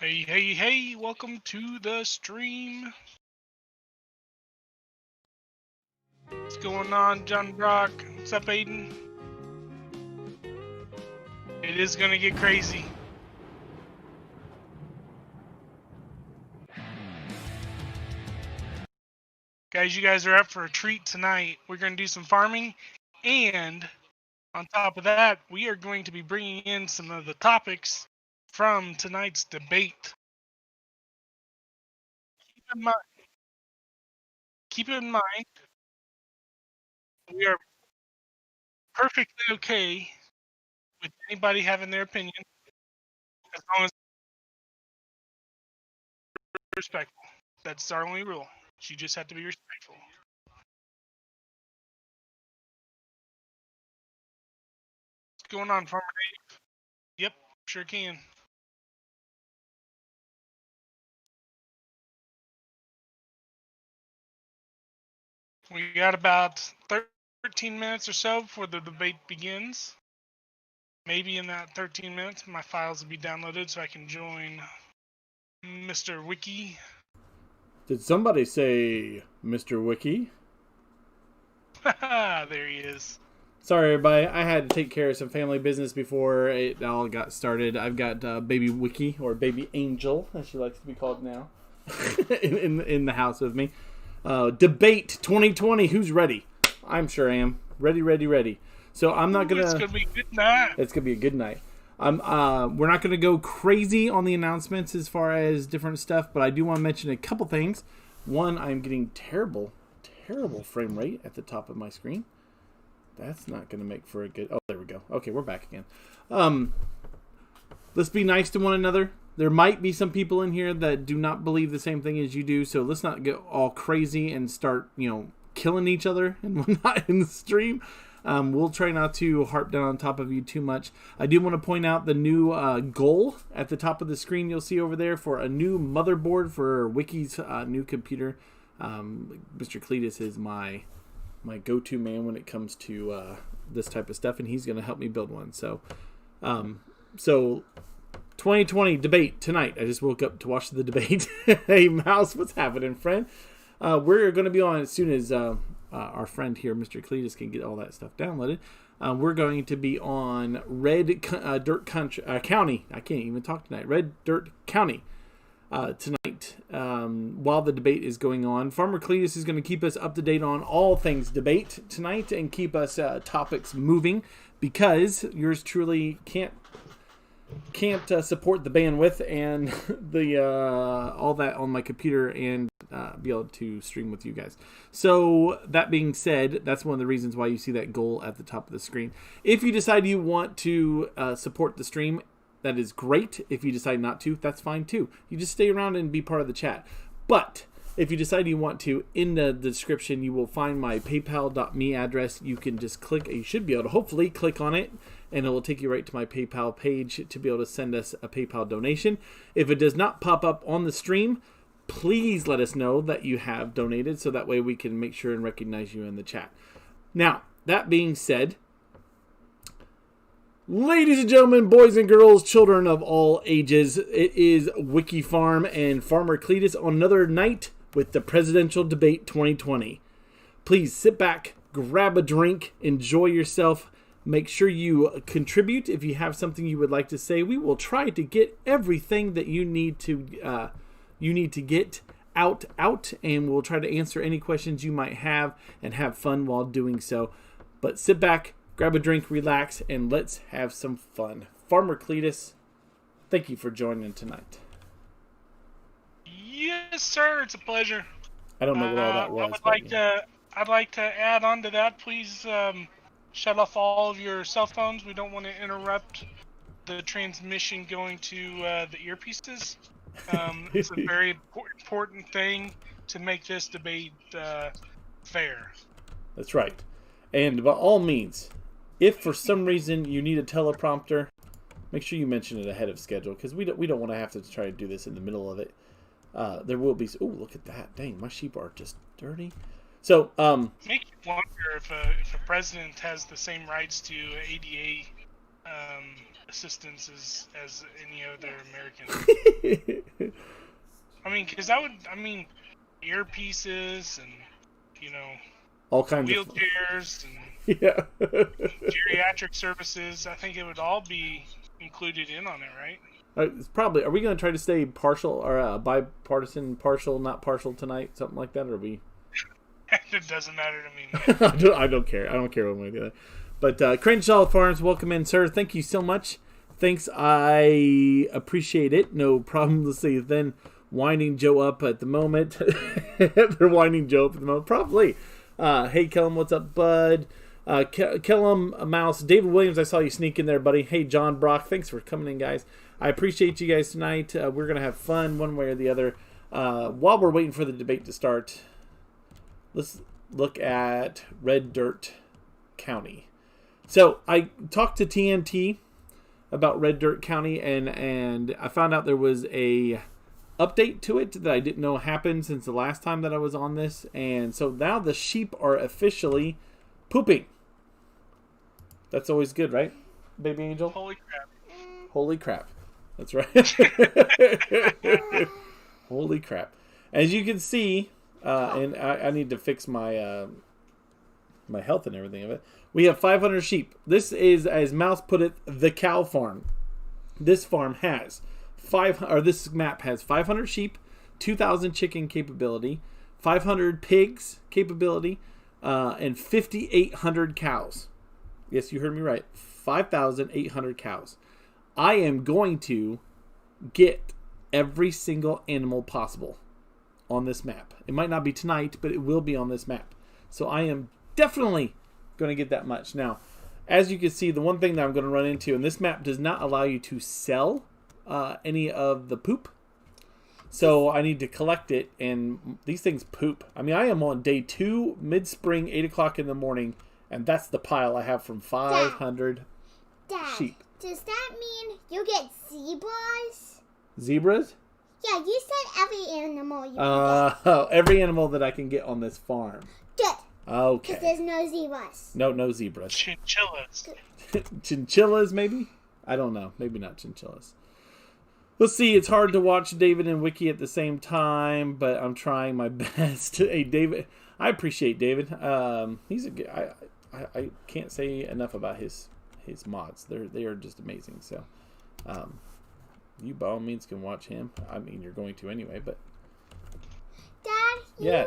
Hey, hey, hey, welcome to the stream. What's going on, John Brock? What's up, Aiden? It is going to get crazy. Guys, you guys are up for a treat tonight. We're going to do some farming, and on top of that, we are going to be bringing in some of the topics from tonight's debate. Keep in mind, we are perfectly okay with anybody having their opinion as long as they're respectful. That's our only rule. You just have to be respectful. What's going on, Farmer Dave? Yep, sure can. We got about 13 minutes or so before the debate begins. Maybe in that 13 minutes, my files will be downloaded so I can join Mr. Wicky. Did somebody say Mr. Wicky? There he is. Sorry, everybody. I had to take care of some family business before it all got started. I've got baby Wicky, or baby Angel, as she likes to be called now, in the house with me. Debate 2020. Who's ready? I'm sure I am. Ready. So I'm not gonna. It's gonna be a good night. It's gonna be a good night. We're not gonna go crazy on the announcements as far as different stuff, but I do want to mention a couple things. One, I'm getting terrible frame rate at the top of my screen. That's not going to make for a good... Oh, there we go. Okay, we're back again. Let's be nice to one another. There might be some people in here that do not believe the same thing as you do, so let's not get all crazy and start, killing each other and whatnot in the stream. We'll try not to harp down on top of you too much. I do want to point out the new goal at the top of the screen you'll see over there for a new motherboard for Wicky's new computer. Mr. Cleetus is my go-to man when it comes to this type of stuff, and he's going to help me build one. So 2020 debate tonight. I just woke up to watch the debate. Hey, Mouse, what's happening, friend? We're going to be on as soon as our friend here, Mr. Cleetus, can get all that stuff downloaded. We're going to be on Red Dirt County. I can't even talk tonight. Red Dirt County. Tonight, while the debate is going on. Farmer Cleetus is going to keep us up to date on all things debate tonight and keep us topics moving, because yours truly can't support the bandwidth and the all that on my computer and be able to stream with you guys. So that being said, that's one of the reasons why you see that goal at the top of the screen. If you decide you want to support the stream, that is great. If you decide not to, that's fine too. You just stay around and be part of the chat. But if you decide you want to, in the description, you will find my paypal.me address. You can just click, you should be able to hopefully click on it, and it will take you right to my PayPal page to be able to send us a PayPal donation. If it does not pop up on the stream, please let us know that you have donated, so that way we can make sure and recognize you in the chat. Now, that being said, ladies and gentlemen, boys and girls, children of all ages, it is Wicky Farm and Farmer Cleetus on another night with the Presidential Debate 2020. Please sit back, grab a drink, enjoy yourself. Make sure you contribute if you have something you would like to say. We will try to get everything that you need to get out, and we'll try to answer any questions you might have and have fun while doing so. But sit back, grab a drink, relax, and let's have some fun. Farmer Cleetus, thank you for joining tonight. Yes, sir. It's a pleasure. I don't know what all that was. I'd like to add on to that. Please shut off all of your cell phones. We don't want to interrupt the transmission going to the earpieces. It's a very important thing to make this debate fair. That's right. And by all means, if for some reason you need a teleprompter, make sure you mention it ahead of schedule, because we don't want to have to try to do this in the middle of it. There will be... Oh, look at that. Dang, my sheep are just dirty. So, Make you wonder if a president has the same rights to ADA assistance as any other American. I mean, because earpieces and, all kinds wheelchairs of yeah. geriatric services. I think it would all be included in on it, right? It's probably. Are we going to try to stay partial or bipartisan, partial, not partial tonight, something like that, or are we? It doesn't matter to I me. don't care. I don't care what we do. But Crenshaw Farms, welcome in, sir. Thank you so much. Thanks, I appreciate it. No problem. Let's see. Then winding Joe up at the moment. They're winding Joe up at the moment. Probably. Hey, Kellum, what's up, bud? Kellum, Mouse, David Williams, I saw you sneak in there, buddy. Hey, John Brock, thanks for coming in, guys. I appreciate you guys tonight. We're going to have fun one way or the other. While we're waiting for the debate to start, let's look at Red Dirt County. So I talked to TNT about Red Dirt County, and I found out there was a update to it that I didn't know happened since the last time that I was on this. And so now the sheep are officially pooping. That's always good, right, baby angel? Holy crap. Holy crap. That's right. Holy crap. As you can see, and I need to fix my my health and everything of it. We have 500 sheep. This is, as Mouse put it, the cow farm. This farm has this map has 500 sheep, 2,000 chicken capability, 500 pigs capability, and 5,800 cows. Yes, you heard me right. 5,800 cows. I am going to get every single animal possible on this map. It might not be tonight, but it will be on this map. So I am definitely going to get that much. Now, as you can see, the one thing that I'm going to run into, and this map does not allow you to sell any of the poop. So I need to collect it, and these things poop. I mean, I am on day 2, mid-spring, 8 o'clock in the morning, and that's the pile I have from 500 sheep. Does that mean you get zebras? Zebras? Yeah, you said every animal you can get. Every animal that I can get on this farm. Good. Okay. Because there's no zebras. No zebras. Chinchillas. Chinchillas, maybe? I don't know. Maybe not chinchillas. Let's see. It's hard to watch David and Wicky at the same time, but I'm trying my best. Hey, David. I appreciate David. He's a good. I can't say enough about his mods. They are just amazing. So, you by all means can watch him. I mean, you're going to anyway, but. Dad, yes.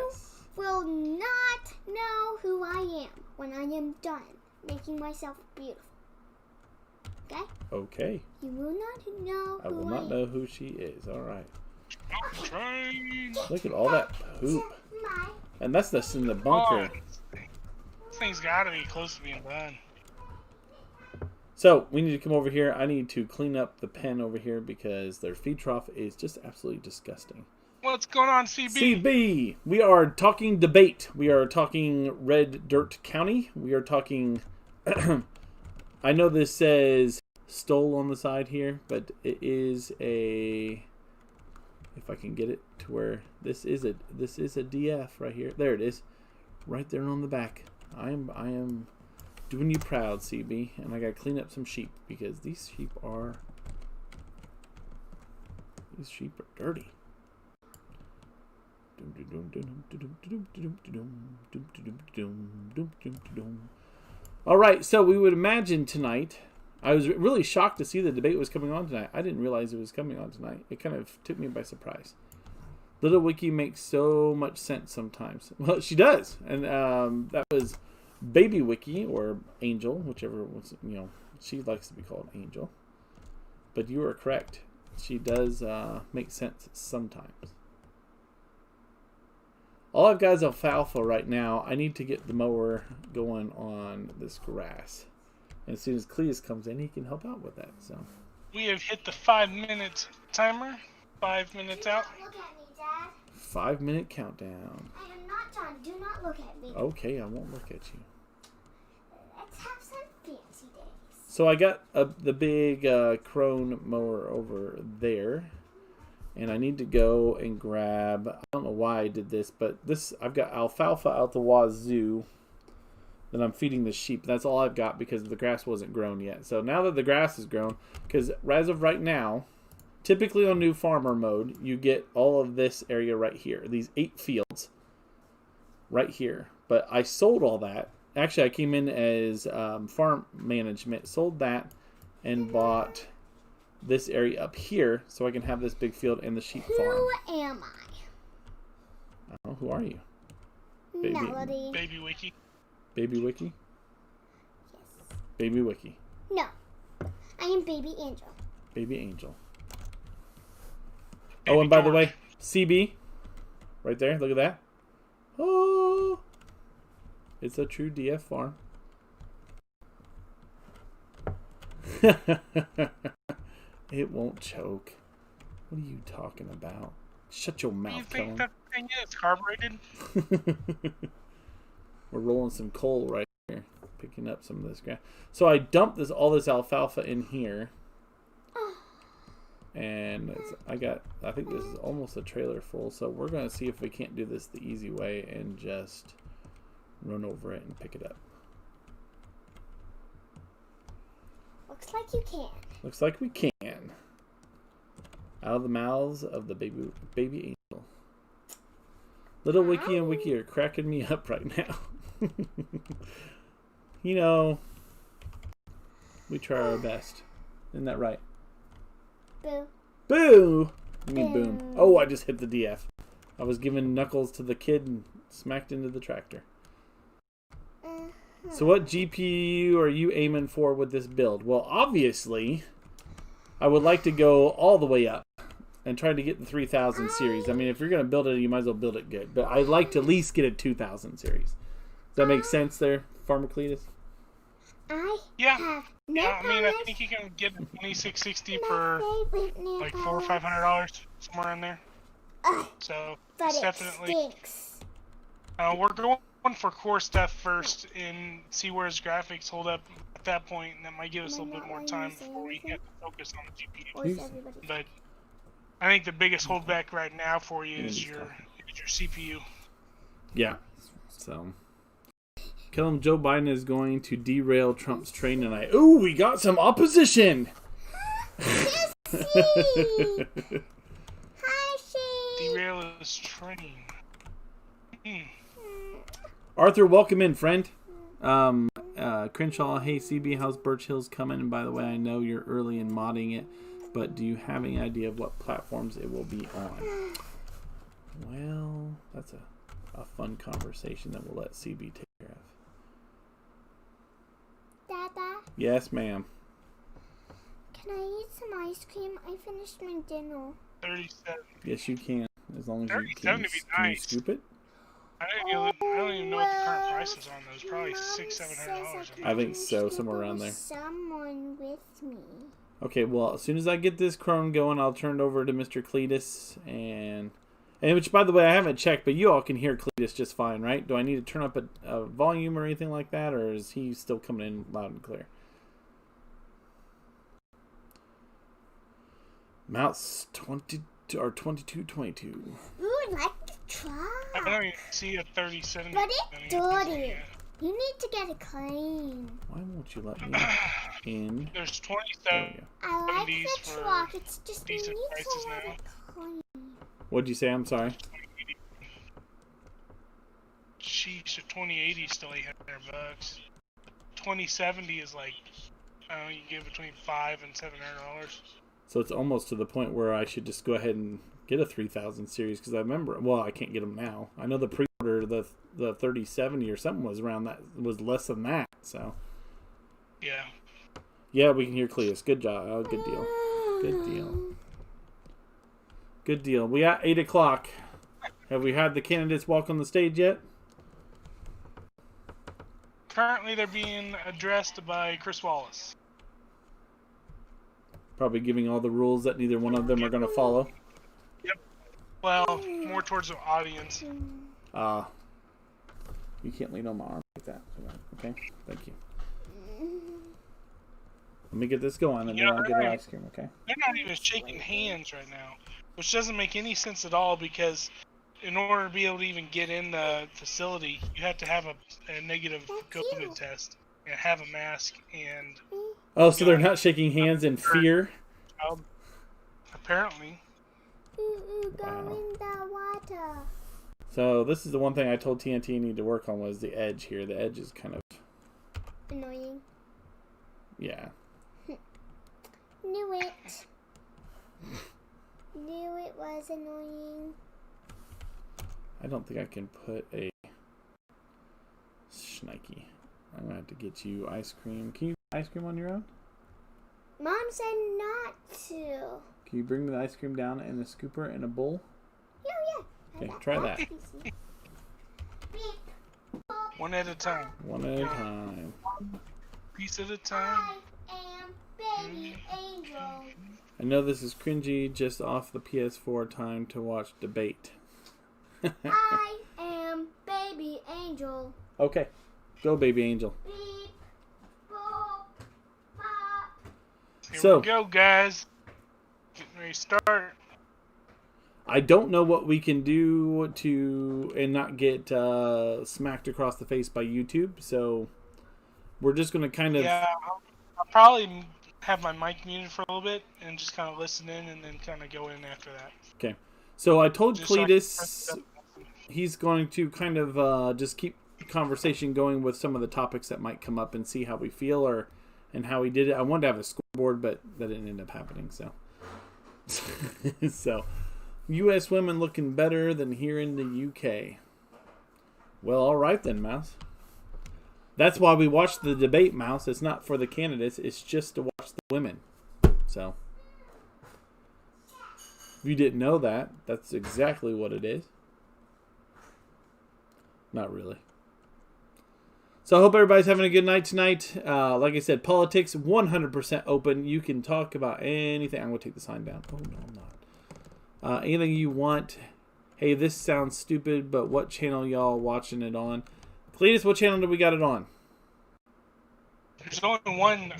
You will not know who I am when I am done making myself beautiful. Okay? Okay. You will not know who I will not know who she is. All right. Train. Look at all that poop. And that's just in the bunker. This thing's got to be close to being done. So, we need to come over here. I need to clean up the pen over here because their feed trough is just absolutely disgusting. What's going on, CB? CB! We are talking debate. We are talking Red Dirt County. We are talking... I know this says stole on the side here, but it is a... If I can get it to where... This is a DF right here. There it is. Right there on the back. I am doing you proud, CB. And I gotta clean up some sheep because these sheep are dirty. All right, so we would imagine tonight. I was really shocked to see the debate was coming on tonight. I didn't realize it was coming on tonight. It kind of took me by surprise. Little Wicky makes so much sense sometimes. Well, she does, and that was Baby Wicky or Angel, whichever was, she likes to be called Angel. But you are correct. She does make sense sometimes. All I've got is alfalfa right now. I need to get the mower going on this grass. And as soon as Cleetus comes in, he can help out with that. So we have hit the 5-minute timer. 5 minutes out. Do not look at me, Dad. 5-minute countdown. I am not done. Do not look at me. Okay, I won't look at you. Let's have some fancy days. So I got the big crone mower over there. And I need to go and grab, I don't know why I did this, but I've got alfalfa out the wazoo. that I'm feeding the sheep. That's all I've got because the grass wasn't grown yet. So now that the grass is grown, because as of right now, typically on new farmer mode, you get all of this area right here. These 8 fields right here. But I sold all that. Actually, I came in as farm management, sold that, and bought this area up here so I can have this big field and the sheep farm. Who am I? I don't know. Who are you? Melody. Baby Wicky. Baby Wicky? Yes. Baby Wicky. No. I am Baby Angel. Baby Angel. Baby Oh, and by the Dork. way, CB. Right there. Look at that. Oh. It's a true DF farm. It won't choke. What are you talking about? Shut your Do you mouth, think Kellen. that thing is carbureted? We're rolling some coal right here. Picking up some of this grass. So I dumped all this alfalfa in here. And I think this is almost a trailer full. So we're going to see if we can't do this the easy way and just run over it and pick it up. Looks like you can. Looks like we can. Out of the mouths of the baby angel. Little Wicky and Wicky are cracking me up right now. You know, we try our best. Isn't that right? Boo. Boo! You mean boom. Oh, I just hit the DF. I was giving knuckles to the kid and smacked into the tractor. So what GPU are you aiming for with this build? Well, obviously, I would like to go all the way up and try to get the 3000 series. I mean, if you're going to build it, you might as well build it good. But I'd like to at least get a 2000 series. Does that make sense there, Farmer Cleetus? Yeah. I mean, I think you can get 2660 for like $400 or $500, somewhere in there. So But it's it definitely. stinks. We're going for core stuff first and see where his graphics hold up at that point, and that might give us a little bit more time before we get to focus on the GPU. Or is everybody? But I think the biggest holdback right now for you is your CPU. Yeah. So, kill him. Joe Biden is going to derail Trump's train tonight. Ooh, we got some opposition. Yes, Hi, she. Derail his train. Arthur, welcome in, friend. Crenshaw, hey CB, how's Birch Hills coming? And by the way, I know you're early in modding it, but do you have any idea of what platforms it will be on? Well, that's a fun conversation that we'll let CB take care of. Dada, Yes, ma'am. can I eat some ice cream? I finished my dinner. 37. Yes, you can. As long as you 37 can, would be can you nice. scoop it? I don't even know what the current price is on those. Probably $600-700. I think so, somewhere around there. Someone with me. Okay, well, as soon as I get this Chrome going, I'll turn it over to Mr. Cleetus. And which, by the way, I haven't checked, but you all can hear Cleetus just fine, right? Do I need to turn up a volume or anything like that, or is he still coming in loud and clear? Mouse 2222. Ooh, I'd like to try. I don't even see a 37. But it's dirty. You need to get it clean. Why won't you let me in? There's There 27 we go. I like these the for truck. It's just you decent need prices to let now. it clean. What'd you say? I'm sorry. Sheesh, a 2080 is still $800. 2070 is like, I don't know, you can get between $500 and $700. So it's almost to the point where I should just go ahead and get a 3000 series, because I remember, well, I can't get them now. I know the pre-order, the 3070 or something was around that, was less than that. So yeah, we can hear Cleetus. Good job. Oh, good deal. Good deal. Good deal. We at 8 o'clock. Have we had the candidates walk on the stage yet? Currently, they're being addressed by Chris Wallace. Probably giving all the rules that neither one of them are going to follow. Yep. Well, more towards the audience. You can't lean on my arm like that. Okay? Thank you. Let me get this going, and then I'll get our ice cream, okay? They're not even shaking hands right now, which doesn't make any sense at all, because in order to be able to even get in the facility, you have to have a negative That's COVID you. test and have a mask and Oh, so they're not shaking hands in fear? apparently. Go in the water. So this is the one thing I told TNT need to work on was the edge here. The edge is kind of... Annoying. Yeah. Knew it. Knew it was annoying. I don't think I can put a Schnikey. I'm going to have to get you ice cream. Can you get ice cream on your own? Mom said not to. Can you bring me the ice cream down in a scooper in a bowl? Yeah. Okay, try that. One at a time. One at a time. Piece at a time. I am baby angel. I know this is cringy, just off the PS4 time to watch debate. I am baby angel. Okay, go baby angel. Beep, boop, bop. Here we go, guys. Getting ready to start. I don't know what we can do to and not get smacked across the face by YouTube, so we're just going to kind of... Yeah, I'll probably have my mic muted for a little bit and just kind of listen in and then kind of go in after that. Okay. So I told Just so I Cleetus he's going to kind of just keep the conversation going with some of the topics that might come up and see how we feel and how he did it. I wanted to have a scoreboard, but that didn't end up happening, so... So... U.S. women looking better than here in the U.K. Well, all right then, Mouse. That's why we watch the debate, Mouse. It's not for the candidates. It's just to watch the women. So, if you didn't know that, that's exactly what it is. Not really. So I hope everybody's having a good night tonight. Like I said, politics 100% open. You can talk about anything. I'm going to take the sign down. Oh, no, I'm not. Anything you want. Hey, this sounds stupid, but what channel y'all watching it on? Cleetus, what channel do we got it on? There's only one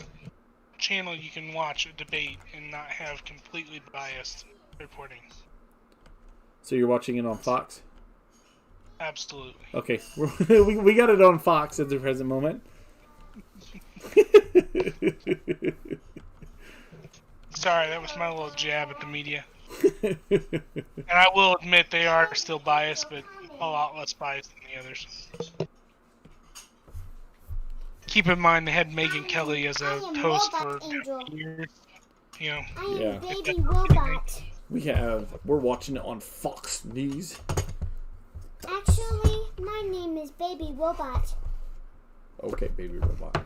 channel you can watch a debate and not have completely biased reporting. So you're watching it on Fox? Absolutely. Okay, we got it on Fox at the present moment. Sorry, that was my little jab at the media. And I will admit they are still biased, but a lot less biased than the others. Keep in mind they had Megyn Kelly as a host for years. You know. I am Yeah. baby robot. We're watching it on Fox News. Actually, my name is Baby Robot. Okay, baby robot.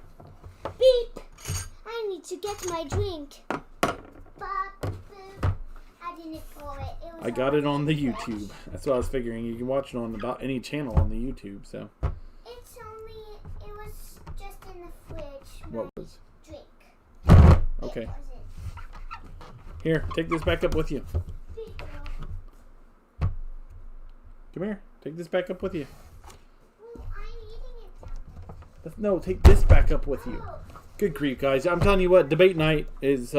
Beep! I need to get my drink. Bop, boop. I didn't pour it. It was I got it on the already YouTube. fresh. That's what I was figuring. You can watch it on about any channel on the YouTube. So It's only, it was just in the fridge. what was? Drink. Okay. It wasn't. Here, take this back up with you. Beep. Come here. Take this back up with you. Well, I'm eating it. No, take this back up with you. Good grief, guys. I'm telling you what, debate night is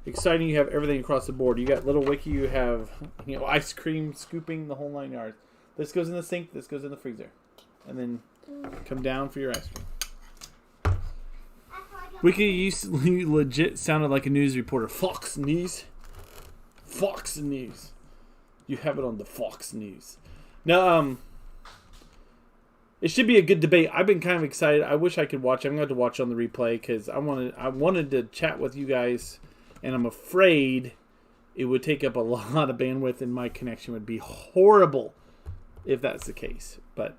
exciting. You have everything across the board. You got little Wicky, you have ice cream scooping, the whole 9 yards. This goes in the sink, this goes in the freezer. And then come down for your ice cream. Wicky, you legit sounded like a news reporter. Fox News. Fox News. You have it on the Fox News. Now, it should be a good debate. I've been kind of excited. I wish I could watch. I'm going to watch on the replay because I wanted to chat with you guys, and I'm afraid it would take up a lot of bandwidth, and my connection would be horrible if that's the case. But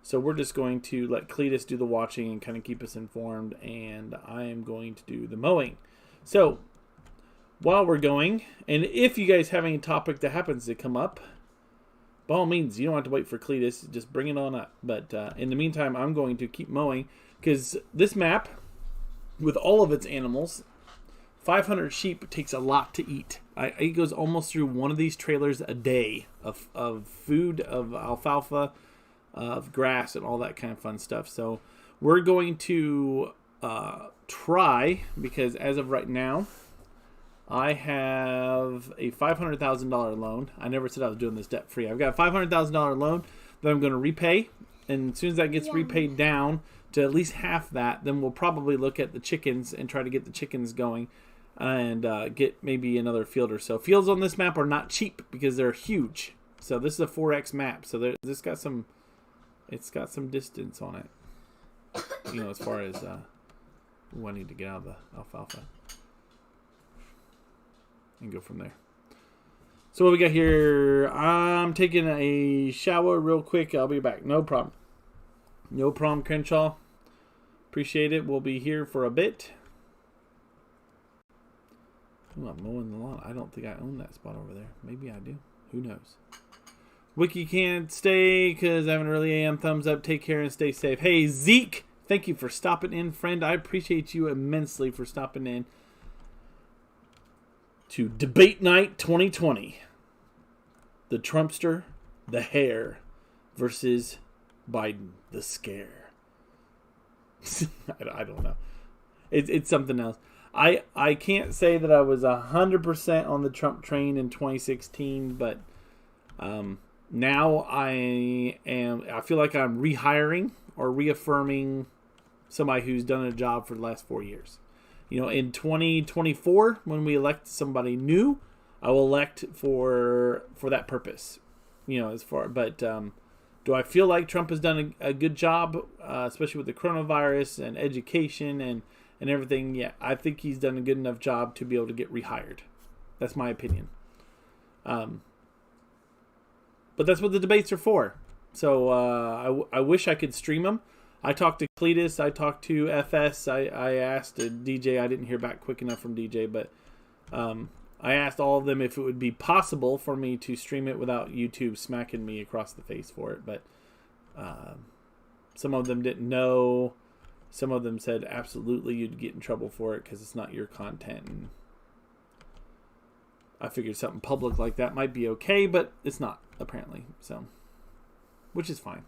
so we're just going to let Cleetus do the watching and kind of keep us informed, and I am going to do the mowing. So while we're going, and if you guys have any topic that happens to come up, by all means, you don't have to wait for Cleetus. Just bring it on up. But in the meantime, I'm going to keep mowing because this map, with all of its animals, 500 sheep takes a lot to eat. It goes almost through one of these trailers a day of food, of alfalfa, of grass, and all that kind of fun stuff. So we're going to try, because as of right now, I have a $500,000 loan. I never said I was doing this debt free. I've got a $500,000 loan that I'm going to repay. And as soon as that gets repaid down to at least half that, then we'll probably look at the chickens and try to get the chickens going and get maybe another field or so. Fields on this map are not cheap because they're huge. So this is a 4X map. So it's got some distance on it. You know, as far as I need to get out of the alfalfa and go from there. So what we got here? I'm taking a shower real quick. I'll be back. No problem. No problem, Crenshaw. Appreciate it. We'll be here for a bit. Ooh, I'm mowing the lawn. I don't think I own that spot over there. Maybe I do. Who knows? Wicky can't stay because I haven't really am. Thumbs up. Take care and stay safe. Hey, Zeke. Thank you for stopping in, friend. I appreciate you immensely for stopping in to Debate Night 2020. The Trumpster, the hair, versus Biden, the scare. I don't know. It's something else. I can't say that I was 100% on the Trump train in 2016, but now I feel like I'm rehiring or reaffirming somebody who's done a job for the last 4 years. You know, in 2024, when we elect somebody new, I will elect for that purpose. You know, but do I feel like Trump has done a good job, especially with the coronavirus and education and everything? Yeah, I think he's done a good enough job to be able to get rehired. That's my opinion. But that's what the debates are for. So I wish I could stream them. I talked to Cleetus. I talked to FS. I asked DJ. I didn't hear back quick enough from DJ, but I asked all of them if it would be possible for me to stream it without YouTube smacking me across the face for it. But some of them didn't know. Some of them said absolutely you'd get in trouble for it because it's not your content. And I figured something public like that might be okay, but it's not apparently. So, which is fine.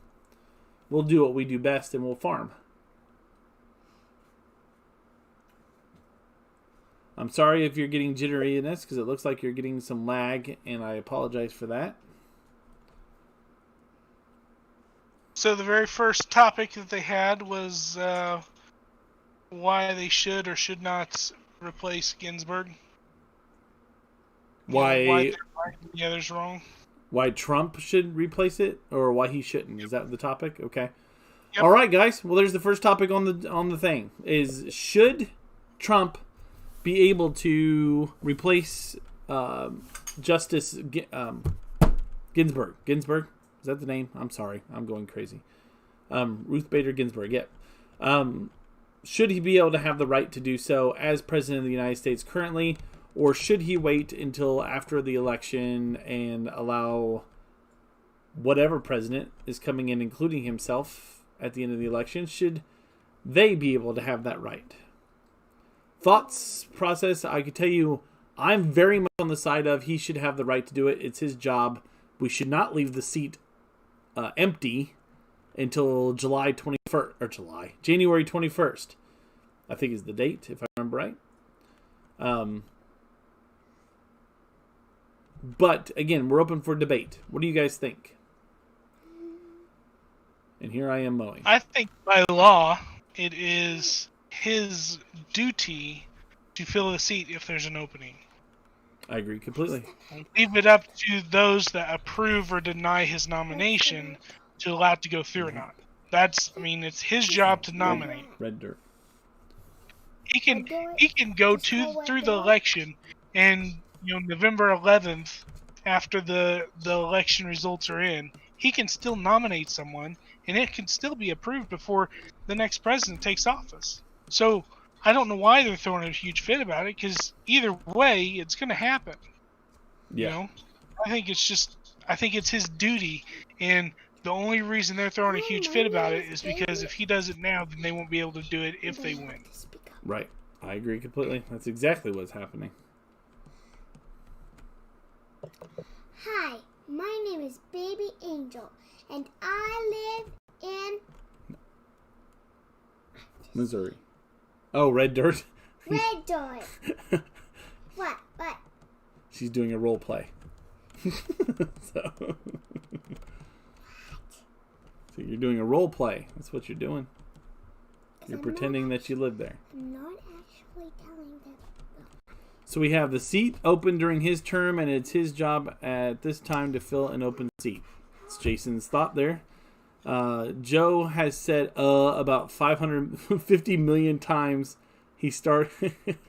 We'll do what we do best and we'll farm. I'm sorry if you're getting jittery in this because it looks like you're getting some lag, and I apologize for that. So the very first topic that they had was why they should or should not replace Ginsburg. Why the others wrong? Why Trump should replace it, or why he shouldn't? Is that the topic? Okay. Yep. All right, guys. Well, there's the first topic on the thing: is should Trump be able to replace Justice Ginsburg? Ginsburg, is that the name? I'm sorry, I'm going crazy. Ruth Bader Ginsburg. Yep. Should he be able to have the right to do so as president of the United States currently? Or should he wait until after the election and allow whatever president is coming in, including himself, at the end of the election? Should they be able to have that right? Thoughts, process, I could tell you, I'm very much on the side of he should have the right to do it. It's his job. We should not leave the seat empty until January 21st, I think is the date, if I remember right. But, again, we're open for debate. What do you guys think? And here I am mowing. I think by law, it is his duty to fill the seat if there's an opening. I agree completely. Leave it up to those that approve or deny his nomination to allow it to go through or not. It's his job to nominate. Red dirt. He can go through the election, and November 11th, after the election results are in, he can still nominate someone, and it can still be approved before the next president takes office. So I don't know why they're throwing a huge fit about it, because either way, it's going to happen. Yeah. I think it's his duty, and the only reason they're throwing a huge fit about it is because if he does it now, then they won't be able to do it if they win. Right. I agree completely. That's exactly what's happening. Hi, my name is Baby Angel, and I live in Missouri. Oh, red dirt. Red Dirt. What? She's doing a role play. So you're doing a role play. That's what you're doing. You're pretending that you live there. I'm not actually telling them. So we have the seat open during his term, and it's his job at this time to fill an open seat. It's Jason's thought there. Joe has said about 550 million times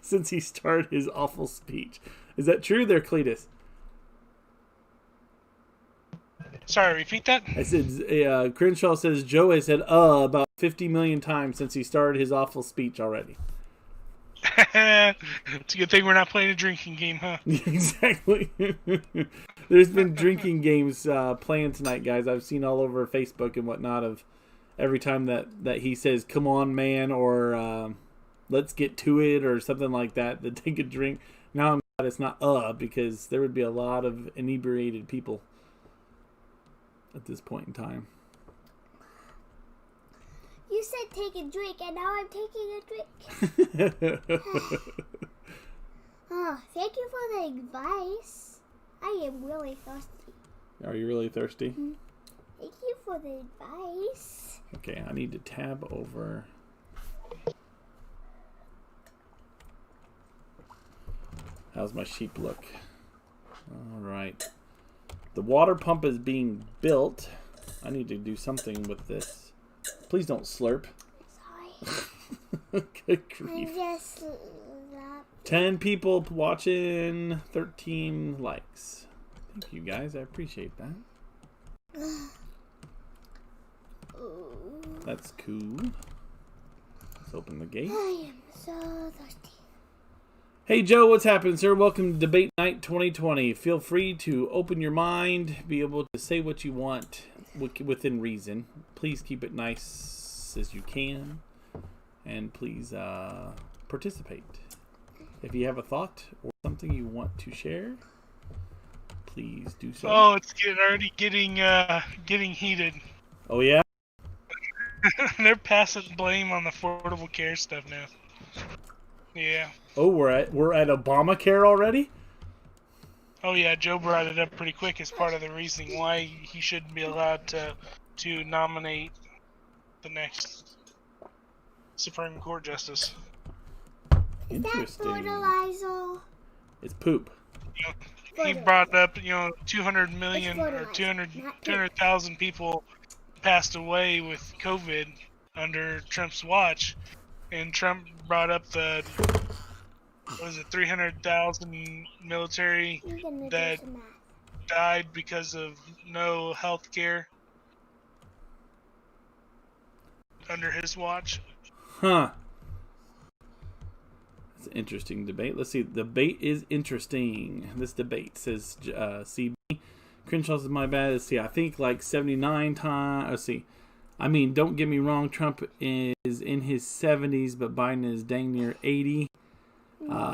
since he started his awful speech. Is that true there, Cleetus? Sorry, repeat that? I said, Crenshaw says Joe has said about 50 million times since he started his awful speech already. It's a good thing we're not playing a drinking game, huh? Exactly. There's been drinking games playing tonight, guys. I've seen all over Facebook and whatnot of every time that he says, come on, man, or let's get to it, or something like that, to take a drink. Now I'm glad it's not because there would be a lot of inebriated people at this point in time. You said take a drink, and now I'm taking a drink. Oh, thank you for the advice. I am really thirsty. Are you really thirsty? Mm-hmm. Thank you for the advice. Okay, I need to tab over. How's my sheep look? All right. The water pump is being built. I need to do something with this. Please don't slurp. Sorry. Good grief. I just 10 people watching, 13 likes. Thank you guys. I appreciate that. That's cool. Let's open the gate. I am so thirsty. Hey Joe, what's happening, sir? Welcome to Debate Night 2020. Feel free to open your mind, be able to say what you want within reason. Please keep it nice as you can, and please participate. If you have a thought or something you want to share, please do so. Oh, it's already getting heated. Oh yeah? They're passing blame on the affordable care stuff now. Yeah. Oh, we're at Obamacare already? Oh yeah, Joe brought it up pretty quick as part of the reasoning why he shouldn't be allowed to nominate the next Supreme Court justice. Is that fertilizer? It's poop. You know, he brought up, 200 million or 200,000 people passed away with COVID under Trump's watch, and Trump brought up the 300,000 military that died because of no health care under his watch. Huh. It's an interesting debate. Let's see. The debate is interesting. This debate says CB. Crenshaw's is my bad. Let's see. I think like 79 times. Let's see. I mean, don't get me wrong. Trump is in his 70s, but Biden is dang near 80.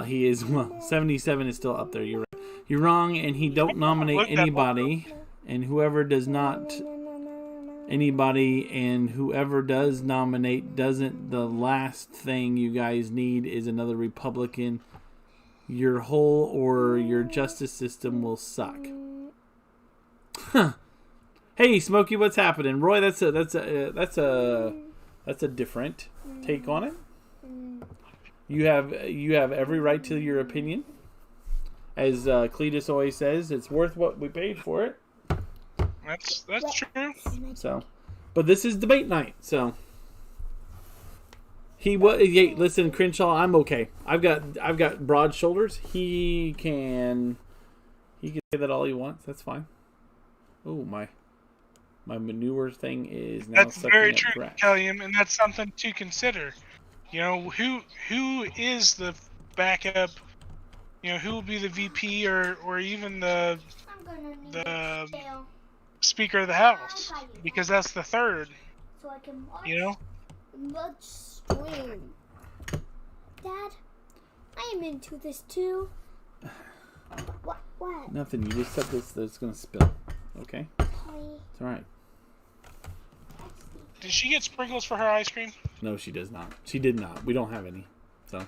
He is, 77 is still up there. You're right. You're wrong, and he don't nominate anybody. And whoever does nominate doesn't. The last thing you guys need is another Republican. Your whole or your justice system will suck. Huh. Hey, Smokey, what's happening? Roy, that's a different take on it. You have every right to your opinion. As Cleetus always says, it's worth what we paid for it. That's true. So, but this is debate night, so hey, listen, Crenshaw, I'm okay. I've got broad shoulders. He can say that all he wants. That's fine. Oh, my manure thing is now. That's very true, Kelliam, and that's something to consider. Who is the backup? Who will be the VP or even the Speaker of the House? Because that's the third. So I can watch stream. Dad, I am into this too. What? Nothing. You just said this. That's gonna spill. Okay. It's all right. Did she get sprinkles for her ice cream? No, she does not. She did not. We don't have any. So.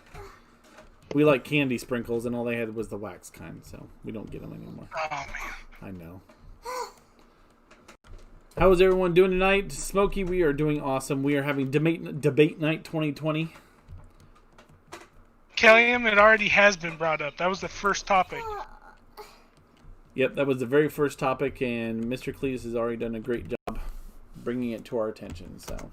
We like candy sprinkles, and all they had was the wax kind, so we don't get them anymore. Oh, man. I know. How is everyone doing tonight? Smokey, we are doing awesome. We are having debate night 2020. Kellyanne, it already has been brought up. That was the first topic. Yep, that was the very first topic, and Mr. Cleetus has already done a great job bringing it to our attention. So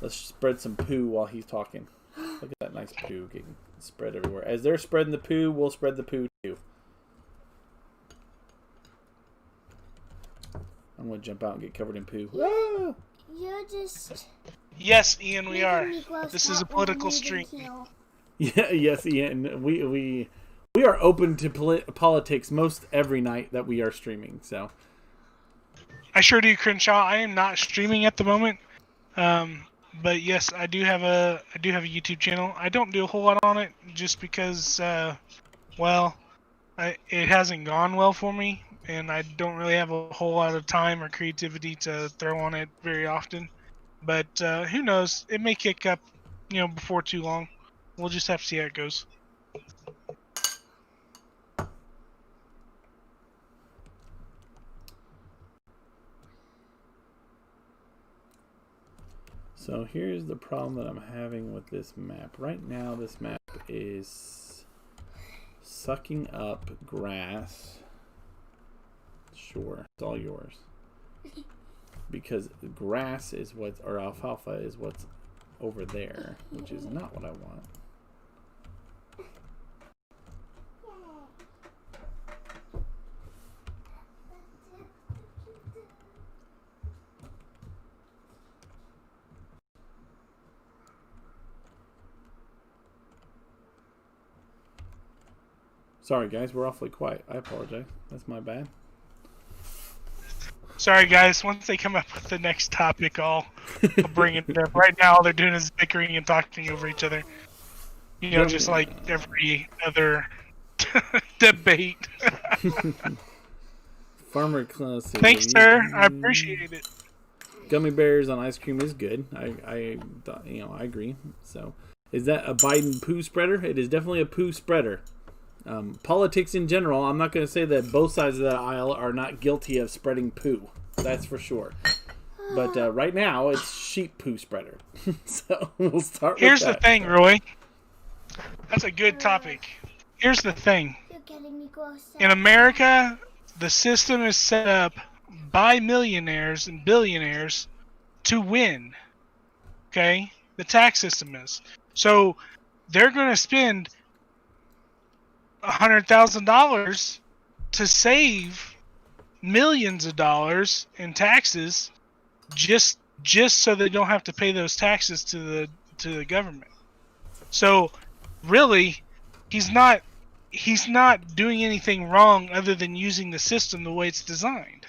let's spread some poo while he's talking. Look at that nice poo getting spread everywhere. As they're spreading the poo, we'll spread the poo too. I'm going to jump out and get covered in poo. Ah! You're just... Yes, Ian, we making are. me gross This is a out when political you stream. didn't heal. Yeah, yes, Ian. We are open to politics most every night that we are streaming. So I sure do, Crenshaw. I am not streaming at the moment, but yes, I do have a YouTube channel. I don't do a whole lot on it just because, well, it hasn't gone well for me, and I don't really have a whole lot of time or creativity to throw on it very often. But who knows? It may kick up, before too long. We'll just have to see how it goes. So here's the problem that I'm having with this map. Right now, this map is sucking up grass. Sure, it's all yours. Because grass is what's, or alfalfa is what's over there, which is not what I want. Sorry guys, we're awfully quiet. I apologize. That's my bad. Sorry, guys. Once they come up with the next topic, I'll bring it up. Right now, all they're doing is bickering and talking over each other. Just like every other debate. Farmer Classic. Thanks, sir. I appreciate it. Gummy bears on ice cream is good. I agree. So, is that a Biden poo spreader? It is definitely a poo spreader. Politics in general, I'm not going to say that both sides of the aisle are not guilty of spreading poo. That's for sure. But right now, it's sheep poo spreader. So we'll start Here's with that. the thing, Roy. That's a good topic. Here's the thing. You're getting me gross out. In America, the system is set up by millionaires and billionaires to win. Okay? The tax system is. So they're going to spend $100,000 to save millions of dollars in taxes just so they don't have to pay those taxes to the government. So really, he's not doing anything wrong other than using the system the way it's designed.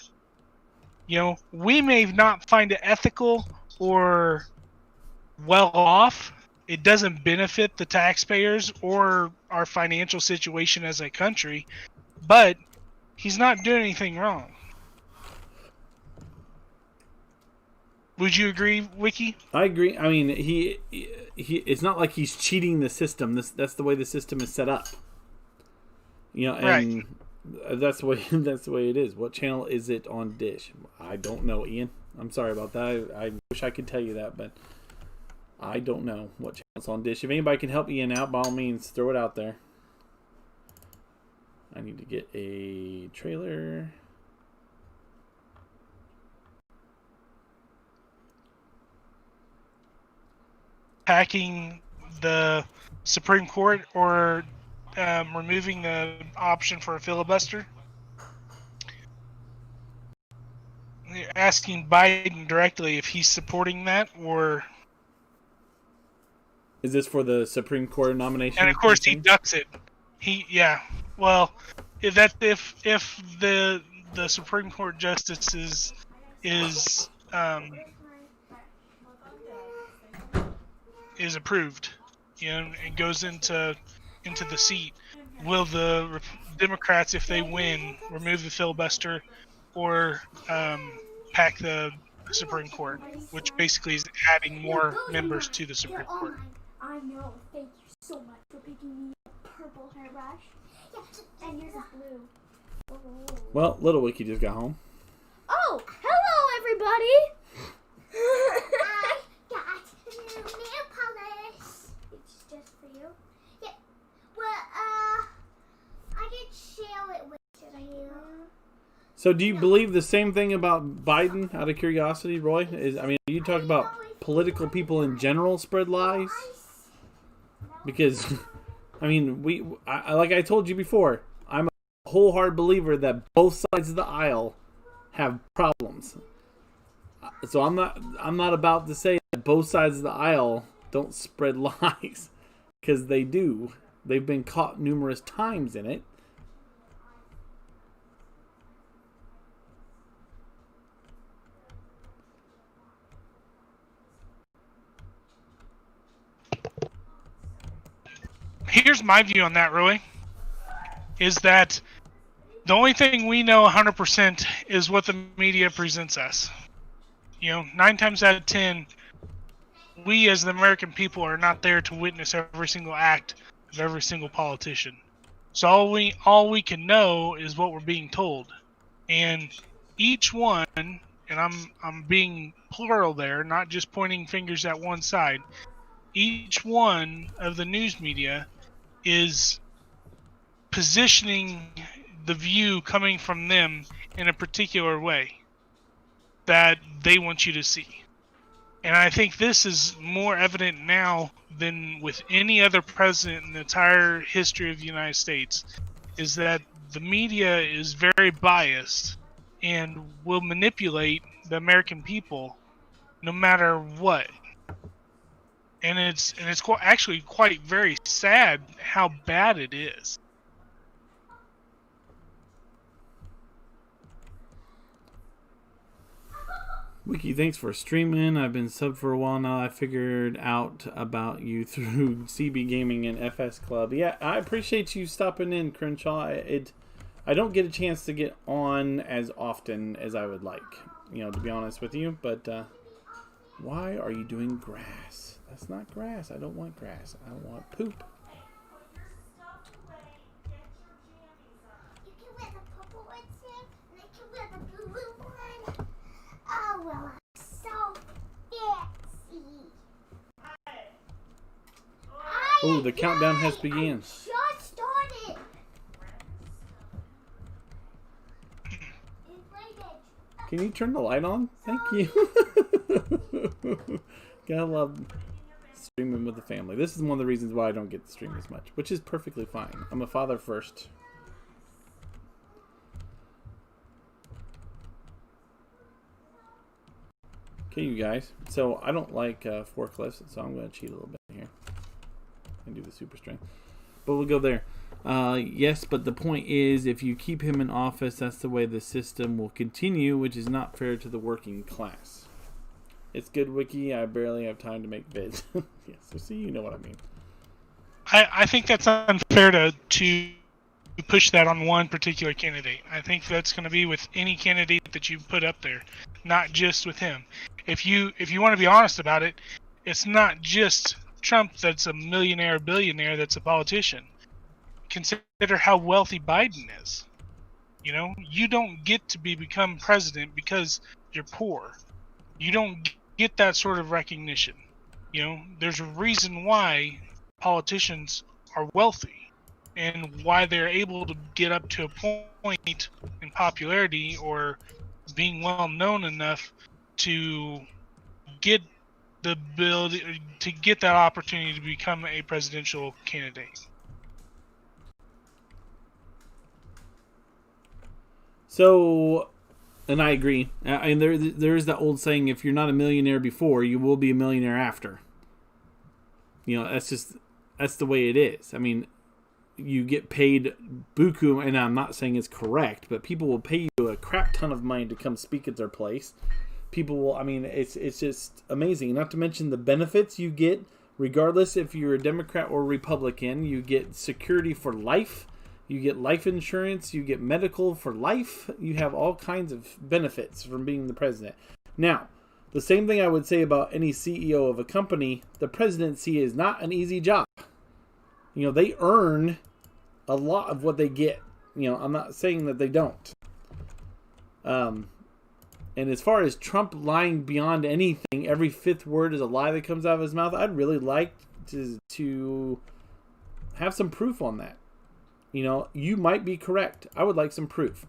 We may not find it ethical or well off. It doesn't benefit the taxpayers or our financial situation as a country, but he's not doing anything wrong. Would you agree, Wicky? I agree. I mean, he it's not like he's cheating the system. That's the way the system is set up. And Right. That's the way it is. What channel is it on Dish? I don't know, Ian. I'm sorry about that. I wish I could tell you that, but I don't know what channel's on Dish. If anybody can help Ian out, by all means, throw it out there. I need to get a trailer. Hacking the Supreme Court or removing the option for a filibuster? You're asking Biden directly if he's supporting that, or... Is this for the Supreme Court nomination? And of course he ducks it. Well, if the Supreme Court justice is approved, and goes into the seat, will the Democrats, if they win, remove the filibuster or pack the Supreme Court, which basically is adding more members to the Supreme Court? I know. Thank you so much for picking me a purple hairbrush. And yours is blue. Oh. Well, little Wicky just got home. Oh, hello everybody! I got new nail polish. It's just for you. Yeah. Well, I can share it with you. So do you believe the same thing about Biden, out of curiosity, Roy? You talk about political people in general spread lies? Because, like I told you before, I'm a wholehearted believer that both sides of the aisle have problems. So I'm not about to say that both sides of the aisle don't spread lies, because they do. They've been caught numerous times in it. Here's my view on that, Roy, is that the only thing we know 100% is what the media presents us. 9 times out of 10, we as the American people are not there to witness every single act of every single politician. So all we can know is what we're being told. And each one, and I'm being plural there, not just pointing fingers at one side, each one of the news media is positioning the view coming from them in a particular way that they want you to see. And I think this is more evident now than with any other president in the entire history of the United States, is that the media is very biased and will manipulate the American people no matter what. And it's actually quite very sad how bad it is. Wicky, thanks for streaming. I've been subbed for a while now. I figured out about you through CB Gaming and FS Club. Yeah, I appreciate you stopping in, Crenshaw. I don't get a chance to get on as often as I would like, to be honest with you. But why are you doing grass? That's not grass. I don't want grass. I want poop. You can wear the purple one, Sam, and I can wear the blue one. Oh, well, I'm so fancy. Oh, the countdown has begun. Just started. Can you turn the light on? Thank you. Gotta love streaming with the family. This is one of the reasons why I don't get to stream as much, which is perfectly fine. I'm a father first. Okay, you guys. So I don't like forklifts, so I'm going to cheat a little bit here and do the super strength. But we'll go there. Yes, but the point is, if you keep him in office, that's the way the system will continue, which is not fair to the working class. It's good, Wicky. I barely have time to make vids. Yes, so see, you know what I mean. I think that's unfair to push that on one particular candidate. I think that's going to be with any candidate that you put up there, not just with him. If you want to be honest about it, it's not just Trump that's a millionaire, billionaire, that's a politician. Consider how wealthy Biden is. You don't get to become president because you're poor. You don't get that sort of recognition. There's a reason why politicians are wealthy and why they're able to get up to a point in popularity or being well known enough to get the ability to get that opportunity to become a presidential candidate. So, and I agree. And there is that old saying: if you're not a millionaire before, you will be a millionaire after. That's the way it is. I mean, you get paid buku, and I'm not saying it's correct, but people will pay you a crap ton of money to come speak at their place. People will. I mean, it's just amazing. Not to mention the benefits you get, regardless if you're a Democrat or Republican. You get security for life. You get life insurance. You get medical for life. You have all kinds of benefits from being the president. Now, the same thing I would say about any CEO of a company. The presidency is not an easy job. They earn a lot of what they get. I'm not saying that they don't. And as far as Trump lying beyond anything, every fifth word is a lie that comes out of his mouth. I'd really like to have some proof on that. You might be correct. I would like some proof.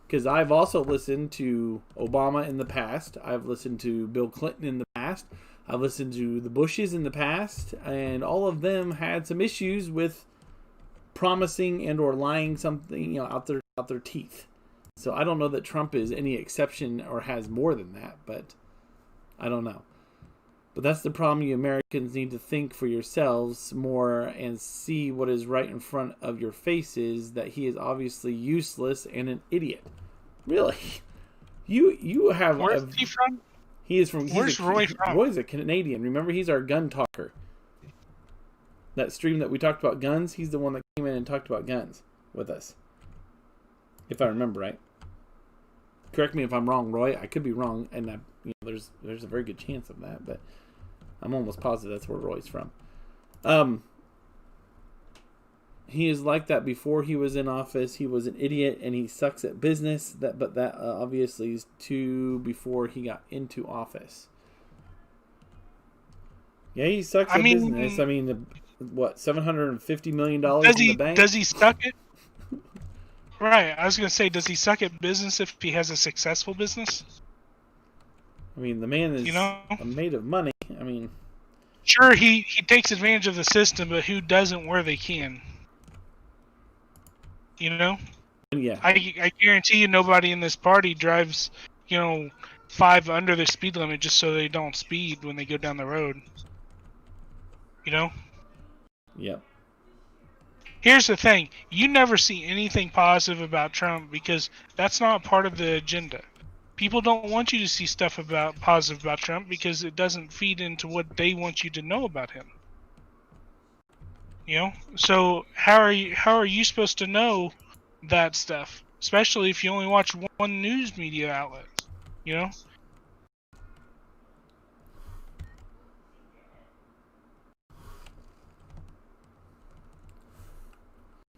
Because I've also listened to Obama in the past. I've listened to Bill Clinton in the past. I've listened to the Bushes in the past. And all of them had some issues with promising and or lying something out their teeth. So I don't know that Trump is any exception or has more than that. But I don't know. But that's the problem. You Americans need to think for yourselves more and see what is right in front of your faces, that he is obviously useless and an idiot. Really? You have... Where's he from? He is from... Where's Roy from? Roy's a Canadian. Remember, he's our gun talker. That stream that we talked about guns, he's the one that came in and talked about guns with us. If I remember right. Correct me if I'm wrong, Roy. I could be wrong, and there's a very good chance of that, but I'm almost positive that's where Roy's from. He is like that before he was in office. He was an idiot, and he sucks at business. But that obviously is too before he got into office. Yeah, he sucks at business. I mean, what, $750 million in the bank? Does he suck at... Right, I was going to say, does he suck at business if he has a successful business? I mean, the man is made of money. I mean... Sure, he takes advantage of the system, but who doesn't where they can? Yeah. I guarantee you nobody in this party drives, 5 under the speed limit just so they don't speed when they go down the road. Yep. Here's the thing. You never see anything positive about Trump because that's not part of the agenda. People don't want you to see stuff positive about Trump because it doesn't feed into what they want you to know about him. So how are you supposed to know that stuff? Especially if you only watch one news media outlet.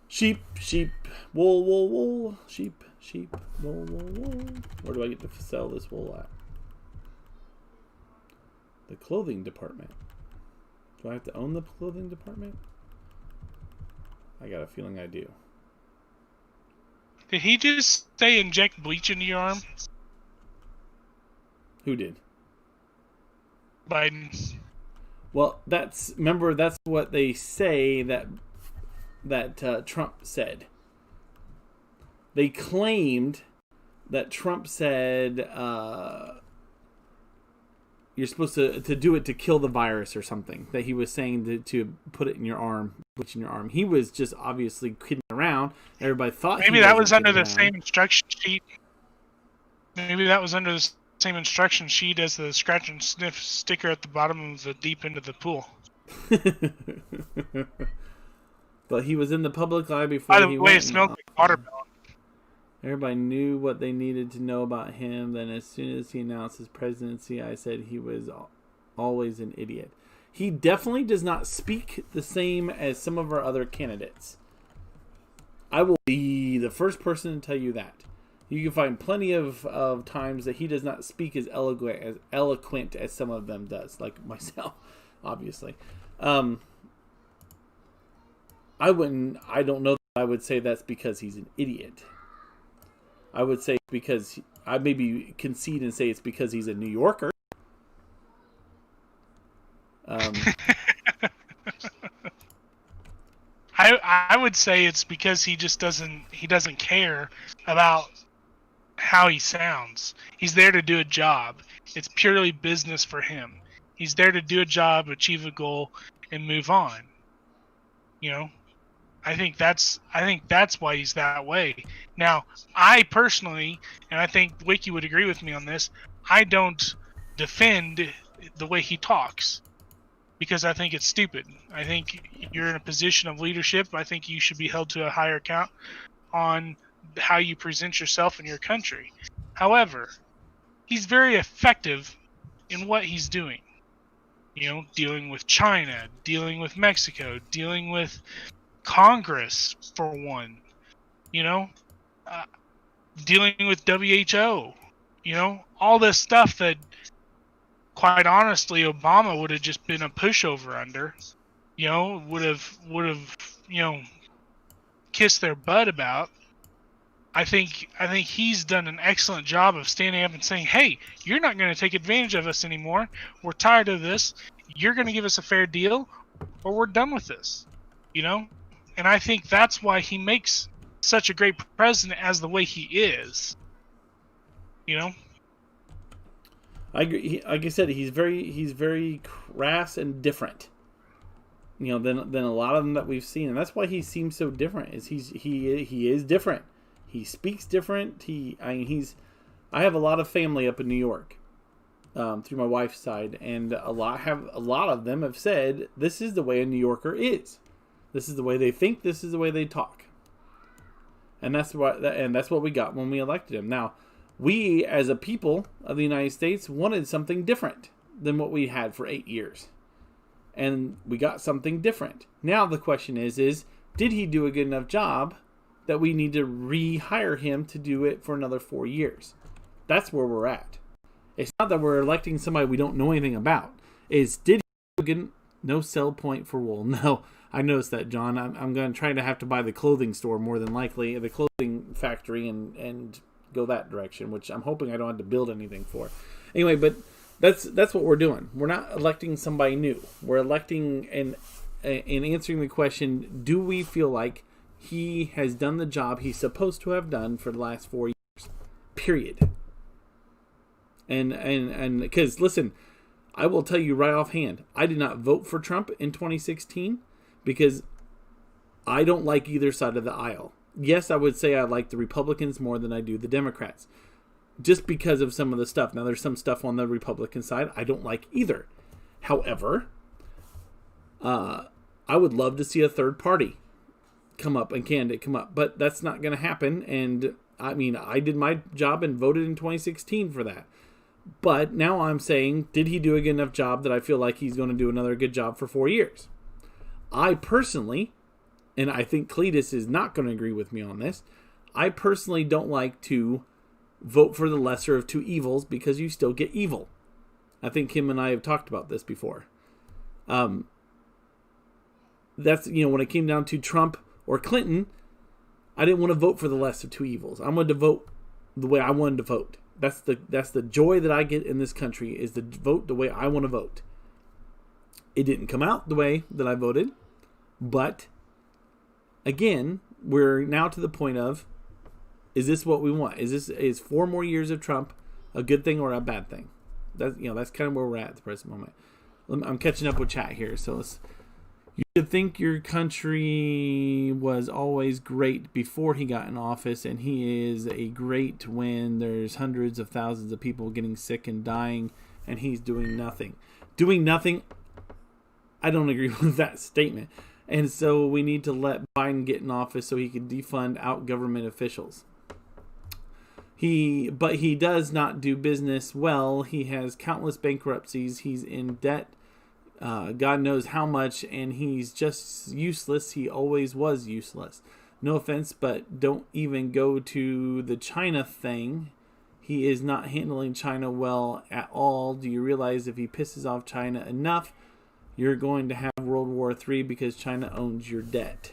Sheep, wool, wool, wool. Sheep, wool, wool, wool. Where do I get to sell this wool at? The clothing department. Do I have to own the clothing department? I got a feeling I do. Did he just say inject bleach into your arm? Who did? Biden. Well, that's what they say that Trump said. They claimed that Trump said you're supposed to do it to kill the virus or something. That he was saying to put it in your arm, bleach in your arm. He was just obviously kidding around. Everybody thought maybe that was under the same instruction sheet. Maybe that was under the same instruction sheet as the scratch and sniff sticker at the bottom of the deep end of the pool. But he was in the public eye before. By the way, it smelled like watermelon. Everybody knew what they needed to know about him. Then as soon as he announced his presidency, I said he was always an idiot. He definitely does not speak the same as some of our other candidates. I will be the first person to tell you that. You can find plenty of times that he does not speak as eloquent as some of them does, like myself, obviously. I don't know that I would say that's because he's an idiot. I would say because I maybe concede and say it's because he's a New Yorker. I would say it's because he just doesn't care about how he sounds. He's there to do a job. It's purely business for him. He's there to do a job, achieve a goal, and move on. I think that's why he's that way. Now, I personally, and I think Wicky would agree with me on this, I don't defend the way he talks because I think it's stupid. I think you're in a position of leadership. I think you should be held to a higher account on how you present yourself in your country. However, he's very effective in what he's doing. You know, dealing with China, dealing with Mexico, dealing with Congress, for one. You know, dealing with WHO. You know, all this stuff that, quite honestly, Obama would have just been a pushover under. You know, would have kissed their butt about. I think he's done an excellent job of standing up and saying, "Hey, you're not going to take advantage of us anymore. We're tired of this. You're going to give us a fair deal, or we're done with this." You know, and I think that's why he makes such a great president as the way he is. You know, I agree. Like I said, he's very crass and different. You know, than a lot of them that we've seen, and that's why he seems so different. Is he is different. He speaks different. I have a lot of family up in New York, through my wife's side, and a lot of them have said this is the way a New Yorker is. This is the way they think. This is the way they talk. And that's what we got when we elected him. Now, we as a people of the United States wanted something different than what we had for 8 years, and we got something different. Now the question is did he do a good enough job that we need to rehire him to do it for another 4 years? That's where we're at. It's not that we're electing somebody we don't know anything about. Did he do a good... No sell point for wool. No, I noticed that, John. I'm going to try to have to buy the clothing store more than likely, the clothing factory, and go that direction, which I'm hoping I don't have to build anything for. Anyway, but that's what we're doing. We're not electing somebody new. We're electing and answering the question, do we feel like he has done the job he's supposed to have done for the last 4 years? Period. And because, listen, I will tell you right offhand, I did not vote for Trump in 2016 because I don't like either side of the aisle. Yes, I would say I like the Republicans more than I do the Democrats, just because of some of the stuff. Now, there's some stuff on the Republican side I don't like either. However, I would love to see a third party come up and candidate come up, but that's not going to happen. And I mean, I did my job and voted in 2016 for that. But now I'm saying, did he do a good enough job that I feel like he's going to do another good job for 4 years? I personally, and I think Cleetus is not going to agree with me on this, I personally don't like to vote for the lesser of two evils because you still get evil. I think him and I have talked about this before. That's, when it came down to Trump or Clinton, I didn't want to vote for the lesser of two evils. I wanted to vote the way I wanted to vote. That's the joy that I get in this country, is to vote the way I want to vote. It didn't come out the way that I voted, but again, we're now to the point of, is this what we want? Is 4 more years of Trump a good thing or a bad thing? That's kind of where we're at the present moment. I'm catching up with chat here, so you should think your country was always great before he got in office, and he is a great when there's hundreds of thousands of people getting sick and dying, and he's doing nothing. Doing nothing, I don't agree with that statement. And so we need to let Biden get in office so he can defund out government officials. But he does not do business well. He has countless bankruptcies. He's in debt. God knows how much, and he's just useless. He always was useless. No offense, but don't even go to the China thing. He is not handling China well at all. Do you realize if he pisses off China enough, you're going to have World War III because China owns your debt?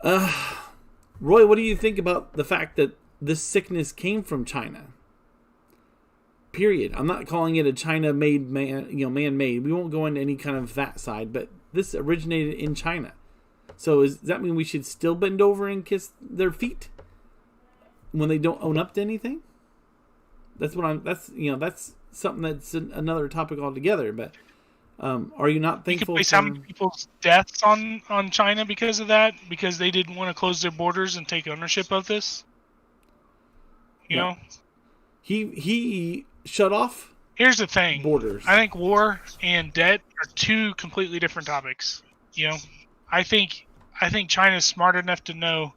Roy, what do you think about the fact that this sickness came from China? Period. I'm not calling it a China-made man-made. We won't go into any kind of that side, but this originated in China. So does that mean we should still bend over and kiss their feet when they don't own up to anything? That's something that's another topic altogether. But are you not thankful? You can place how many people's deaths on China because of that? Because they didn't want to close their borders and take ownership of this? You know? He shut off. Here's the thing. Borders. I think war and debt are two completely different topics. I think China's smart enough to know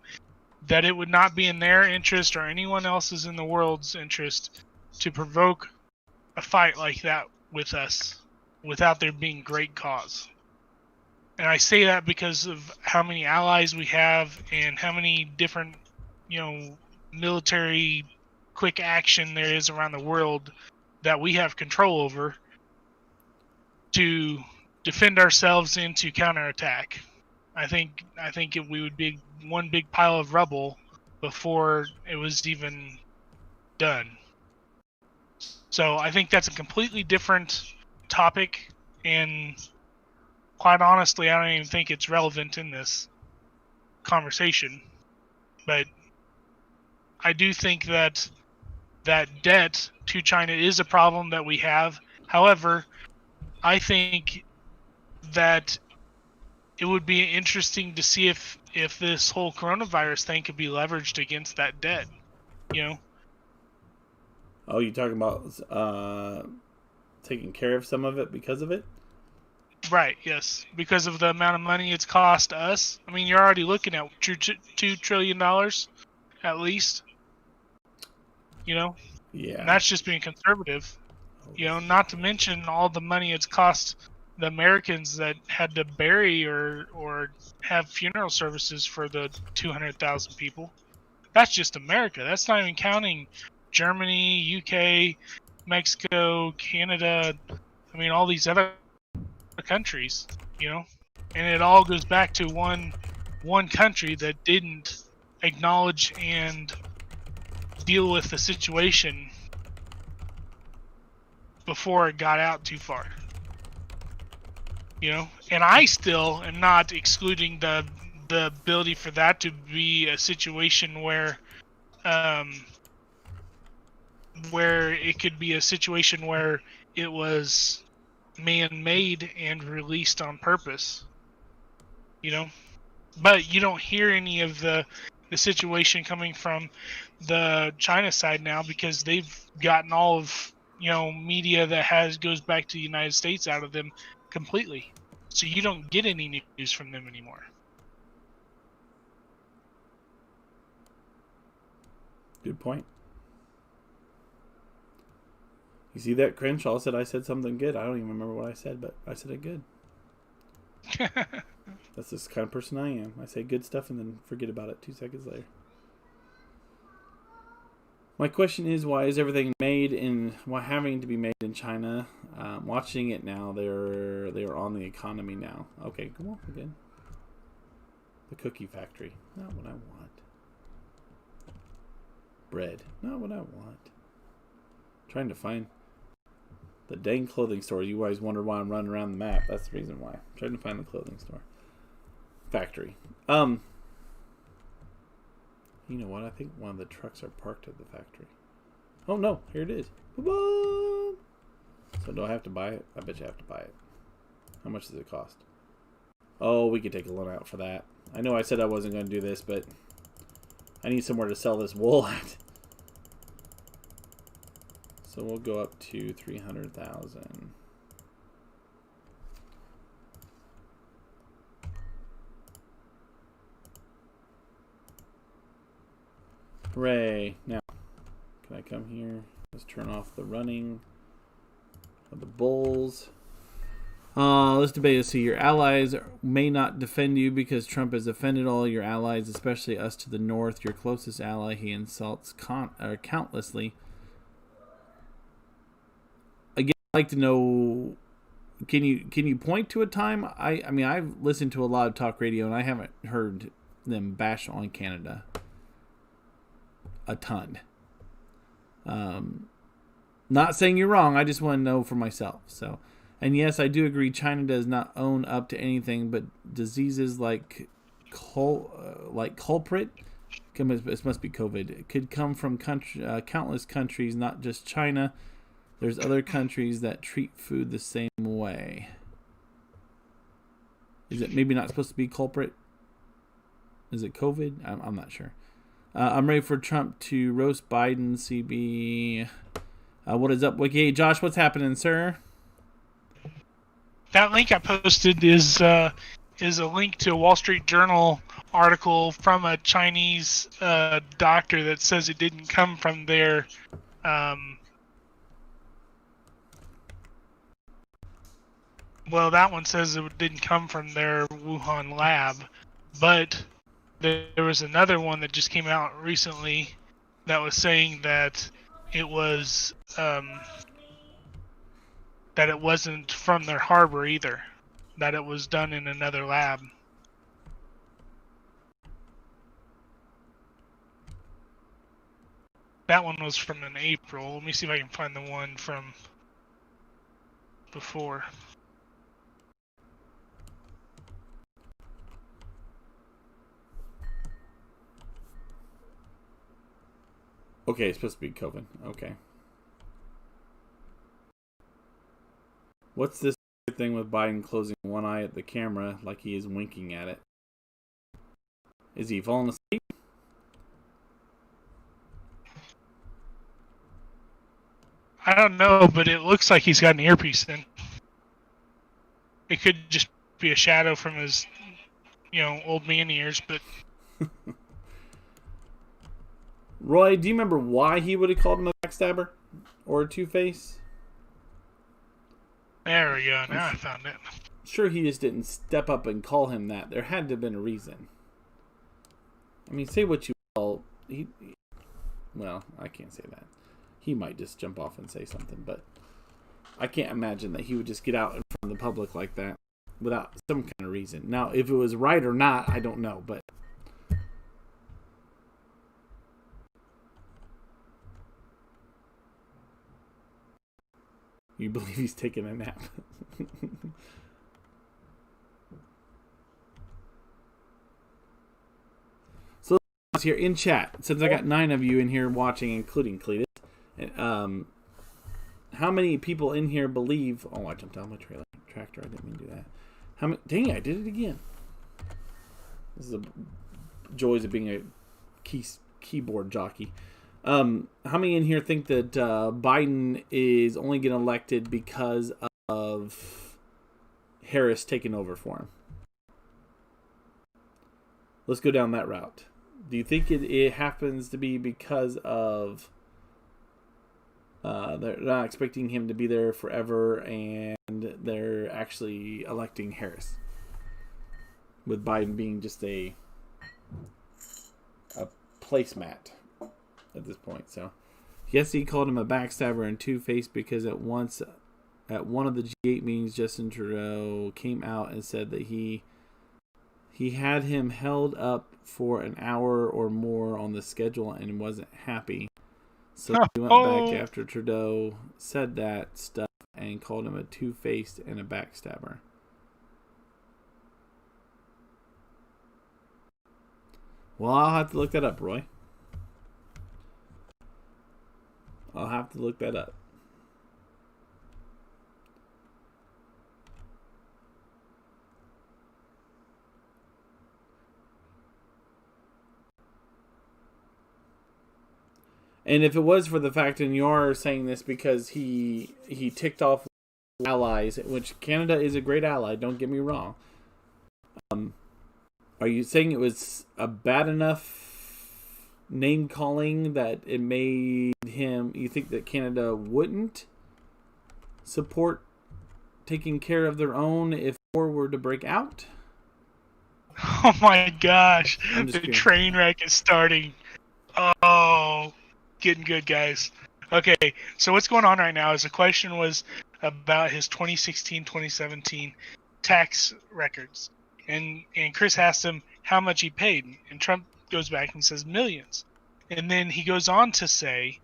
that it would not be in their interest or anyone else's in the world's interest to provoke a fight like that with us. without there being great cause. And I say that because of how many allies we have and how many different, military quick action there is around the world that we have control over to defend ourselves and to counterattack. I think we would be one big pile of rubble before it was even done. So I think that's a completely different topic, and quite honestly, I don't even think it's relevant in this conversation. But I do think that debt to China is a problem that we have. However, I think that it would be interesting to see if this whole coronavirus thing could be leveraged against that debt. Oh, you talking about taking care of some of it because of it? Right, yes. Because of the amount of money it's cost us. I mean, you're already looking at $2 trillion at least. Yeah. And that's just being conservative. Not to mention all the money it's cost the Americans that had to bury or have funeral services for the 200,000 people. That's just America. That's not even counting Germany, UK, Mexico, Canada. I mean, all these other countries, and it all goes back to one country that didn't acknowledge and deal with the situation before it got out too far. And I still am not excluding the ability for that to be a situation where it could be a situation where it was man-made and released on purpose. But you don't hear any of the situation coming from the China side now, because they've gotten all of media that goes back to the United States out of them completely. So you don't get any news from them anymore. Good point. You see that, Crenshaw said I said something good. I don't even remember what I said, but I said it good. That's this kind of person I am. I say good stuff and then forget about it 2 seconds later. My question is, why is everything having to be made in China? Watching it now, they are on the economy now. Okay, come on again. The cookie factory, not what I want. Bread, not what I want. Trying to find the dang clothing store. You guys wonder why I'm running around the map. That's the reason why. I'm trying to find the clothing store. Factory. You know what? I think one of the trucks are parked at the factory. Oh no, here it is. Ba-ba! So do I have to buy it? I bet you have to buy it. How much does it cost? Oh, we could take a loan out for that. I know I said I wasn't going to do this, but I need somewhere to sell this wool at. So we'll go up to 300,000. Hooray. Now, can I come here? Let's turn off the running of the bulls. Let's debate this. See, your allies may not defend you because Trump has offended all your allies, especially us to the north. Your closest ally he insults countlessly. Again, I'd like to know, can you point to a time? I mean, I've listened to a lot of talk radio, and I haven't heard them bash on Canada a ton. Not saying you're wrong. I just want to know for myself. So, and yes, I do agree. China does not own up to anything, but diseases like culprit, this must be COVID. It could come from countless countries, not just China. There's other countries that treat food the same way. Is it maybe not supposed to be culprit? Is it COVID? I'm not sure. I'm ready for Trump to roast Biden, CB. What is up, Wicky? Hey, Josh, what's happening, sir? That link I posted is a link to a Wall Street Journal article from a Chinese doctor that says it didn't come from their Well, that one says it didn't come from their Wuhan lab, but there was another one that just came out recently that was saying that it was that it wasn't from their harbor either, that it was done in another lab. That one was from in April. Let me see if I can find the one from before. Okay, it's supposed to be COVID. Okay. What's this thing with Biden closing one eye at the camera like he is winking at it? Is he falling asleep? I don't know, but it looks like he's got an earpiece in. It could just be a shadow from his, old man ears, but... Roy, do you remember why he would have called him a backstabber? Or a two-face? There we go. Now I found it. Sure he just didn't step up and call him that. There had to have been a reason. I mean, say what you will. Well, I can't say that. He might just jump off and say something, but I can't imagine that he would just get out in front of the public like that without some kind of reason. Now, if it was right or not, I don't know, but... You believe he's taking a nap. So here in chat, since I got 9 of you in here watching, including Cleetus, how many people in here believe... Oh, I jumped out of my tractor. I didn't mean to do that. Dang, I did it again. This is the joys of being a keyboard jockey. How many in here think that Biden is only getting elected because of Harris taking over for him? Let's go down that route. Do you think it happens to be because of they're not expecting him to be there forever and they're actually electing Harris, with Biden being just a placemat at this point? So yes, he called him a backstabber and two-faced because at one of the G8 meetings, Justin Trudeau came out and said that he had him held up for an hour or more on the schedule and wasn't happy. So he went back after Trudeau said that stuff and called him a two-faced and a backstabber. Well, I'll have to look that up, Roy. I'll have to look that up. And if it was for the fact, and you're saying this because he ticked off allies, which Canada is a great ally, don't get me wrong. Are you saying it was a bad enough name calling that it made him, you think that Canada wouldn't support taking care of their own if war were to break out? Oh my gosh, the kidding. train wreck is starting. Oh, getting good, guys. Okay, so what's going on right now is the question was about his 2016-2017 tax records. And Chris asked him how much he paid. And Trump goes back and says millions. And then he goes on to say,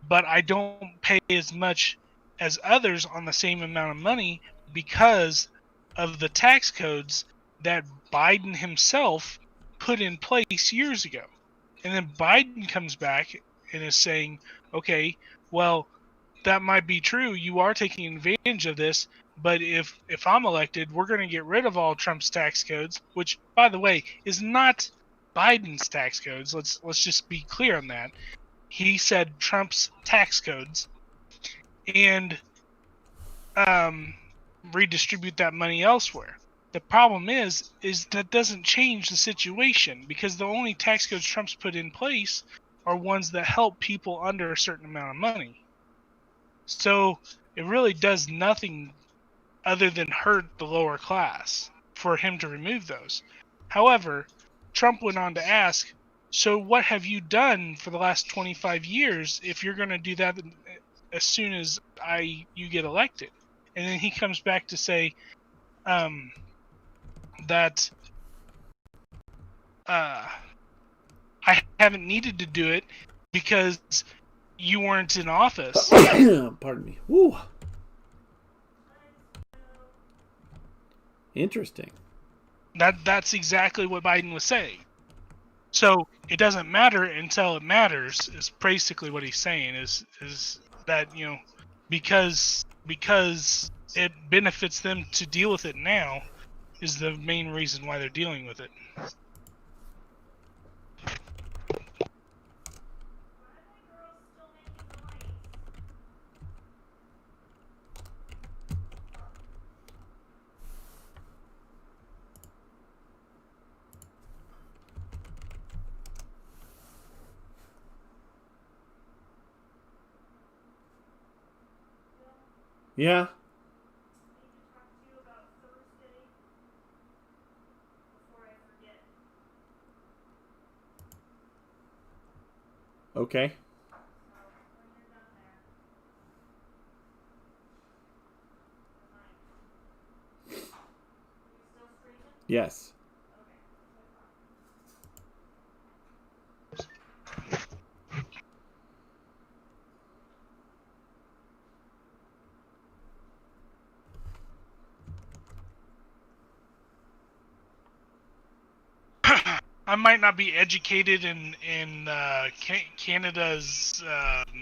but I don't pay as much as others on the same amount of money because of the tax codes that Biden himself put in place years ago. And then Biden comes back and is saying, okay, well, that might be true. You are taking advantage of this. But if I'm elected, we're going to get rid of all Trump's tax codes, which, by the way, is not Biden's tax codes. Let's just be clear on that. He said Trump's tax codes, and redistribute that money elsewhere. The problem is that doesn't change the situation, because the only tax codes Trump's put in place are ones that help people under a certain amount of money. So it really does nothing other than hurt the lower class for him to remove those. However, Trump went on to ask, so what have you done for the last 25 years if you're going to do that as soon as you get elected? And then he comes back to say that I haven't needed to do it because you weren't in office. Pardon me. Woo. Interesting. That's exactly what Biden was saying. So it doesn't matter until it matters, is basically what he's saying, is that, you know, because it benefits them to deal with it now is the main reason why they're dealing with it. Yeah. Okay. Yes. I might not be educated in Canada's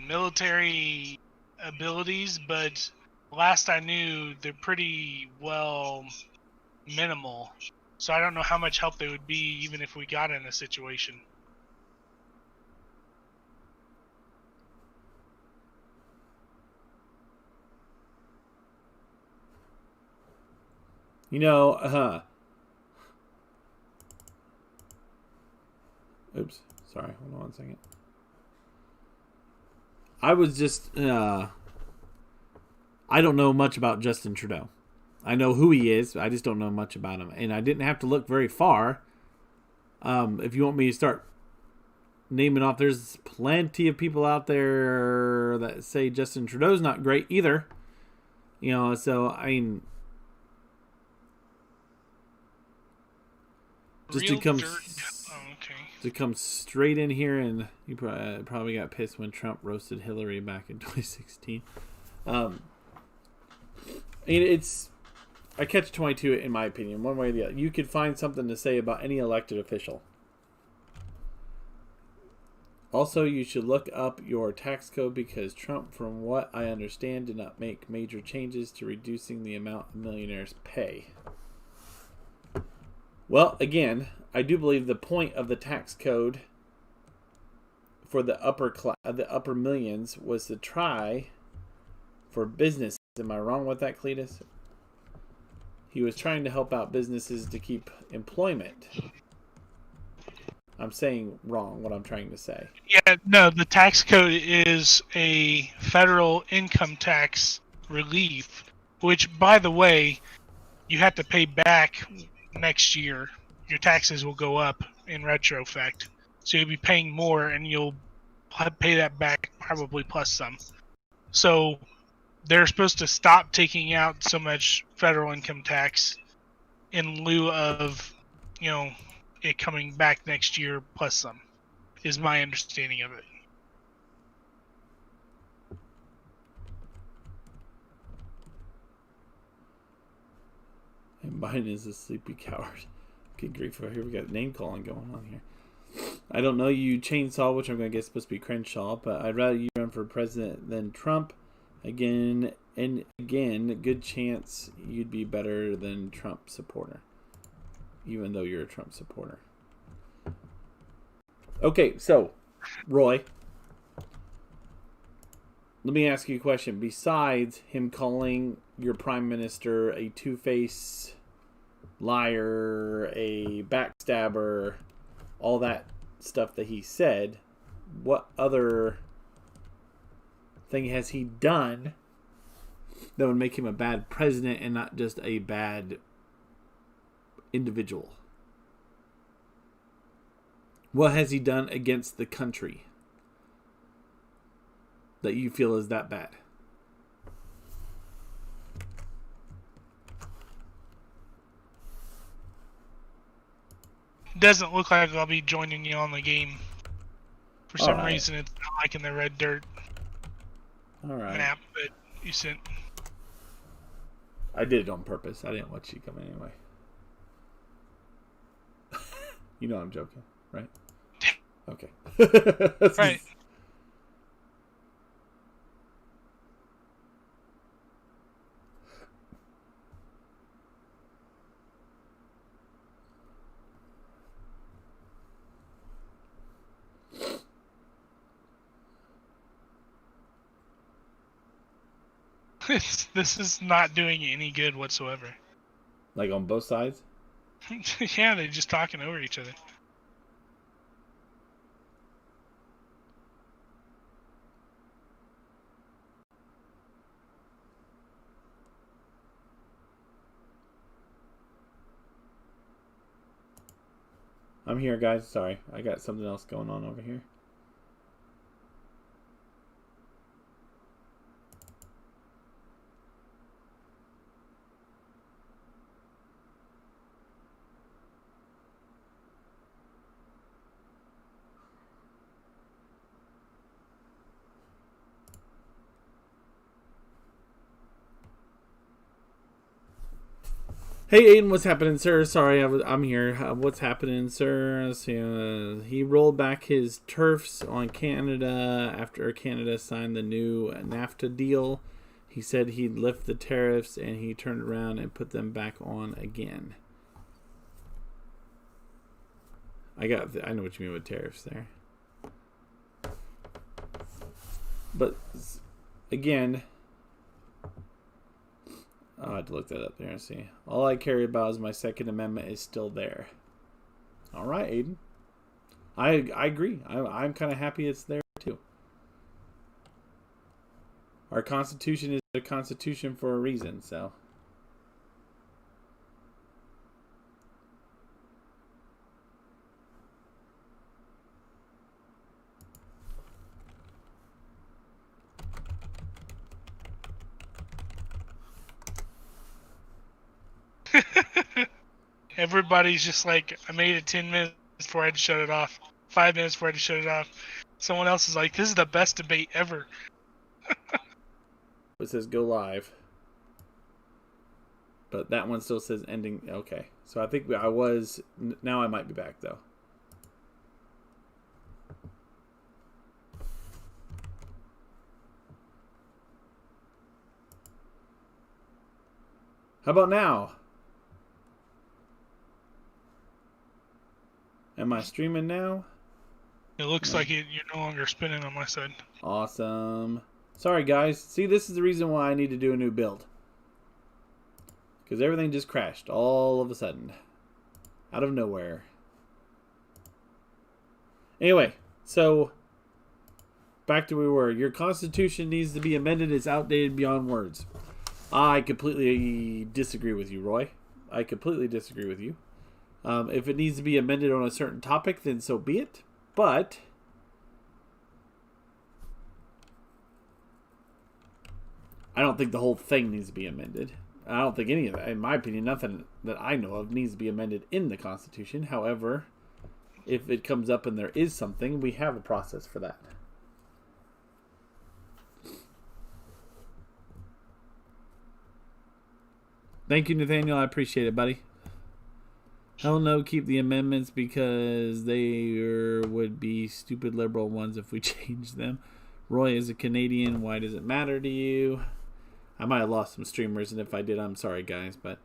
military abilities, but last I knew, they're pretty well minimal. So I don't know how much help they would be even if we got in a situation. You know, oops. Sorry. Hold on one second. I was just, I don't know much about Justin Trudeau. I know who he is. I just don't know much about him. And I didn't have to look very far. If you want me to start naming off, there's plenty of people out there that say Justin Trudeau's not great either. You know, so, I mean, just to come straight in here, and you probably got pissed when Trump roasted Hillary back in 2016. It's a catch-22 in my opinion, one way or the other. You could find something to say about any elected official. Also, you should look up your tax code because Trump, from what I understand, did not make major changes to reducing the amount millionaires pay. Well, again, I do believe the point of the tax code for the upper millions was to try for business. Am I wrong with that, Cleetus? He was trying to help out businesses to keep employment. I'm saying wrong what I'm trying to say. Yeah, no, the tax code is a federal income tax relief, which, by the way, you have to pay back next year. Your taxes will go up in retrospect. So you'll be paying more and you'll pay that back probably plus some. So they're supposed to stop taking out so much federal income tax in lieu of, you know, it coming back next year plus some, is my understanding of it. And Biden is a sleepy coward. Good grief, here we got name calling going on here. I don't know you, Chainsaw, which I'm going to guess supposed to be Crenshaw, but I'd rather you run for president than Trump. Again and again, good chance you'd be better than Trump supporter, even though you're a Trump supporter. Okay, so, Roy, let me ask you a question. Besides him calling your prime minister a two-face liar, a backstabber, all that stuff that he said, what other thing has he done that would make him a bad president and not just a bad individual? What has he done against the country that you feel is that bad? Doesn't look like I'll be joining you on the game. For some Alright. reason, it's not like in the red dirt map that you sent. I did it on purpose. I didn't let you come anyway. You know I'm joking, right? Okay. Right. This is not doing any good whatsoever. Like on both sides? Yeah, they're just talking over each other. I'm here, guys. Sorry. I got something else going on over here. Hey Aiden, what's happening, sir? Sorry, I'm here. What's happening, sir? So, he rolled back his turfs on Canada after Canada signed the new NAFTA deal. He said he'd lift the tariffs, and he turned around and put them back on again. I know what you mean with tariffs there. But again, I have to look that up there and see. All I care about is my Second Amendment is still there. All right, Aiden. I agree. I'm kind of happy it's there too. Our Constitution is a Constitution for a reason, so. Everybody's just like, I made it 10 minutes before I had to shut it off. 5 minutes before I had to shut it off. Someone else is like, this is the best debate ever. It says go live. But that one still says ending. Okay. So I think I was. Now I might be back, though. How about now? Am I streaming now? It looks like you're no longer spinning on my side. Awesome. Sorry, guys. See, this is the reason why I need to do a new build. Because everything just crashed all of a sudden. Out of nowhere. Anyway, so back to where we were. Your Constitution needs to be amended. It's outdated beyond words. I completely disagree with you, Roy. I completely disagree with you. If it needs to be amended on a certain topic, then so be it. But I don't think the whole thing needs to be amended. I don't think any of that, in my opinion, nothing that I know of needs to be amended in the Constitution. However, if it comes up and there is something, we have a process for that. Thank you, Nathaniel. I appreciate it, buddy. Hell no, keep the amendments because they would be stupid liberal ones if we change them. Roy is a Canadian. Why does it matter to you? I might have lost some streamers, and if I did, I'm sorry, guys. But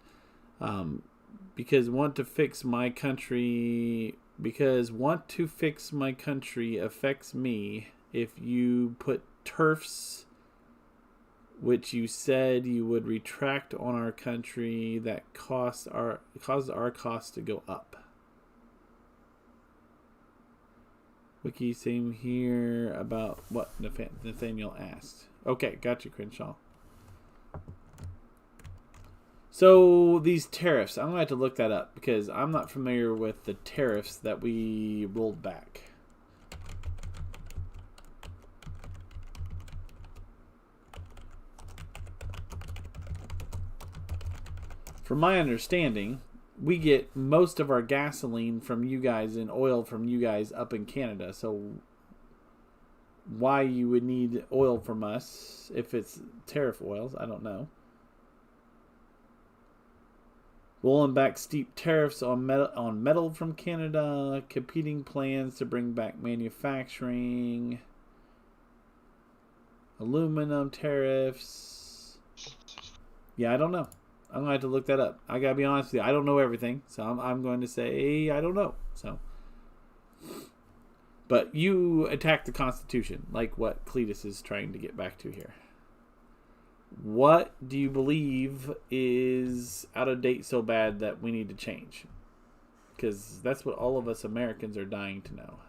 because want to fix my country affects me. If you put turfs, which you said you would retract on our country, that causes our costs to go up. Wicky, same here about what Nathaniel asked. Okay, got you, Crenshaw. So these tariffs, I'm going to have to look that up because I'm not familiar with the tariffs that we rolled back. From my understanding, we get most of our gasoline from you guys and oil from you guys up in Canada. So why you would need oil from us if it's tariff oils, I don't know. Rolling back steep tariffs on metal from Canada. Competing plans to bring back manufacturing. Aluminum tariffs. Yeah, I don't know. I'm going to have to look that up. I got to be honest with you. I don't know everything. So I'm going to say I don't know. So, but you attack the Constitution like what Cleetus is trying to get back to here. What do you believe is out of date so bad that we need to change? Because that's what all of us Americans are dying to know.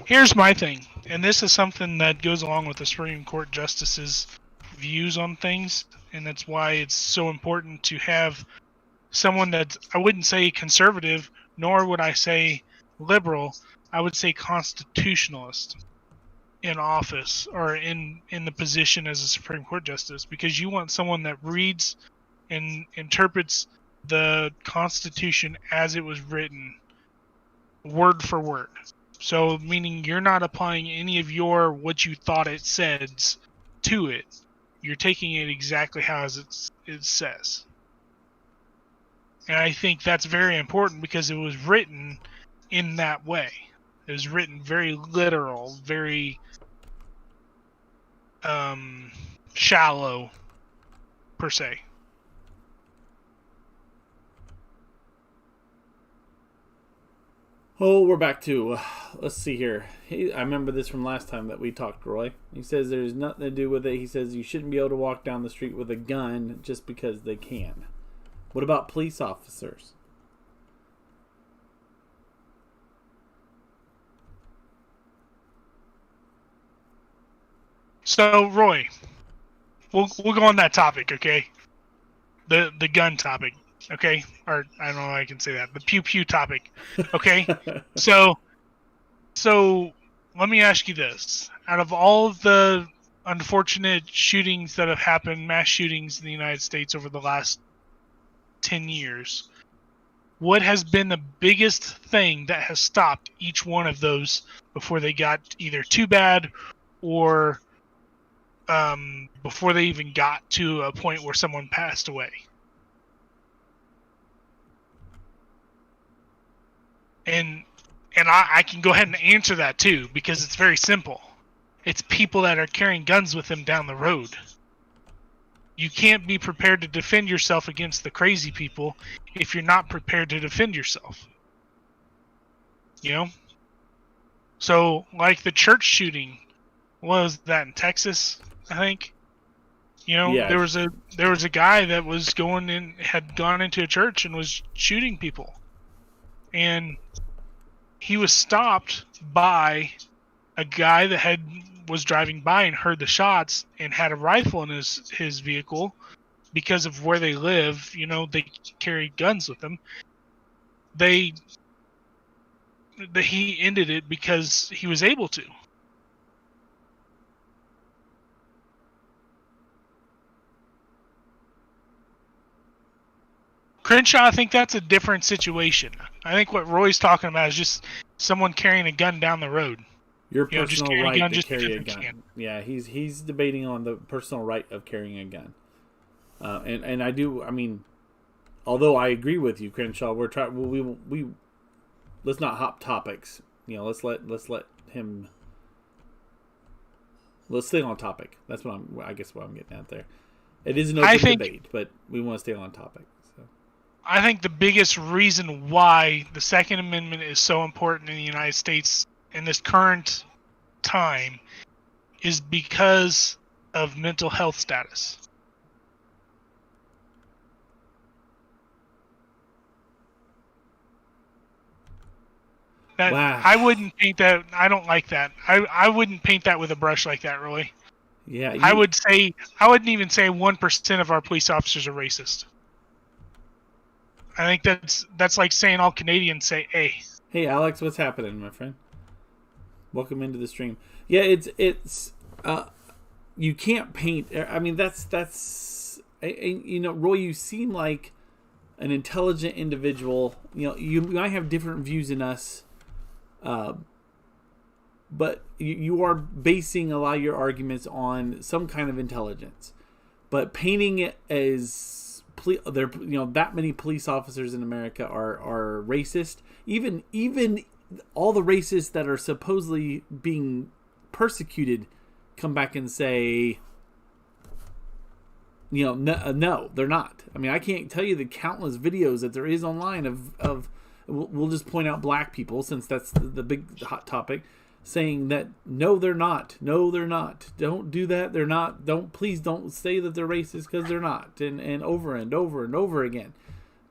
Here's my thing, and this is something that goes along with the Supreme Court justices' views on things, and that's why it's so important to have someone that's, I wouldn't say conservative, nor would I say liberal, I would say constitutionalist in office or in the position as a Supreme Court justice, because you want someone that reads and interprets the Constitution as it was written, word for word. So, meaning you're not applying any of what you thought it says to it. You're taking it exactly how it says. And I think that's very important because it was written in that way. It was written very literal, very shallow, per se. Oh, we're back to, let's see here. I remember this from last time that we talked, Roy. He says there's nothing to do with it. He says you shouldn't be able to walk down the street with a gun just because they can. What about police officers? So, Roy, we'll go on that topic, okay? The gun topic. Okay, or I don't know how I can say that. The pew pew topic. Okay, so let me ask you this: out of all of the unfortunate shootings that have happened, mass shootings in the United States over the last 10 years, what has been the biggest thing that has stopped each one of those before they got either too bad or before they even got to a point where someone passed away? And I can go ahead and answer that too, because it's very simple. It's people that are carrying guns with them down the road. You can't be prepared to defend yourself against the crazy people if you're not prepared to defend yourself. You know? So, like the church shooting, was that in Texas, I think? You know, yeah. there was a guy that was had gone into a church and was shooting people. And he was stopped by a guy that was driving by and heard the shots and had a rifle in his vehicle because of where they live. You know, they carry guns with them. He ended it because he was able to. Crenshaw, I think that's a different situation. I think what Roy's talking about is just someone carrying a gun down the road. Your personal right to carry a gun. Yeah, he's debating on the personal right of carrying a gun. And I do. I mean, although I agree with you, Crenshaw, we let's not hop topics. You know, let's let him. Let's stay on topic. That's what I guess what I'm getting at there. It is an open debate, but we want to stay on topic. I think the biggest reason why the Second Amendment is so important in the United States in this current time is because of mental health status. Wow. I wouldn't paint that. I don't like that. I wouldn't paint that with a brush like that, Roy. Yeah, I wouldn't even say 1% of our police officers are racist. I think that's like saying all Canadians say A. Hey, Alex, what's happening, my friend? Welcome into the stream. Yeah, it's you can't paint. I mean, that's you know, Roy, you seem like an intelligent individual. You know, you might have different views than us, but you are basing a lot of your arguments on some kind of intelligence. But painting it as there, you know, that many police officers in America are racist. Even all the racists that are supposedly being persecuted come back and say, you know, no, they're not. I mean, I can't tell you the countless videos that there is online of we'll just point out black people, since that's the big hot topic, saying that no, they're not. No, they're not. Don't do that. They're not. Please don't say that they're racist, because they're not. And over and over and over again.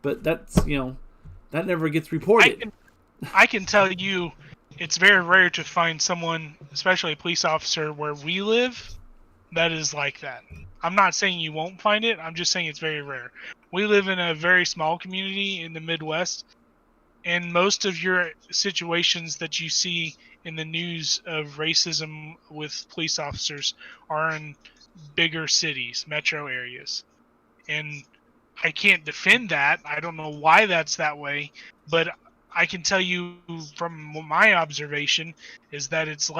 But that's, you know, that never gets reported. I can tell you, it's very rare to find someone, especially a police officer where we live, that is like that. I'm not saying you won't find it. I'm just saying it's very rare. We live in a very small community in the Midwest, and most of your situations that you see in the news of racism with police officers are in bigger cities, metro areas. And I can't defend that. I don't know why that's that way, but I can tell you from my observation is that it's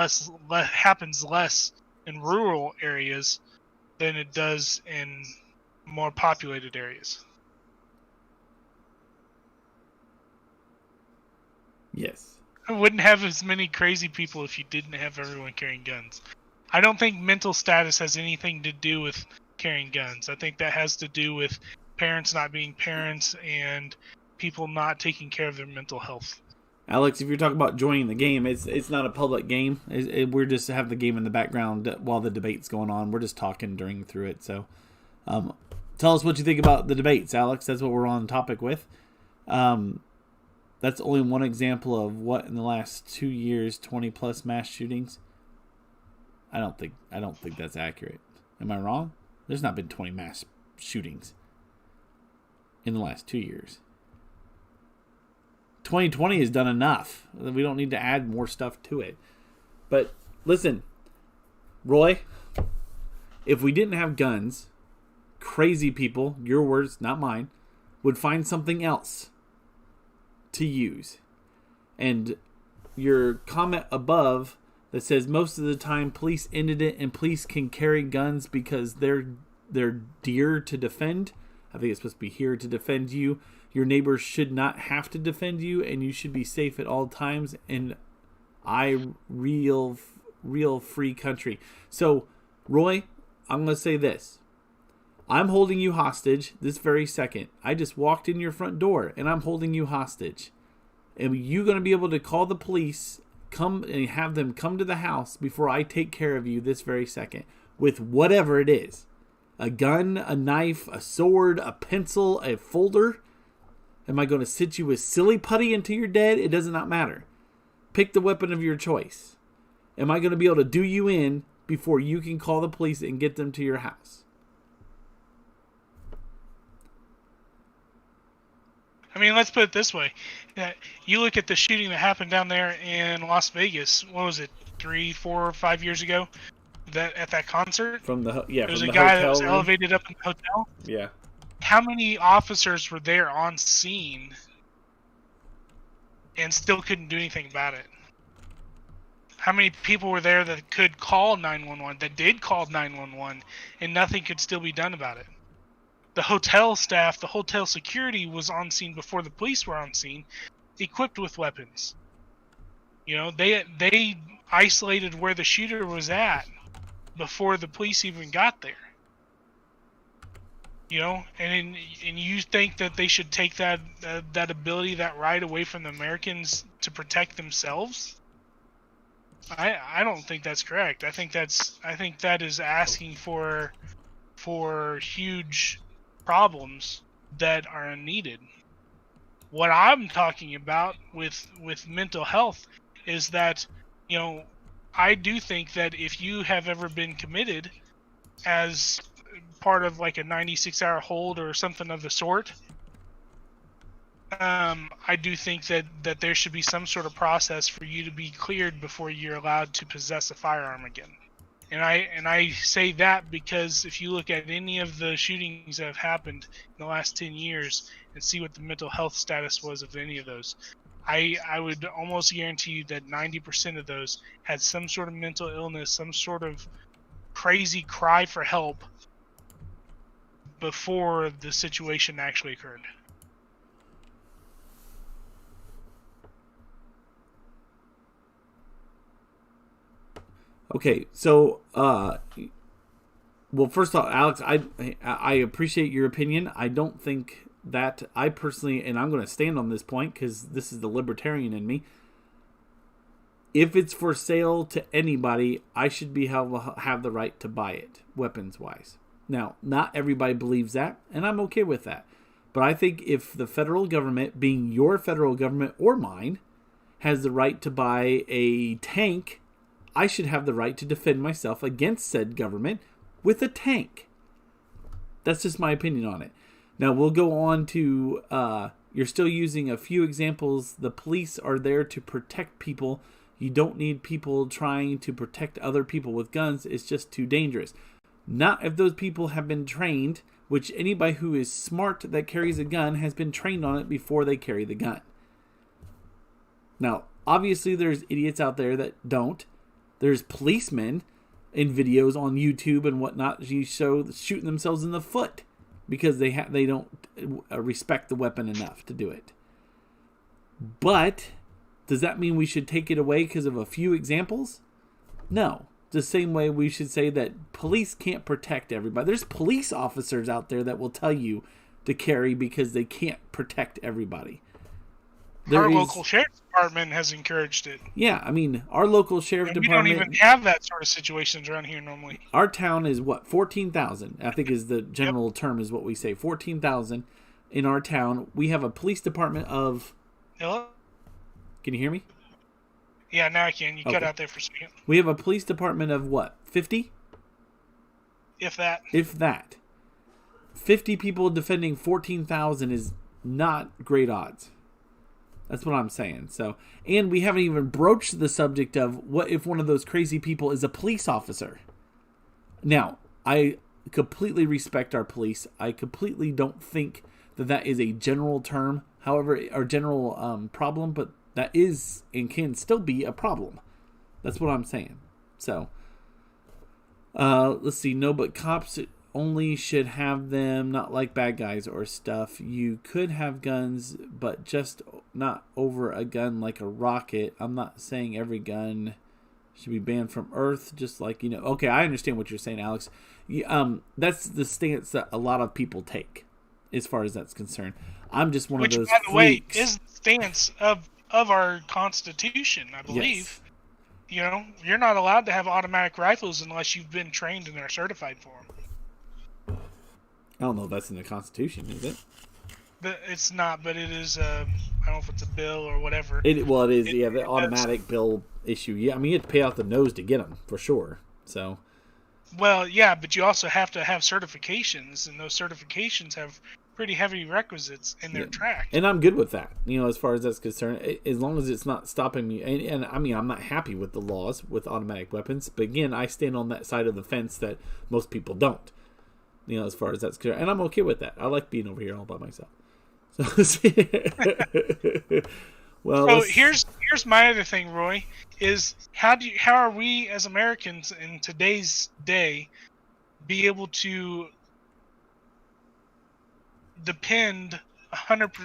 happens less in rural areas than it does in more populated areas. Yes. I wouldn't have as many crazy people if you didn't have everyone carrying guns. I don't think mental status has anything to do with carrying guns. I think that has to do with parents not being parents and people not taking care of their mental health. Alex, if you're talking about joining the game, it's not a public game. We're just have the game in the background while the debate's going on. We're just talking through it. So, tell us what you think about the debates, Alex. That's what we're on topic with. That's only one example of what in the last 2 years, 20 plus mass shootings. I don't think that's accurate. Am I wrong? There's not been 20 mass shootings in the last 2 years. 2020 has done enough. We don't need to add more stuff to it. But listen, Roy, if we didn't have guns, crazy people, your words, not mine, would find something else to use. And your comment above that says most of the time police ended it and police can carry guns because they're dear to defend. I think it's supposed to be here to defend you. Your neighbors should not have to defend you, and you should be safe at all times. And real free country. So, Roy, I'm going to say this. I'm holding you hostage this very second. I just walked in your front door, and I'm holding you hostage. And you going to be able to call the police, come and have them come to the house before I take care of you this very second with whatever it is. A gun, a knife, a sword, a pencil, a folder. Am I going to sit you with silly putty until you're dead? It does not matter. Pick the weapon of your choice. Am I going to be able to do you in before you can call the police and get them to your house? I mean, let's put it this way. You look at the shooting that happened down there in Las Vegas. What was it, 3, 4, 5 years ago? At that concert? There was a guy that was elevated up in the hotel. Yeah. How many officers were there on scene and still couldn't do anything about it? How many people were there that could call 911, that did call 911, and nothing could still be done about it? The hotel staff, the hotel security was on scene before the police were on scene, equipped with weapons. You know, they isolated where the shooter was at before the police even got there. You know, and you think that they should take that ability, that right away from the Americans to protect themselves? I don't think that's correct. I think that is asking for huge problems that are unneeded. What I'm talking about with mental health is that, you know, I do think that if you have ever been committed as part of like a 96-hour hold or something of the sort, I do think that there should be some sort of process for you to be cleared before you're allowed to possess a firearm again. And I say that because if you look at any of the shootings that have happened in the last 10 years and see what the mental health status was of any of those, I would almost guarantee you that 90% of those had some sort of mental illness, some sort of crazy cry for help before the situation actually occurred. Okay, so well, first off, Alex, I appreciate your opinion. I don't think that I personally, and I'm going to stand on this point because this is the libertarian in me. If it's for sale to anybody, I should have the right to buy it, weapons wise. Now, not everybody believes that, and I'm okay with that. But I think if the federal government, being your federal government or mine, has the right to buy a tank, I should have the right to defend myself against said government with a tank. That's just my opinion on it. Now, we'll go on to, you're still using a few examples. The police are there to protect people. You don't need people trying to protect other people with guns. It's just too dangerous. Not if those people have been trained, which anybody who is smart that carries a gun has been trained on it before they carry the gun. Now, obviously, there's idiots out there that don't. There's policemen in videos on YouTube and whatnot you show shooting themselves in the foot because they don't respect the weapon enough to do it. But does that mean we should take it away because of a few examples? No. The same way we should say that police can't protect everybody. There's police officers out there that will tell you to carry because they can't protect everybody. Our local sheriff's department has encouraged it. Yeah, I mean, our local sheriff department... We don't even have that sort of situations around here normally. Our town is, 14,000, I think is the general term is what we say. 14,000 in our town. We have a police department of... Hello? Can you hear me? Yeah, now I can. You cut out there for a second. We have a police department of what? 50? If that. If that. 50 people defending 14,000 is not great odds. That's what I'm saying. So, and we haven't even broached the subject of what if one of those crazy people is a police officer. Now, I completely respect our police. I completely don't think that is a general term, however, or general problem, but that is and can still be a problem. That's what I'm saying. So, let's see. No, but cops only should have them, not like bad guys or stuff. You could have guns, but just not over a gun like a rocket. I'm not saying every gun should be banned from Earth, just like, Okay, I understand what you're saying, Alex. That's the stance that a lot of people take, as far as that's concerned. I'm just one of those by the freaks. way, is the stance of our Constitution, I believe. Yes. You're not allowed to have automatic rifles unless you've been trained and are certified for them. I don't know if that's in the Constitution, is it? It's not, but it is. I don't know if it's a bill or whatever. It is. The automatic bill issue. Yeah, I mean, you have to pay out the nose to get them for sure. So. Well, yeah, but you also have to have certifications, and those certifications have pretty heavy requisites in their track. And I'm good with that. As far as that's concerned, as long as it's not stopping me. And I mean, I'm not happy with the laws with automatic weapons, but again, I stand on that side of the fence that most people don't. As far as that's concerned, and I'm okay with that. I like being over here all by myself. So, well, so here's my other thing, Roy, is how are we as Americans in today's day be able to depend 100%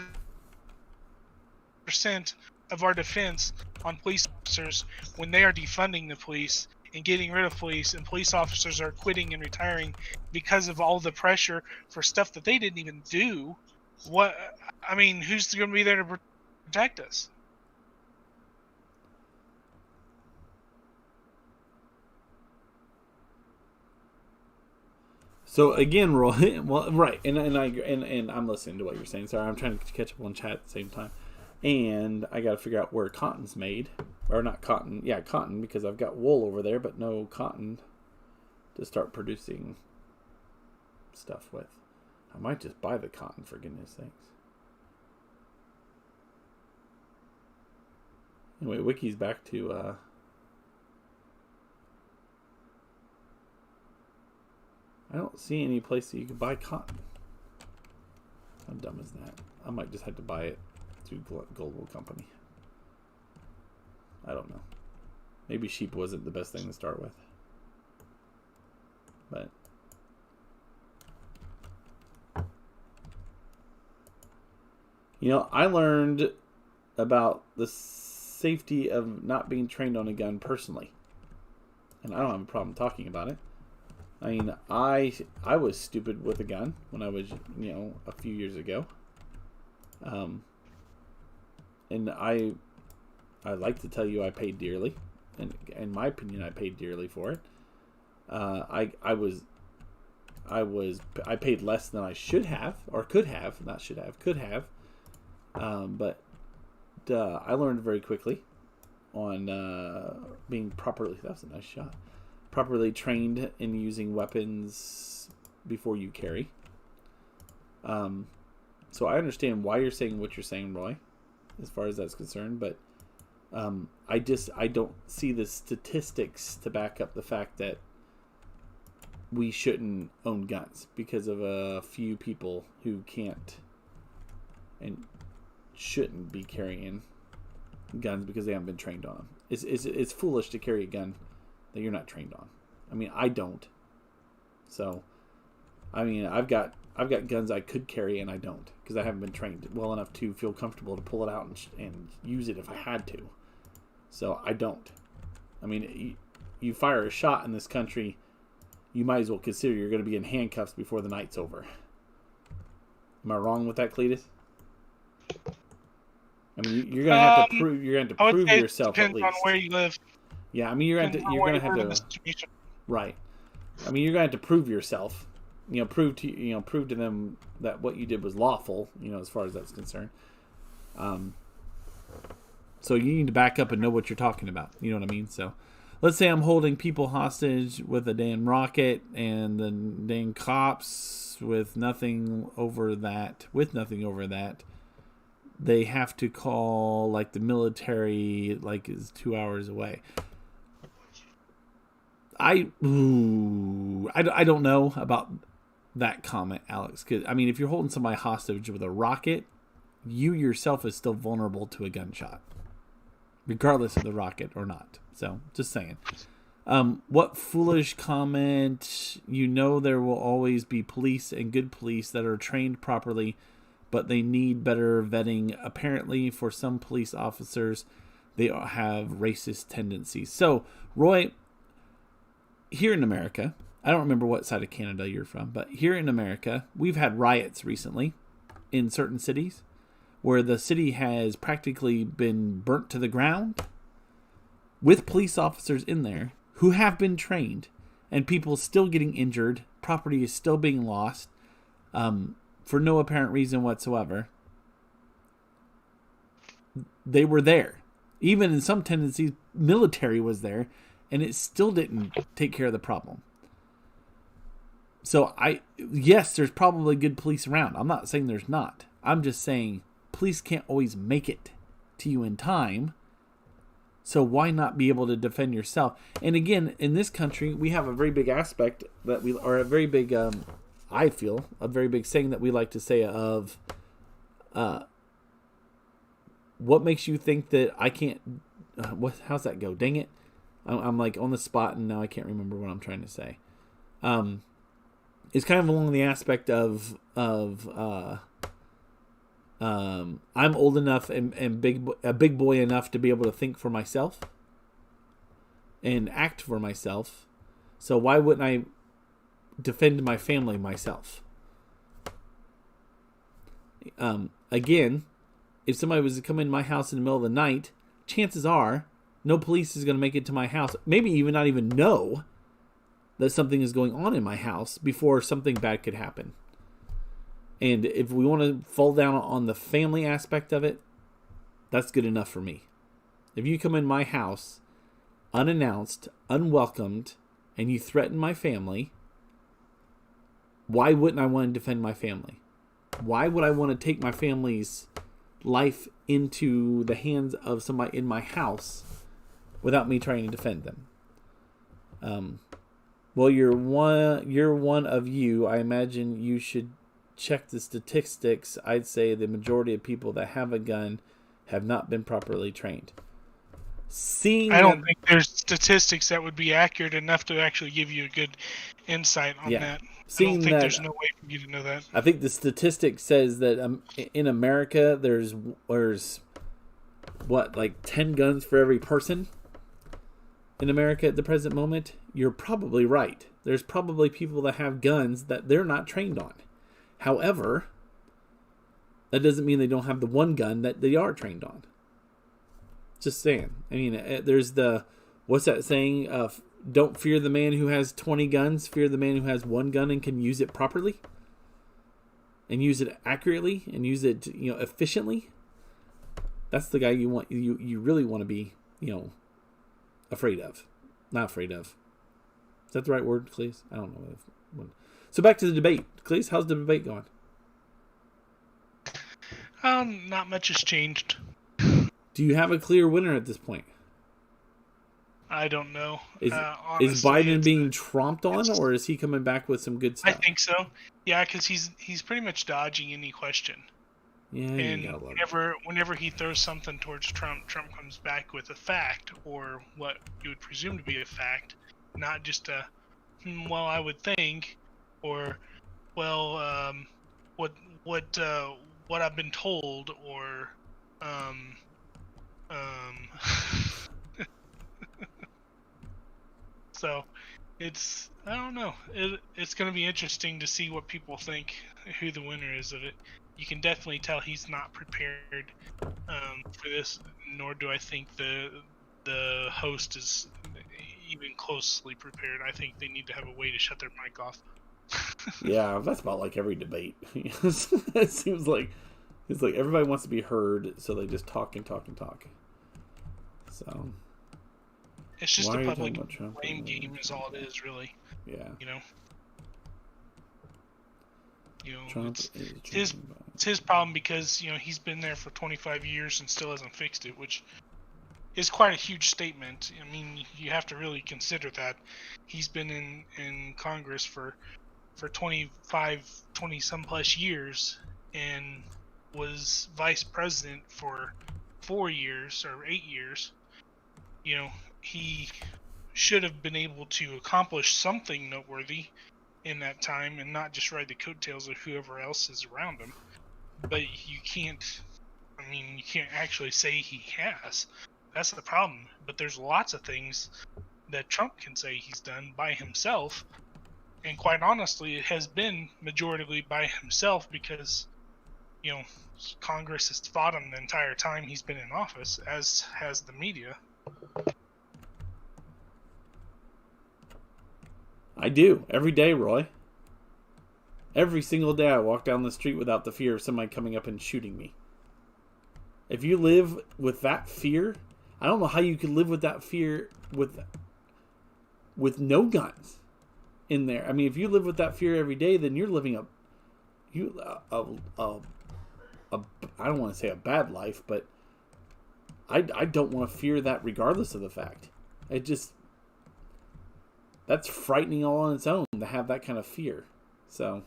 of our defense on police officers when they are defunding the police and getting rid of police, and police officers are quitting and retiring because of all the pressure for stuff that they didn't even do? Who's going to be there to protect us? So again, Roy, well, right, and I'm listening to what you're saying. Sorry, I'm trying to catch up on chat at the same time, and I got to figure out where cotton's made, or not cotton, cotton, because I've got wool over there, but no cotton to start producing stuff with. I might just buy the cotton, for goodness sakes. Anyway, Wicky's back to I don't see any place that you can buy cotton. How dumb is that? I might just have to buy it through Global Company. I don't know. Maybe sheep wasn't the best thing to start with. But I learned about the safety of not being trained on a gun personally. And I don't have a problem talking about it. I mean, I was stupid with a gun when I was, a few years ago. And I like to tell you I paid dearly. And in my opinion, I paid dearly for it. I paid less than I should have, or could have, not should have, could have. But I learned very quickly on being properly, that was a nice shot, properly trained in using weapons before you carry. So I understand why you're saying what you're saying, Roy, as far as that's concerned, but I don't see the statistics to back up the fact that we shouldn't own guns because of a few people who can't and shouldn't be carrying guns because they haven't been trained on them. It's foolish to carry a gun that you're not trained on. I mean, I don't. So, I mean, I've got guns I could carry and I don't because I haven't been trained well enough to feel comfortable to pull it out and use it if I had to. So I don't. I mean, you fire a shot in this country, you might as well consider you're going to be in handcuffs before the night's over. Am I wrong with that, Cleetus? I mean, you're going to have to prove yourself at least. Depends on where you live. Yeah, I mean, you're going to have to. Right. I mean, you're going to have to prove yourself. Prove to them that what you did was lawful. As far as that's concerned. So you need to back up and know what you're talking about. You know what I mean? So, let's say I'm holding people hostage with a damn rocket, and the dang cops with nothing over that. They have to call like the military, like is 2 hours away. I don't know about that comment, Alex. 'Cause, I mean, if you're holding somebody hostage with a rocket, you yourself is still vulnerable to a gunshot, regardless of the rocket or not. So, just saying. What foolish comment? There will always be police and good police that are trained properly, but they need better vetting. Apparently, for some police officers, they have racist tendencies. So, Roy, here in America, I don't remember what side of Canada you're from, but here in America, we've had riots recently in certain cities where the city has practically been burnt to the ground with police officers in there who have been trained, and people still getting injured. Property is still being lost for no apparent reason whatsoever. They were there. Even in some tendencies, military was there, and it still didn't take care of the problem. So yes, there's probably good police around. I'm not saying there's not. I'm just saying police can't always make it to you in time. So why not be able to defend yourself? And again, in this country, we have a very big aspect that a very big, I feel, a very big saying that we like to say of, what makes you think that I can't, how's that go? Dang it. I'm like on the spot and now I can't remember what I'm trying to say. It's kind of along the aspect of I'm old enough and a big boy enough to be able to think for myself and act for myself. So why wouldn't I defend my family myself? Again, if somebody was to come in my house in the middle of the night, chances are no police is going to make it to my house. Maybe even not even know that something is going on in my house before something bad could happen. And if we want to fall down on the family aspect of it, that's good enough for me. If you come in my house unannounced, unwelcomed, and you threaten my family, why wouldn't I want to defend my family? Why would I want to take my family's life into the hands of somebody in my house without me trying to defend them? Well, you're one of you. I imagine you should check the statistics. I'd say the majority of people that have a gun have not been properly trained. I don't think there's statistics that would be accurate enough to actually give you a good insight on that. I don't think there's no way for you to know that. I think the statistic says that in America there's what, like 10 guns for every person in America at the present moment. You're probably right. There's probably people that have guns that they're not trained on. However, that doesn't mean they don't have the one gun that they are trained on. Just saying. I mean, there's what's that saying? Don't fear the man who has 20 guns. Fear the man who has one gun and can use it properly, and use it accurately, and use it efficiently. That's the guy you really want to be afraid of, not afraid of. Is that the right word, Cleetus? I don't know. So back to the debate, Cleetus. How's the debate going? Not much has changed. Do you have a clear winner at this point? I don't know. Is Biden being tromped on, or is he coming back with some good stuff? I think so. Yeah, because he's pretty much dodging any question. Yeah, and whenever he throws something towards Trump comes back with a fact, or what you would presume to be a fact, not just a well, I would think, or well, what I've been told, or So I don't know. It's going to be interesting to see what people think, who the winner is of it. You can definitely tell he's not prepared for this, nor do I think the host is even closely prepared. I think they need to have a way to shut their mic off. Yeah, that's about like every debate. It seems like it's like everybody wants to be heard, so they just talk and talk and talk. So it's just a public blame game, is all it is, really. Yeah. It's his problem because he's been there for 25 years and still hasn't fixed it, which is quite a huge statement. I mean, you have to really consider that he's been in Congress for 20 some plus years and was vice president for 4 years or 8 years. He should have been able to accomplish something noteworthy in that time and not just ride the coattails of whoever else is around him. But you can't actually say he has. That's the problem. But there's lots of things that Trump can say he's done by himself. And quite honestly, it has been majoritively by himself because, Congress has fought him the entire time he's been in office, as has the media. I do. Every day, Roy. Every single day I walk down the street without the fear of somebody coming up and shooting me. If you live with that fear, I don't know how you could live with that fear with no guns in there. I mean, if you live with that fear every day, then you're living I don't want to say a bad life, but I don't want to fear that regardless of the fact. That's frightening all on its own to have that kind of fear. So,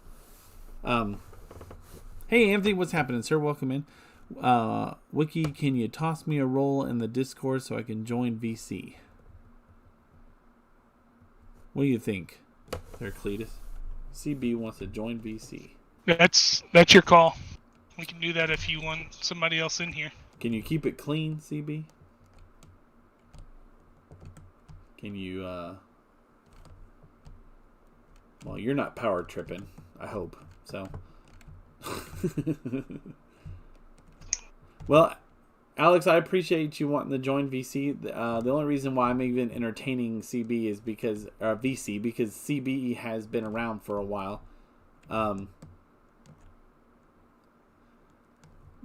hey Anthony, what's happening, sir? Welcome in. Wicky, can you toss me a role in the Discord so I can join VC? What do you think, there, Cleetus? CB wants to join VC. That's your call. We can do that if you want somebody else in here. Can you keep it clean, CB? Can you, well, you're not power tripping, I hope, so. Well, Alex, I appreciate you wanting to join VC. The only reason why I'm even entertaining CB is because VC, because CB has been around for a while.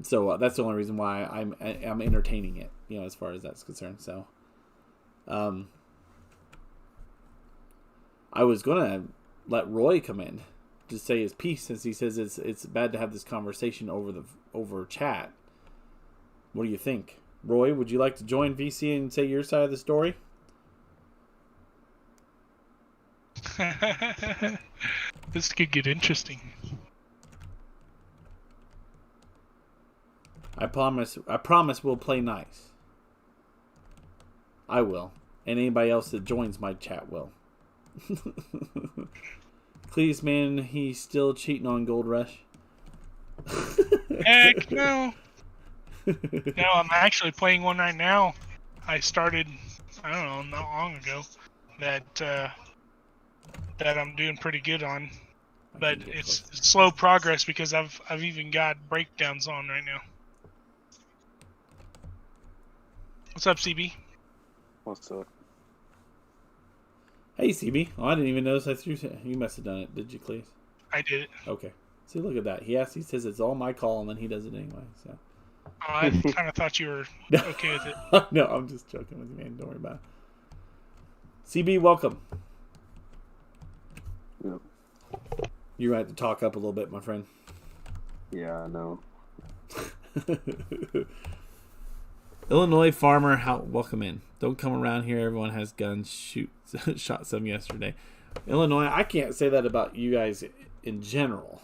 So that's the only reason why I'm entertaining it, as far as that's concerned. So, I was gonna let Roy come in to say his piece, since he says it's bad to have this conversation over chat. What do you think, Roy? Would you like to join VC and say your side of the story? This could get interesting. I promise we'll play nice. I will. And anybody else that joins my chat will. Cleetus, man, he's still cheating on Gold Rush. Heck no. No, I'm actually playing one right now. I started, I don't know, not long ago, that I'm doing pretty good on. But it's slow progress because I've even got breakdowns on right now. What's up, CB? What's up? Hey, CB. Oh, I didn't even notice I threw. You must have done it, did you, Cleetus? I did it. Okay. See, look at that. He says it's all my call, and then he does it anyway. So. Oh, I kind of thought you were okay with it. No, I'm just joking with you, man. Don't worry about it. CB, welcome. Yep. You're going to have to talk up a little bit, my friend. Yeah, I know. Illinois farmer, welcome in. Don't come around here. Everyone has guns. Shot some yesterday. Illinois, I can't say that about you guys in general.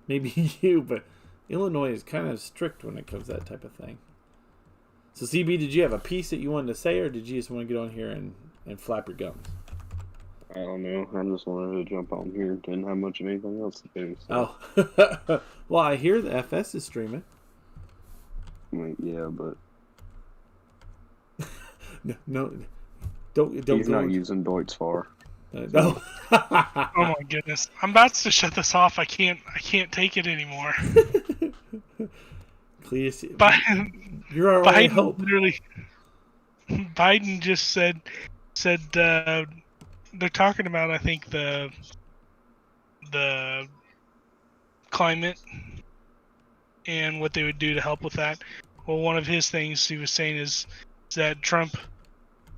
Maybe you, but Illinois is kind of strict when it comes to that type of thing. So, CB, did you have a piece that you wanted to say, or did you just want to get on here and flap your gums? I don't know. I just wanted to jump on here. Didn't have much of anything else to do. So. Oh. Well, I hear the FS is streaming. I mean, yeah, but... No. Don't He's not using Deutsch far. No. Oh my goodness! I'm about to shut this off. I can't take it anymore. Cleetus, Biden, you're our only hope. Literally, Biden just said they're talking about, I think, the climate and what they would do to help with that. Well, one of his things he was saying is that Trump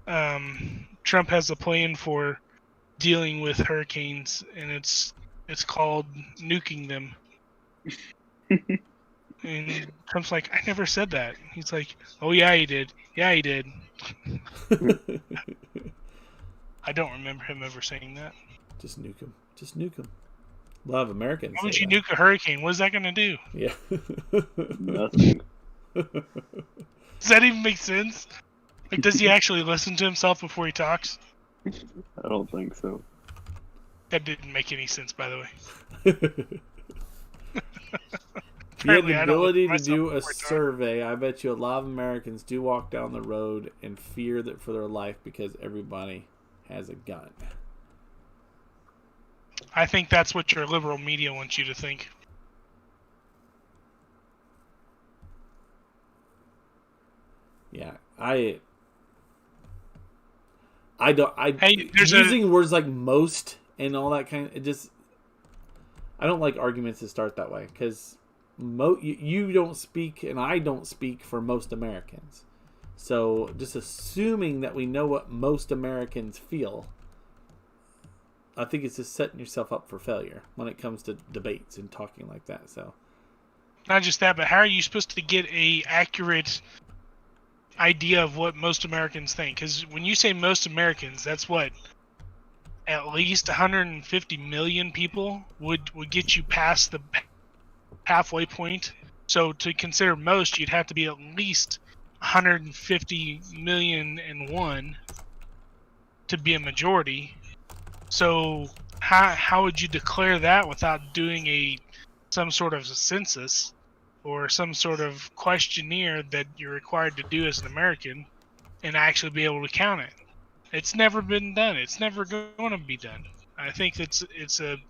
has a plan for dealing with hurricanes, and it's called nuking them. And Trump's like, I never said that. He's like, oh yeah, he did. Yeah, he did. I don't remember him ever saying that. Just nuke him. Just nuke him. A lot of Americans. Why would you nuke a hurricane? What is that going to do? Yeah. Nothing. Does that even make sense? Like, does he actually listen to himself before he talks? I don't think so. That didn't make any sense, by the way. If you had the ability to do a survey, I bet you a lot of Americans do walk down the road and fear that for their life because everybody has a gun. I think that's what your liberal media wants you to think. Yeah, I don't. Hey, using words like most and all that kind of, it just. I don't like arguments that start that way because you don't speak and I don't speak for most Americans. So just assuming that we know what most Americans feel, I think it's just setting yourself up for failure when it comes to debates and talking like that. So not just that, but how are you supposed to get a accurate idea of what most Americans think? Because when you say most Americans, that's what, at least 150 million people would get you past the halfway point. So to consider most, you'd have to be at least 150 million and one to be a majority. So how would you declare that without doing some sort of a census or some sort of questionnaire that you're required to do as an American and actually be able to count it? It's never been done. It's never going to be done. I think it's an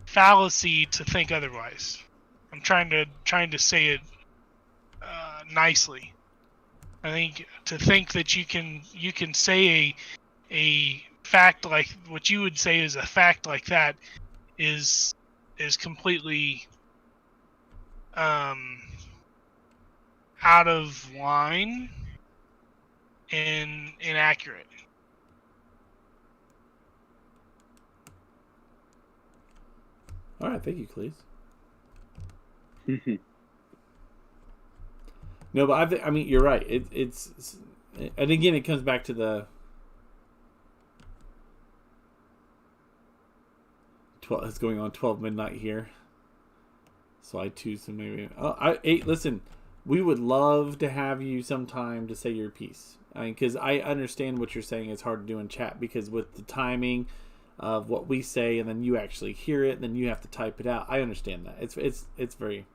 fallacy to think otherwise. I'm trying to say it nicely. I think to think that you can say a fact like what you would say is a fact like that is completely out of line and inaccurate. All right, thank you, Cleetus. No, but I mean, you're right. It's, and again, it comes back to the 12. It's going on 12 midnight here, so I choose to maybe. Listen, we would love to have you sometime to say your piece. I mean, because I understand what you're saying. It's hard to do in chat because with the timing of what we say, and then you actually hear it, and then you have to type it out. I understand that. It's very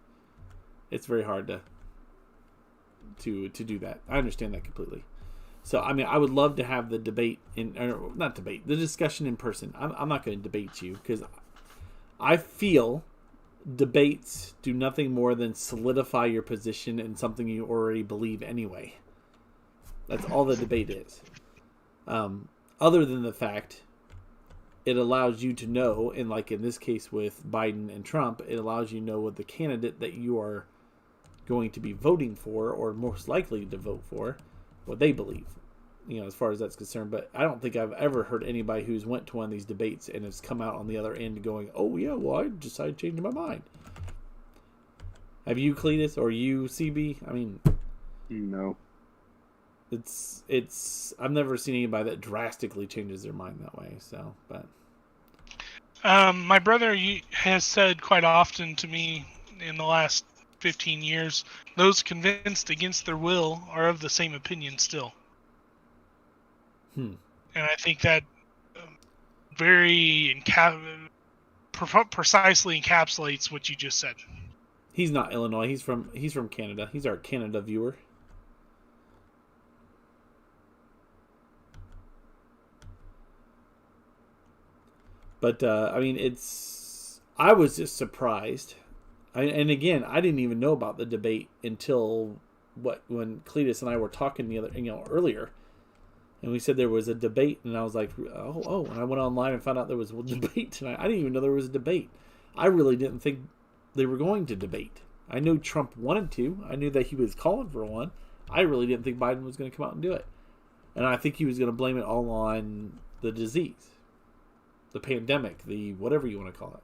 hard to do that. I understand that completely. So I mean, I would love to have the debate the discussion in person. I'm not going to debate you because I feel debates do nothing more than solidify your position in something you already believe anyway. That's all the debate is. Other than the fact it allows you to know, and like in this case with Biden and Trump, it allows you to know what the candidate that you are going to be voting for, or most likely to vote for, what they believe, as far as that's concerned. But I don't think I've ever heard anybody who's went to one of these debates and has come out on the other end going, oh yeah, well, I decided to change my mind. Have you, Cleetus, or you, CB? I mean, no. I've never seen anybody that drastically changes their mind that way. So, but my brother has said quite often to me in the last 15 years, those convinced against their will are of the same opinion still. And I think that very precisely encapsulates what you just said. He's not Illinois. He's from Canada. He's our Canada viewer. But I mean, I was just surprised. And again, I didn't even know about the debate until when Cleetus and I were talking earlier, and we said there was a debate, and I was like, oh, and I went online and found out there was a debate tonight. I didn't even know there was a debate. I really didn't think they were going to debate. I knew Trump wanted to. I knew that he was calling for one. I really didn't think Biden was going to come out and do it, and I think he was going to blame it all on the disease, the pandemic, the whatever you want to call it.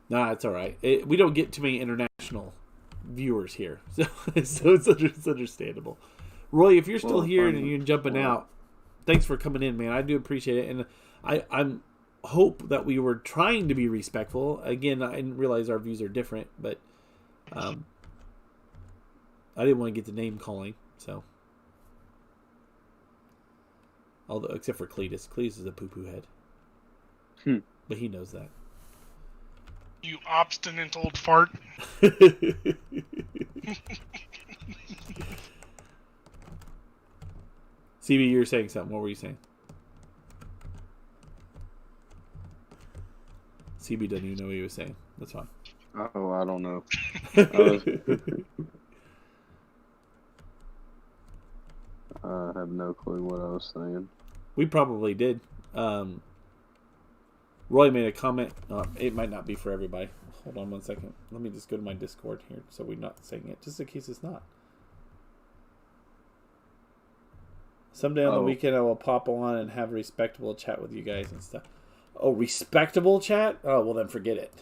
Nah, it's all right. We don't get too many international viewers here, so it's understandable. Roy, if you're still here and you're jumping out, thanks for coming in, man. I do appreciate it, and I'm hope that we were trying to be respectful. Again, I didn't realize our views are different, but I didn't want to get the name calling, so. Although, except for Cleetus. Cleetus is a poo-poo head. But he knows that. You obstinate old fart. CB, you were saying something. What were you saying? CB doesn't even know what he was saying. That's fine. Oh, I don't know. I have no clue what I was saying. We probably did. Roy made a comment. It might not be for everybody. Hold on one second. Let me just go to my Discord here so we're not saying it, just in case it's not. Someday on the weekend I will pop on and have a respectable chat with you guys and stuff. Oh, respectable chat? Oh, well then forget it.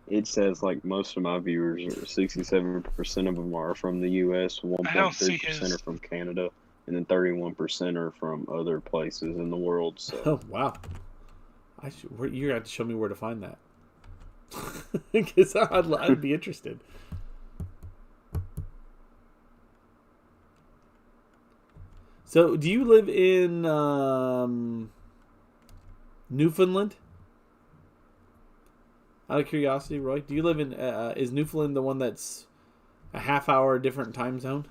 It says like most of my viewers are 67% of them are from the U.S., 1.3% are from Canada, and then 31% are from other places in the world. So. Oh wow! You're gonna have to show me where to find that, because I'd be interested. So, do you live in Newfoundland? Out of curiosity, Roy, do you live in? Is Newfoundland the one that's a half-hour different time zone?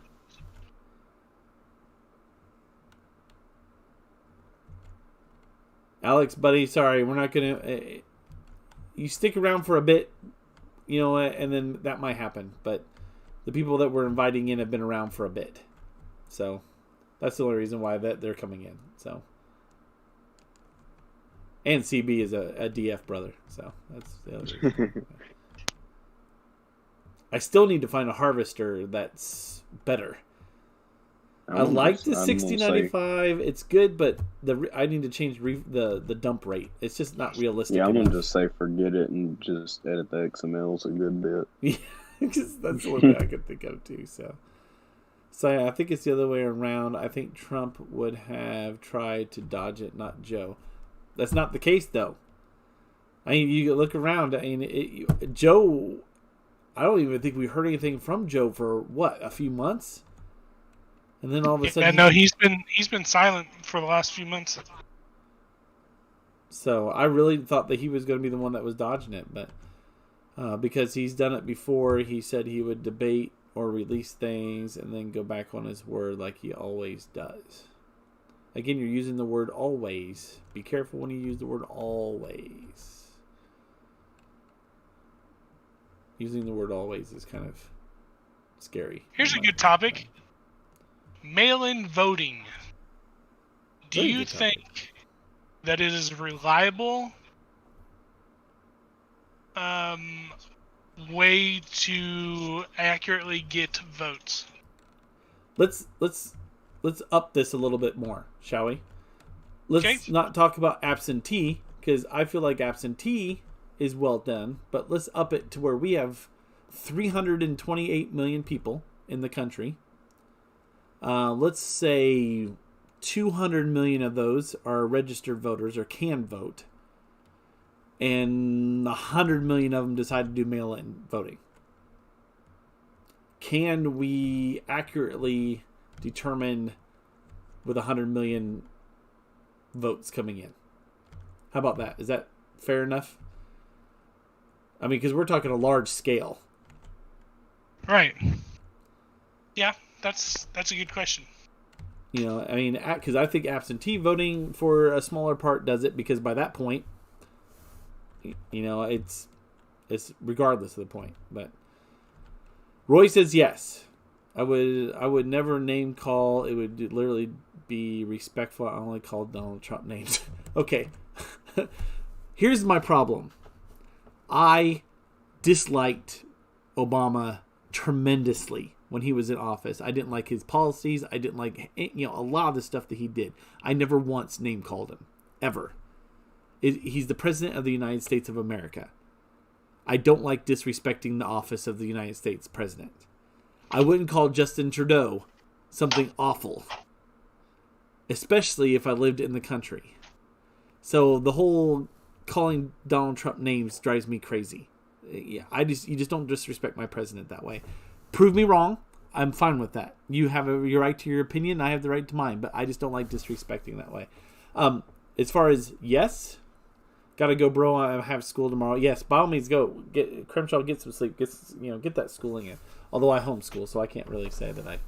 Alex, buddy, sorry, we're not gonna. You stick around for a bit, and then that might happen. But the people that we're inviting in have been around for a bit, so that's the only reason why they're coming in. So, and CB is a DF brother, so that's the other reason. I still need to find a harvester that's better. I like the 6095. It's good, but I need to change the dump rate. It's just not realistic. Yeah, I'm gonna just say forget it and just edit the XMLs a good bit. Yeah, because that's the one thing I could think of too. So yeah, I think it's the other way around. I think Trump would have tried to dodge it, not Joe. That's not the case, though. I mean, you look around. I mean, Joe. I don't even think we heard anything from Joe for a few months. And then all of a sudden, no, he's been silent for the last few months. So I really thought that he was going to be the one that was dodging it, but because he's done it before, he said he would debate or release things and then go back on his word like he always does. Again, you're using the word always. Be careful when you use the word always. Using the word always is kind of scary. Here's a good topic. Mail-in voting. Do you think that it is a reliable way to accurately get votes? Let's up this a little bit more, shall we? Let's not talk about absentee, because I feel like absentee is well done, but let's up it to where we have 328 million people in the country. Let's say 200 million of those are registered voters or can vote, and 100 million of them decide to do mail-in voting. Can we accurately determine with 100 million votes coming in? How about that? Is that fair enough? I mean, because we're talking a large scale. Right. Yeah, that's a good question. You know, I mean, because I think absentee voting for a smaller part does it, because by that point, you know, it's regardless of the point. But Roy says yes. I would never name call. It would literally be respectful. I only call Donald Trump names. Okay. Here's my problem. I disliked Obama tremendously when he was in office. I didn't like his policies. I didn't like, a lot of the stuff that he did. I never once name called him, ever. He's the president of the United States of America. I don't like disrespecting the office of the United States president. I wouldn't call Justin Trudeau something awful, especially if I lived in the country. So the whole calling Donald Trump names drives me crazy. Yeah, you just don't disrespect my president that way. Prove me wrong. I'm fine with that. You have your right to your opinion. I have the right to mine, but I just don't like disrespecting that way. As far as yes, gotta go, bro. I have school tomorrow. Yes, by all means, go. Crenshaw, get some sleep. Get that schooling in. Although I homeschool, so I can't really say that I,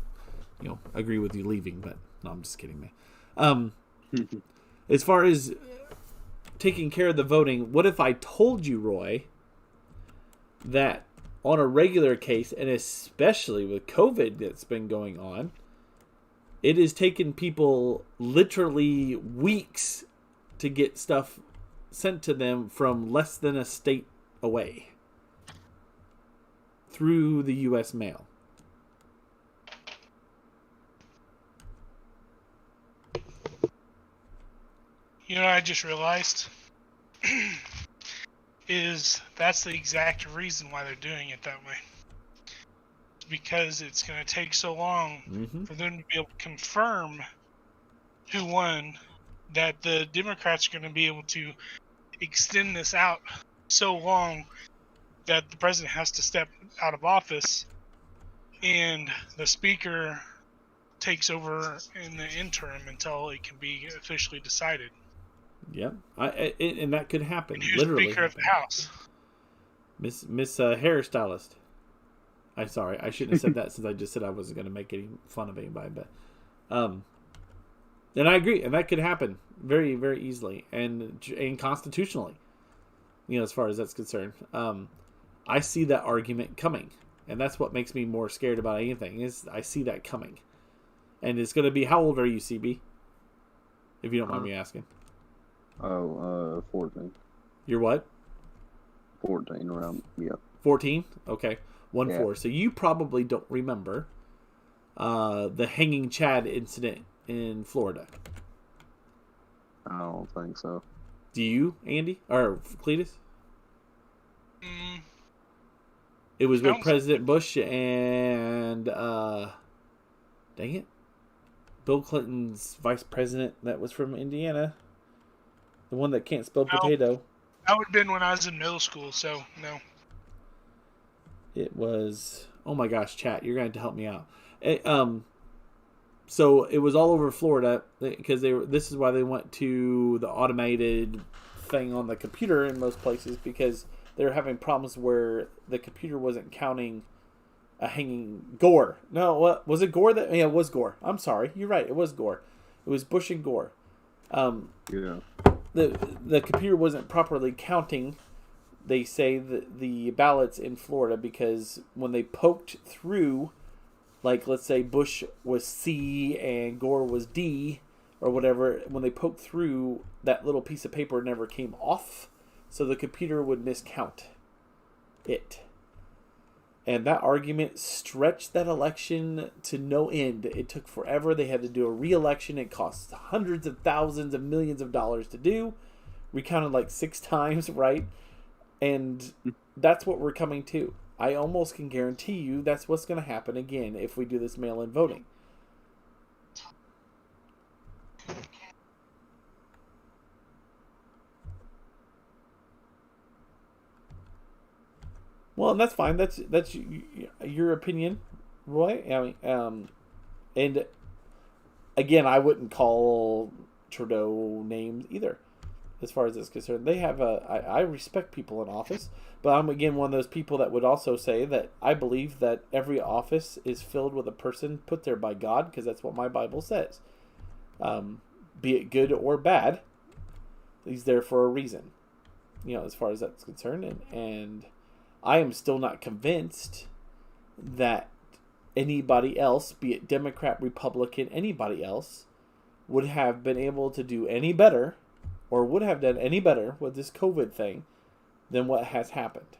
agree with you leaving. But no, I'm just kidding, man. As far as taking care of the voting, what if I told you, Roy, that on a regular case, and especially with COVID that's been going on, it has taken people literally weeks to get stuff sent to them from less than a state away through the U.S. mail. You know what I just realized? That's the exact reason why they're doing it that way. It's because it's going to take so long for them to be able to confirm who won, that the Democrats are going to be able to extend this out so long that the president has to step out of office and the speaker takes over in the interim until it can be officially decided. Yep, and that could happen. And who's literally Speaker of the House? Miss Hairstylist. I'm sorry, I shouldn't have said that since I just said I wasn't going to make any fun of anybody. But, and I agree, and that could happen very, very easily and constitutionally. As far as that's concerned, I see that argument coming, and that's what makes me more scared about anything. Is I see that coming, and it's going to be. How old are you, CB? If you don't mind me asking. 14. You're what? 14 around, yeah. 14? Okay. 1-4. So you probably don't remember the hanging Chad incident in Florida. I don't think so. Do you, Andy? Or Cleetus? It was with President Bush and, dang it, Bill Clinton's vice president that was from Indiana. The one that can't spell potato. That would have been when I was in middle school, so no. It was, oh my gosh, chat, you're going to have to help me out. So it was all over Florida because this is why they went to the automated thing on the computer in most places, because they were having problems where the computer wasn't counting a hanging Gore. No, what was it? Gore? Yeah, it was Gore. I'm sorry, you're right. It was Gore. It was Bush and Gore. Yeah. The computer wasn't properly counting. They say the ballots in Florida because when they poked through, like let's say Bush was C and Gore was D or whatever, when they poked through, that little piece of paper never came off, so the computer would miscount it. And that argument stretched that election to no end. It took forever. They had to do a re-election. It cost hundreds of thousands of millions of dollars to do. Recounted like 6 times, right? And that's what we're coming to. I almost can guarantee you that's what's going to happen again if we do this mail-in voting. Well, and that's fine. That's your opinion, Roy. I mean, and again, I wouldn't call Trudeau names either, as far as it's concerned. They have I respect people in office, but I'm again one of those people that would also say that I believe that every office is filled with a person put there by God, because that's what my Bible says. Be it good or bad, he's there for a reason. As far as that's concerned, and I am still not convinced that anybody else, be it Democrat, Republican, anybody else, would have been able to do any better or would have done any better with this COVID thing than what has happened.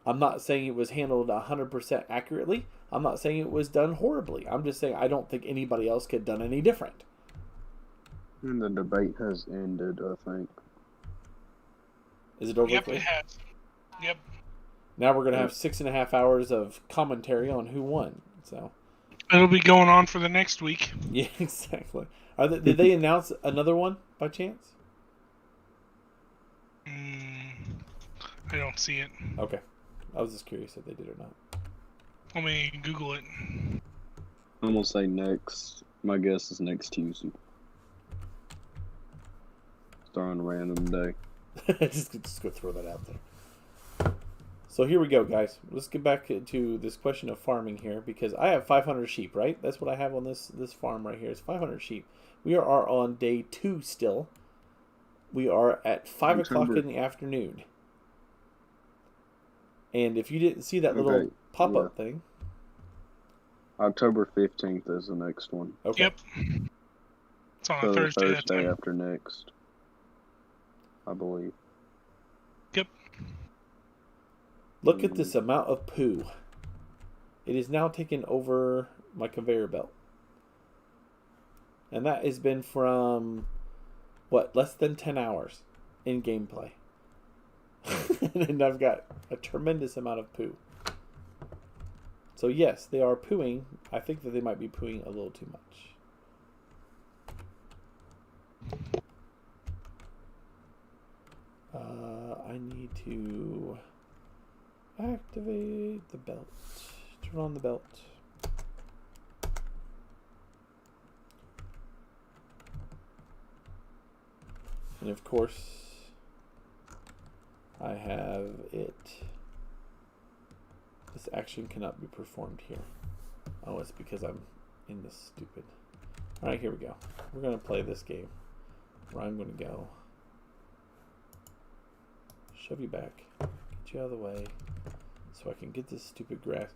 I'm not saying it was handled 100% accurately. I'm not saying it was done horribly. I'm just saying I don't think anybody else could have done any different. And the debate has ended, I think. Is it over? Yep, it has. Yep. Now we're going to have 6.5 hours of commentary on who won. So it'll be going on for the next week. Yeah, exactly. Did they announce another one by chance? I don't see it. Okay. I was just curious if they did or not. Let me Google it. I'm going to say next. My guess is next Tuesday. Start on a random day. just go throw that out there. So here we go, guys. Let's get back to this question of farming here, because I have 500 sheep, right? That's what I have on this farm right here. It's 500 sheep. We are on day 2 still. We are at 5 o'clock in the afternoon. And if you didn't see that little pop-up thing. October 15th is the next one. Okay. Yep. It's on a Thursday. Thursday after next, I believe. Yep. Look at this amount of poo. It is now taken over my conveyor belt. And that has been from, less than 10 hours in gameplay. And I've got a tremendous amount of poo. So yes, they are pooing. I think that they might be pooing a little too much. I need to activate the belt. Turn on the belt. And of course, I have it. This action cannot be performed here. Oh, it's because I'm in this stupid. Alright, here we go. We're going to play this game where I'm going to go. Shove you back. Get you out of the way. So I can get this stupid grass.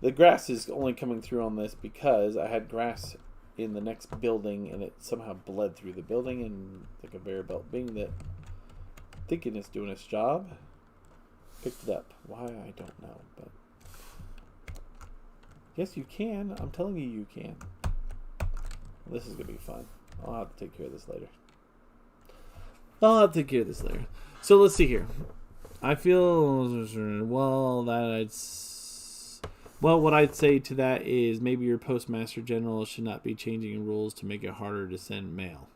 The grass is only coming through on this because I had grass in the next building and it somehow bled through the building, and the conveyor belt, being that thinking it's doing its job, picked it up. Why, I don't know, but Yes, you can. I'm telling you, you can. This is gonna be fun. I'll have to take care of this later. So let's see here. I feel what I'd say to that is maybe your postmaster general should not be changing rules to make it harder to send mail.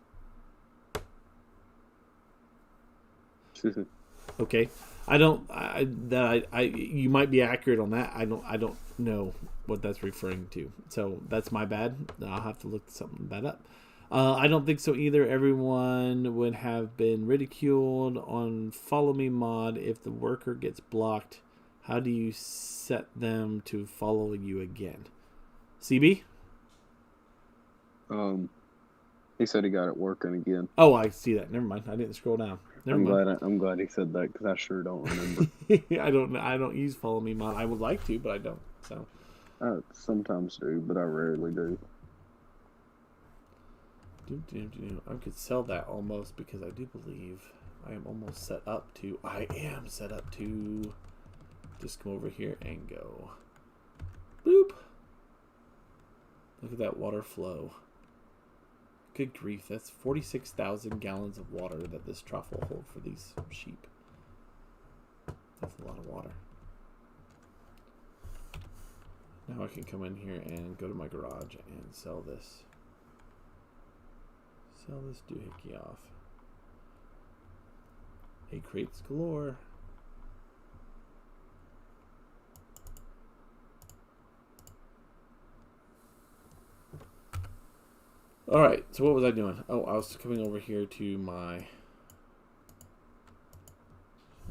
Okay, you might be accurate on that. I don't know what that's referring to, so that's my bad. I'll have to look something that up. I don't think so either. Everyone would have been ridiculed on Follow Me Mod if the worker gets blocked. How do you set them to follow you again? CB? He said he got it working again. Oh, I see that. Never mind. I didn't scroll down. I'm glad he said that because I sure don't remember. I don't use Follow Me Mod. I would like to, but I don't. So I sometimes do, but I rarely do. I could sell that almost because I do believe I am almost set up to. I am set up to just come over here and go. Boop. Look at that water flow. Good grief, that's 46,000 gallons of water that this trough will hold for these sheep. That's a lot of water. Now I can come in here and go to my garage and sell this. Sell this doohickey off. Egg crates galore. Alright, so what was I doing? Oh, I was coming over here to my...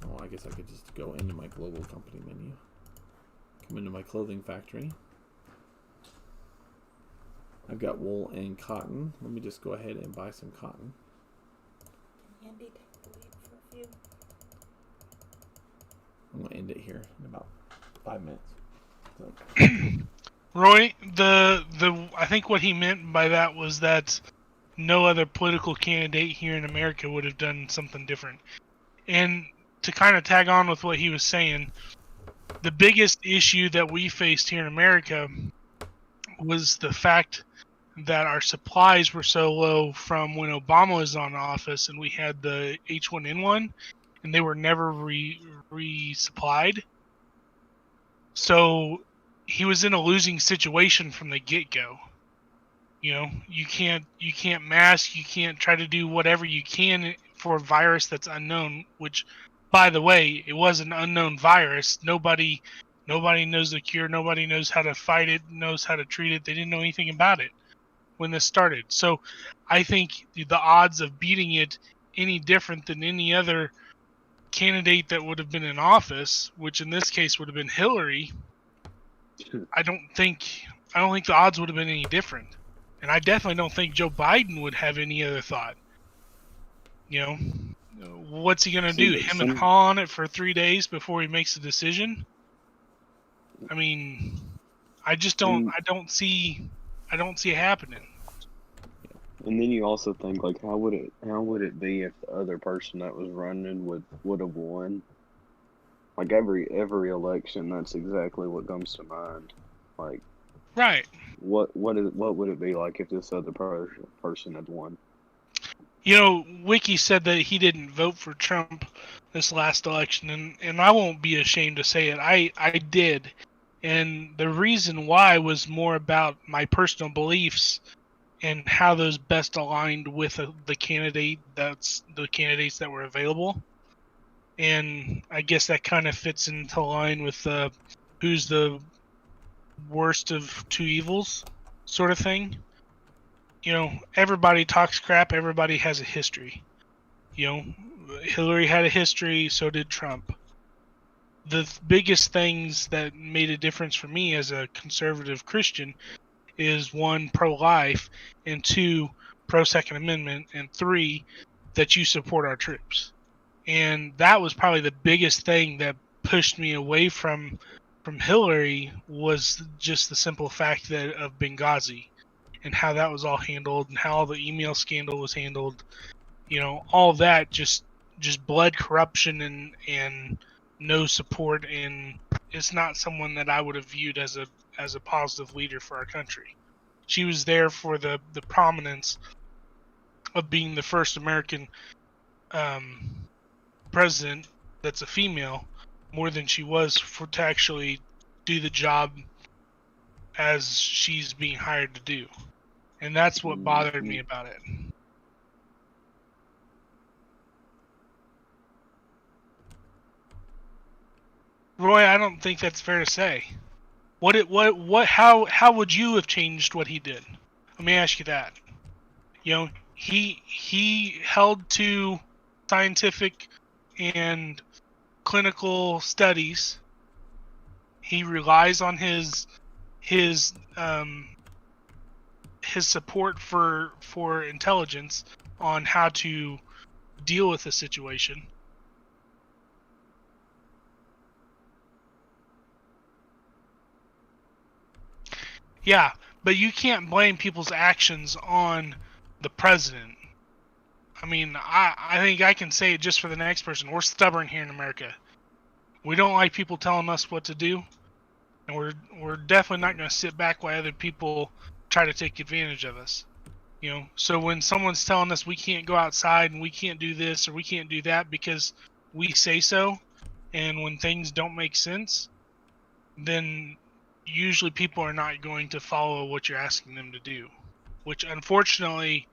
Oh, I guess I could just go into my global company menu. Come into my clothing factory. I've got wool and cotton. Let me just go ahead and buy some cotton. Andy, take the lead for a few. I'm going to end it here in about 5 minutes. So. Roy, I think what he meant by that was that no other political candidate here in America would have done something different. And to kind of tag on with what he was saying, the biggest issue that we faced here in America was the fact that our supplies were so low from when Obama was on office and we had the H1N1 and they were never resupplied. So he was in a losing situation from the get-go. You know, you can't mask, you can't try to do whatever you can for a virus that's unknown, which, by the way, it was an unknown virus. Nobody knows the cure, nobody knows how to fight it, knows how to treat it. They didn't know anything about it when this started. So I think the odds of beating it any different than any other candidate that would have been in office, which in this case would have been Hillary, I don't think the odds would have been any different. And I definitely don't think Joe Biden would have any other thought. You know, what's he going to do? Him and haw on it for 3 days before he makes a decision? I mean, I don't see it happening. And then you also think, like, how would it be if the other person that was running would have won? Like every election, that's exactly what comes to mind. Like, right. What would it be like if this other person had won? You know, Wicky said that he didn't vote for Trump this last election, and I won't be ashamed to say it. I did. And the reason why was more about my personal beliefs and how those best aligned with the candidates that were available. And I guess that kind of fits into line with who's the worst of two evils sort of thing. You know, everybody talks crap, everybody has a history. You know, Hillary had a history, so did Trump. The biggest things that made a difference for me as a conservative Christian is 1, pro-life, and 2, pro-Second Amendment, and 3, that you support our troops. And that was probably the biggest thing that pushed me away from Hillary, was just the simple fact that of Benghazi and how that was all handled and how the email scandal was handled. You know, all that just blood corruption and no support, and it's not someone that I would have viewed as as a positive leader for our country. She was there for the prominence of being the first American president that's a female, more than she was to actually do the job as she's being hired to do. And that's what bothered me about it. Roy, I don't think that's fair to say. How would you have changed what he did? Let me ask you that. You know, he held to scientific and clinical studies. He relies on his support for intelligence on how to deal with the situation. Yeah, but you can't blame people's actions on the president. I mean, I think I can say it just for the next person. We're stubborn here in America. We don't like people telling us what to do, and we're definitely not going to sit back while other people try to take advantage of us. You know, so when someone's telling us we can't go outside and we can't do this or we can't do that because we say so, and when things don't make sense, then usually people are not going to follow what you're asking them to do, which unfortunately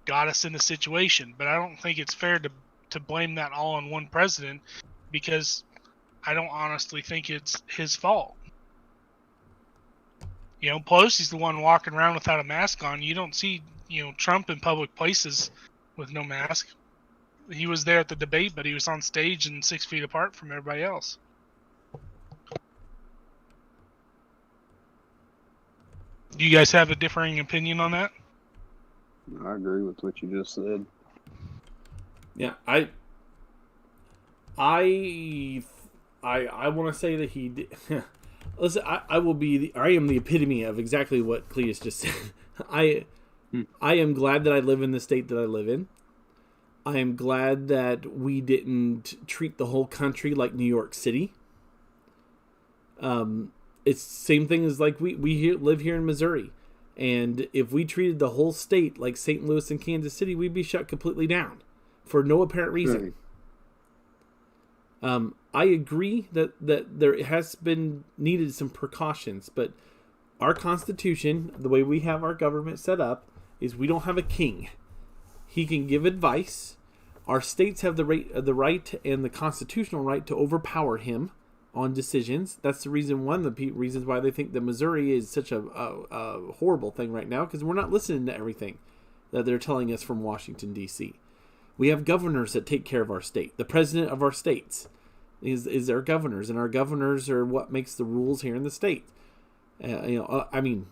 got us in the situation. But I don't think it's fair to blame that all on one president, because I don't honestly think it's his fault. You know, Pelosi's the one walking around without a mask on. You don't see, you know, Trump in public places with no mask. He was there at the debate, but he was on stage and 6 feet apart from everybody else. Do you guys have a differing opinion on that? I agree with what you just said. Yeah, I want to say that he did. Listen, I am the epitome of exactly what Cleetus just said. I am glad that I live in the state that I live in. I am glad that we didn't treat the whole country like New York City. It's the same thing as like we live here in Missouri. And if we treated the whole state like St. Louis and Kansas City, we'd be shut completely down for no apparent reason. Right. I agree that there has been needed some precautions, but our Constitution, the way we have our government set up, is we don't have a king. He can give advice. Our states have the right and the constitutional right to overpower him on decisions. That's the reason, one of the reasons why they think that Missouri is such a horrible thing right now, because we're not listening to everything that they're telling us from Washington, D.C. We have governors that take care of our state. The president of our states is our governors, and our governors are what makes the rules here in the state. I mean,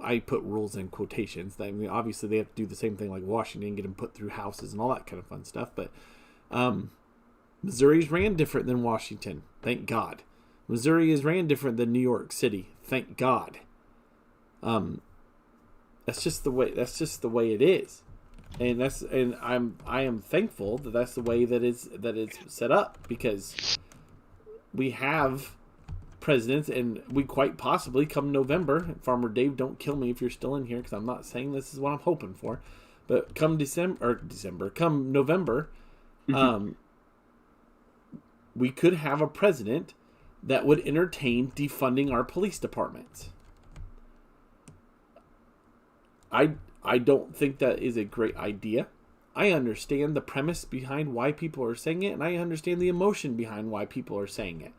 I put rules in quotations. I mean, obviously they have to do the same thing like Washington, get them put through houses and all that kind of fun stuff, but Missouri's ran different than Washington. Thank God. Missouri is ran different than New York City. Thank God. That's just the way it is. And I am thankful that that's the way that it's set up, because we have presidents, and we quite possibly come November, Farmer Dave, don't kill me if you're still in here, because I'm not saying this is what I'm hoping for, but come come November, we could have a president that would entertain defunding our police departments. I don't think that is a great idea. I understand the premise behind why people are saying it, and I understand the emotion behind why people are saying it.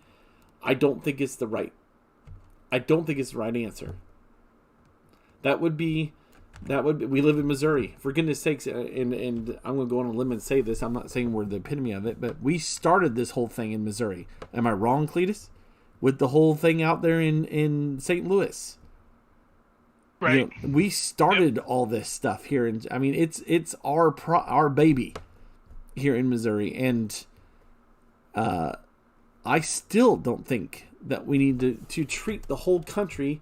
I don't think it's the right answer. That would be we live in Missouri, for goodness sakes, and I'm going to go on a limb and say this. I'm not saying we're the epitome of it, but we started this whole thing in Missouri. Am I wrong, Cleetus? With the whole thing out there in St. Louis. Right. You know, we started all this stuff here, and I mean it's our baby here in Missouri, and I still don't think that we need to treat the whole country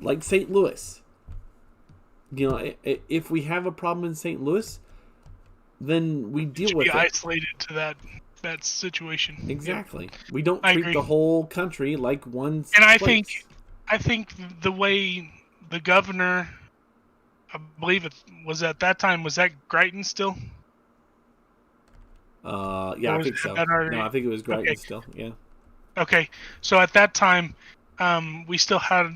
like St. Louis. You know, if we have a problem in St. Louis, then we deal with it. Be isolated to that situation. Exactly. We don't treat the whole country like one. And place. I think the way the governor, I believe it was at that time, was that Greiton still? Yeah, Or I was think so. that already- No, I think it was Greiton Okay. still. Yeah. Okay, so at that time, we still had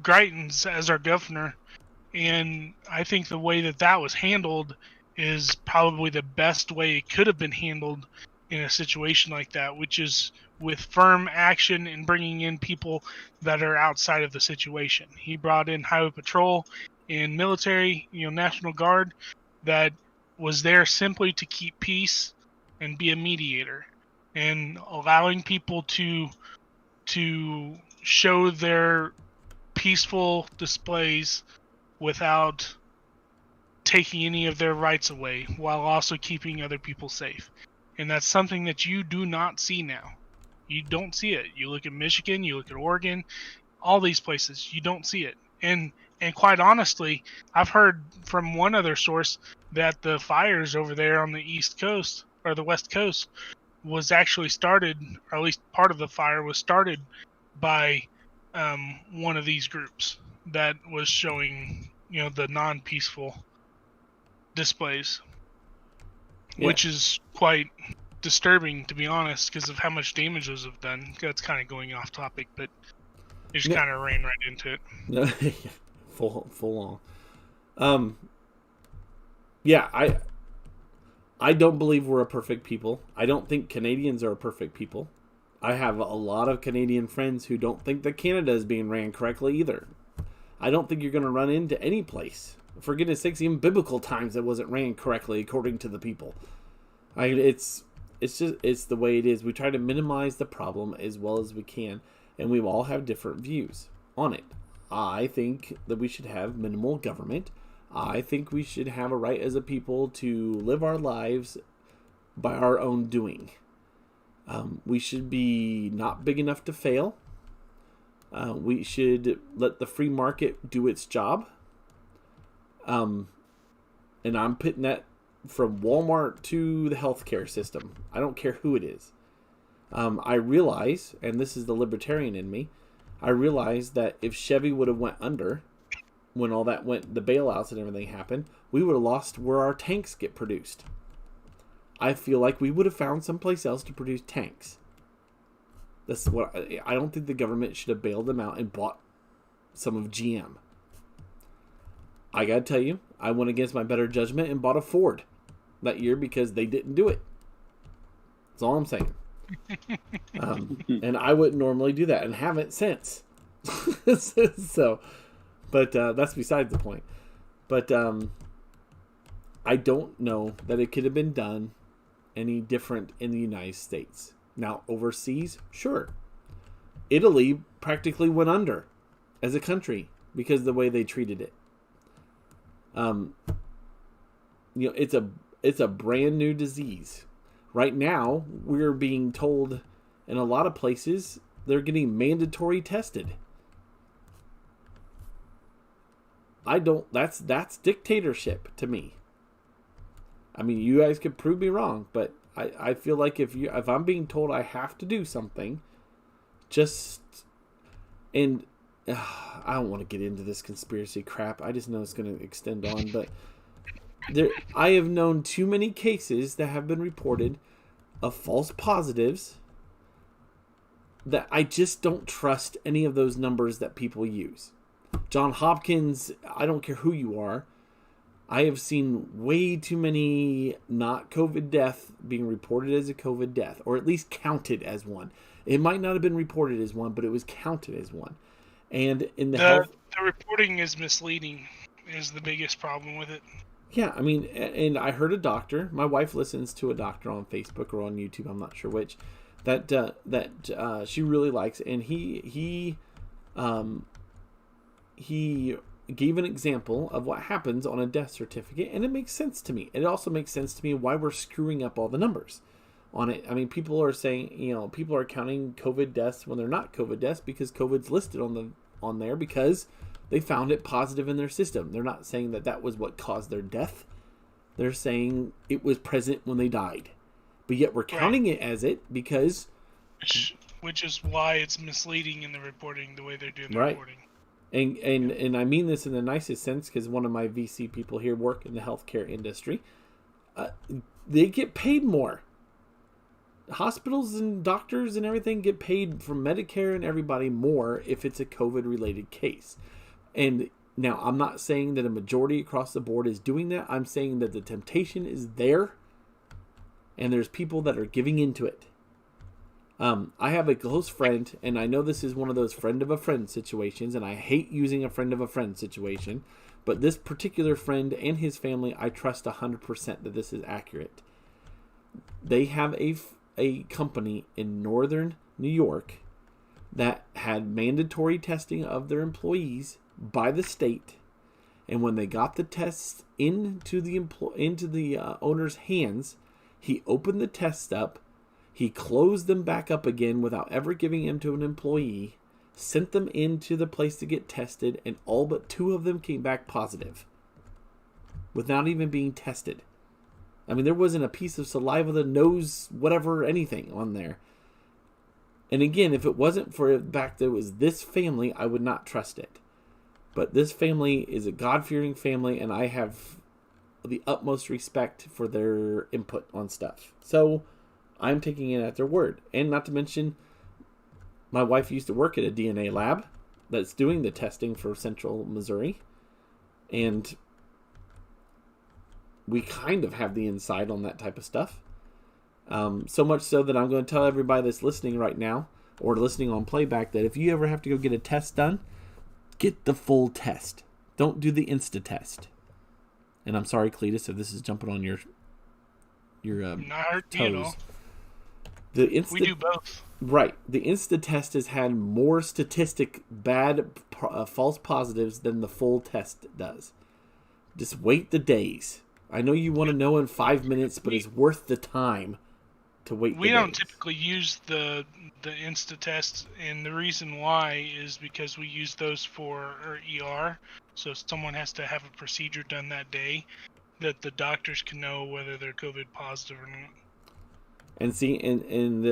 Greitens as our governor, and I think the way that was handled is probably the best way it could have been handled in a situation like that, which is with firm action and bringing in people that are outside of the situation. He brought in Highway Patrol and military, National Guard, that was there simply to keep peace and be a mediator, and allowing people to show their peaceful displays without taking any of their rights away, while also keeping other people safe. And that's something that you do not see now. You don't see it. You look at Michigan, you look at Oregon, all these places, you don't see it. And quite honestly, I've heard from one other source that the fires over there on the East Coast or the West Coast was actually started, or at least part of the fire was started by one of these groups that was showing, the non-peaceful displays, Yeah. which is quite disturbing, to be honest, because of how much damage those have done. That's kind of going off topic, but it just Yeah. kind of ran right into it. No, full on. Yeah, I don't believe we're a perfect people. I don't think Canadians are a perfect people. I have a lot of Canadian friends who don't think that Canada is being ran correctly either. I don't think you're going to run into any place. For goodness sakes, even biblical times it wasn't ran correctly according to the people. It's the way it is. We try to minimize the problem as well as we can, and we all have different views on it. I think that we should have minimal government. I think we should have a right as a people to live our lives by our own doing. We should be not big enough to fail. We should let the free market do its job. And I'm putting that from Walmart to the healthcare system. I don't care who it is. I realize, and this is the libertarian in me, I realize that if Chevy would have went under when all that went, the bailouts and everything happened, we would have lost where our tanks get produced. I feel like we would have found someplace else to produce tanks. That's what I don't think the government should have bailed them out and bought some of GM. I gotta tell you, I went against my better judgment and bought a Ford that year because they didn't do it. That's all I'm saying. And I wouldn't normally do that and haven't since. So, but that's besides the point. But I don't know that it could have been done any different in the United States. Now, overseas, sure. Italy practically went under as a country because of the way they treated it. It's a brand new disease. Right now, we're being told in a lot of places they're getting mandatory tested. That's dictatorship to me. I mean, you guys could prove me wrong, but I feel like if I'm being told I have to do something, I don't want to get into this conspiracy crap. I just know it's going to extend on, but I have known too many cases that have been reported of false positives that I just don't trust any of those numbers that people use. John Hopkins, I don't care who you are, I have seen way too many not COVID death being reported as a COVID death, or at least counted as one. It might not have been reported as one, but it was counted as one. And in the reporting is misleading, is the biggest problem with it. Yeah, I mean, and I heard a doctor. My wife listens to a doctor on Facebook or on YouTube. I'm not sure which. That she really likes, and he gave an example of what happens on a death certificate, and it makes sense to me. It also makes sense to me why we're screwing up all the numbers on it. I mean, people are saying, people are counting COVID deaths when they're not COVID deaths because COVID's listed on there because they found it positive in their system. They're not saying that was what caused their death. They're saying it was present when they died. But yet we're counting it as it because which is why it's misleading in the reporting the way they're doing the Right. reporting. And I mean this in the nicest sense, because one of my VC people here work in the healthcare industry. They get paid more. Hospitals and doctors and everything get paid from Medicare and everybody more if it's a COVID-related case. And now, I'm not saying that a majority across the board is doing that. I'm saying that the temptation is there, and there's people that are giving into it. I have a close friend, and I know this is one of those friend of a friend situations, and I hate using a friend of a friend situation, but this particular friend and his family, I trust 100% that this is accurate. They have a company in northern New York that had mandatory testing of their employees by the state, and when they got the tests into the owner's hands, he opened the tests up, he closed them back up again without ever giving them to an employee, sent them into the place to get tested, and all but 2 of them came back positive without even being tested. I mean, there wasn't a piece of saliva, the nose, whatever, anything on there. And again, if it wasn't for the fact that it was this family, I would not trust it. But this family is a God-fearing family, and I have the utmost respect for their input on stuff. So I'm taking it at their word. And not to mention, my wife used to work at a DNA lab that's doing the testing for Central Missouri. And we kind of have the inside on that type of stuff. So much so that I'm going to tell everybody that's listening right now, or listening on playback, that if you ever have to go get a test done, get the full test. Don't do the Insta test. And I'm sorry, Cleetus, if this is jumping on your Not hurt you at all. We do both. Right. The Insta test has had more statistic bad false positives than the full test does. Just wait the days. I know you want to know in 5 minutes, but it's worth the time to wait. We don't typically use the Insta test, and the reason why is because we use those for ER. So if someone has to have a procedure done that day, that the doctors can know whether they're COVID positive or not. And see, and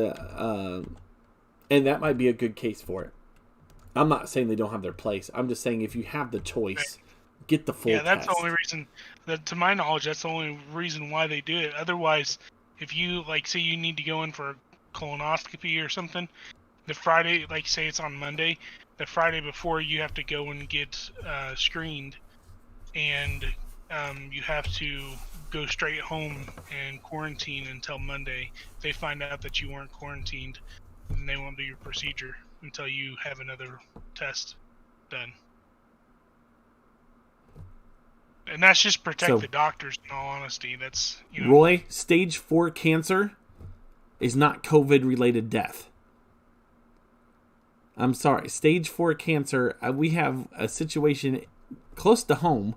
that might be a good case for it. I'm not saying they don't have their place. I'm just saying if you have the choice, get the full test. Yeah, that's the only reason. That, to my knowledge, that's the only reason why they do it. Otherwise, if you, say you need to go in for a colonoscopy or something, the Friday, say it's on Monday, the Friday before you have to go and get screened, and you have to go straight home and quarantine until Monday. If they find out that you weren't quarantined, then they won't do your procedure until you have another test done. And that's just protect the doctors, in all honesty. That's, Roy, stage 4 cancer is not COVID-related death. I'm sorry. Stage 4 cancer, we have a situation close to home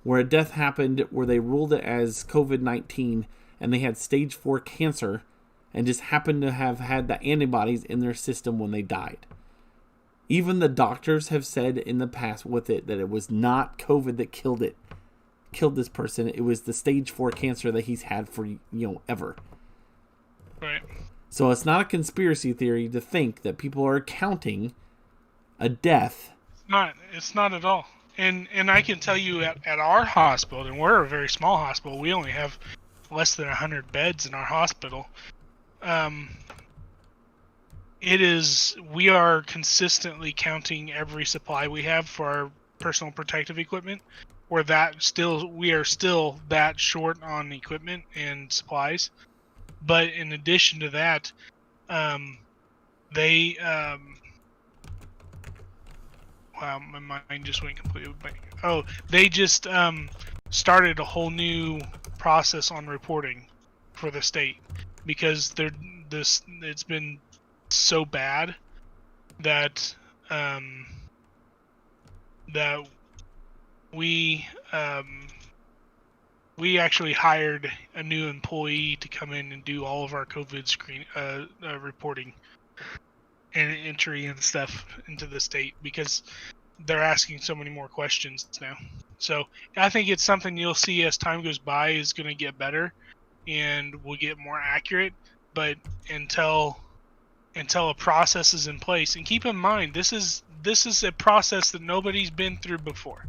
where a death happened where they ruled it as COVID-19 and they had stage 4 cancer and just happened to have had the antibodies in their system when they died. Even the doctors have said in the past with it that it was not COVID that killed this person. It was the stage 4 cancer that he's had for, ever. Right. So it's not a conspiracy theory to think that people are counting a death. It's not at all. And I can tell you at our hospital, and we're a very small hospital, we only have less than 100 beds in our hospital. We are consistently counting every supply we have for our personal protective equipment. We are still that short on equipment and supplies. But in addition to that, they wow, my mind just went completely blank. Oh, they just started a whole new process on reporting for the state because it's been so bad that we actually hired a new employee to come in and do all of our COVID reporting and entry and stuff into the state because they're asking so many more questions now. So I think it's something you'll see as time goes by is going to get better and will get more accurate. But until until a process is in place. And keep in mind, this is a process that nobody's been through before.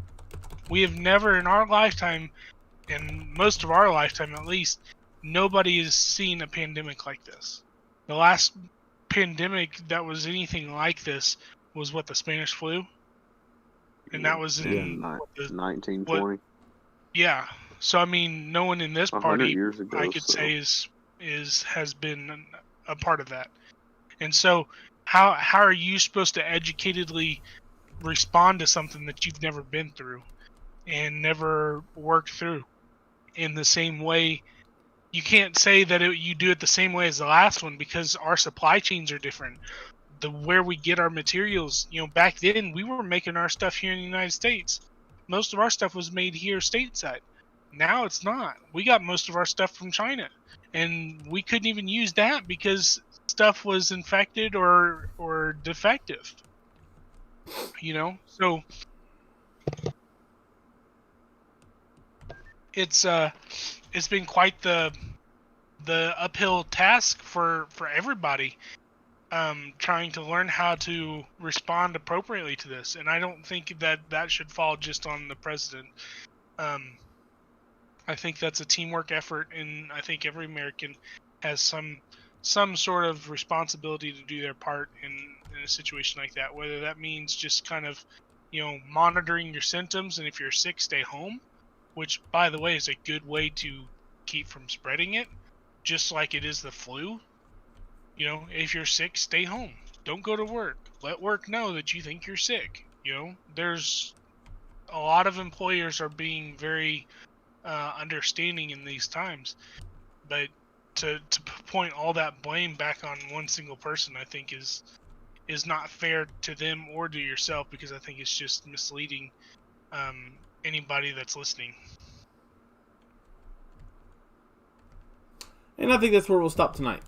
We have never in our lifetime, and most of our lifetime at least, nobody has seen a pandemic like this. The last pandemic that was anything like this was the Spanish flu, and that was in 1920. Yeah. So I mean, no one in this 100 party, years ago, I could say, has been a part of that. And so, how are you supposed to educatedly respond to something that you've never been through and never worked through in the same way? You can't say that you do it the same way as the last one, because our supply chains are different. Where we get our materials, back then we were making our stuff here in the United States. Most of our stuff was made here stateside. Now it's not. We got most of our stuff from China, and we couldn't even use that because stuff was infected or defective. So it's been quite the uphill task for everybody, trying to learn how to respond appropriately to this. And I don't think that should fall just on the president. I think that's a teamwork effort, and I think every American has some sort of responsibility to do their part in a situation like that, whether that means just kind of, monitoring your symptoms, and if you're sick, stay home, which, by the way, is a good way to keep from spreading it, just like it is the flu. If you're sick, stay home. Don't go to work. Let work know that you think you're sick. There's a lot of employers are being very understanding in these times, but to point all that blame back on one single person, I think is not fair to them or to yourself, because I think it's just misleading anybody that's listening. And I think that's where we'll stop tonight.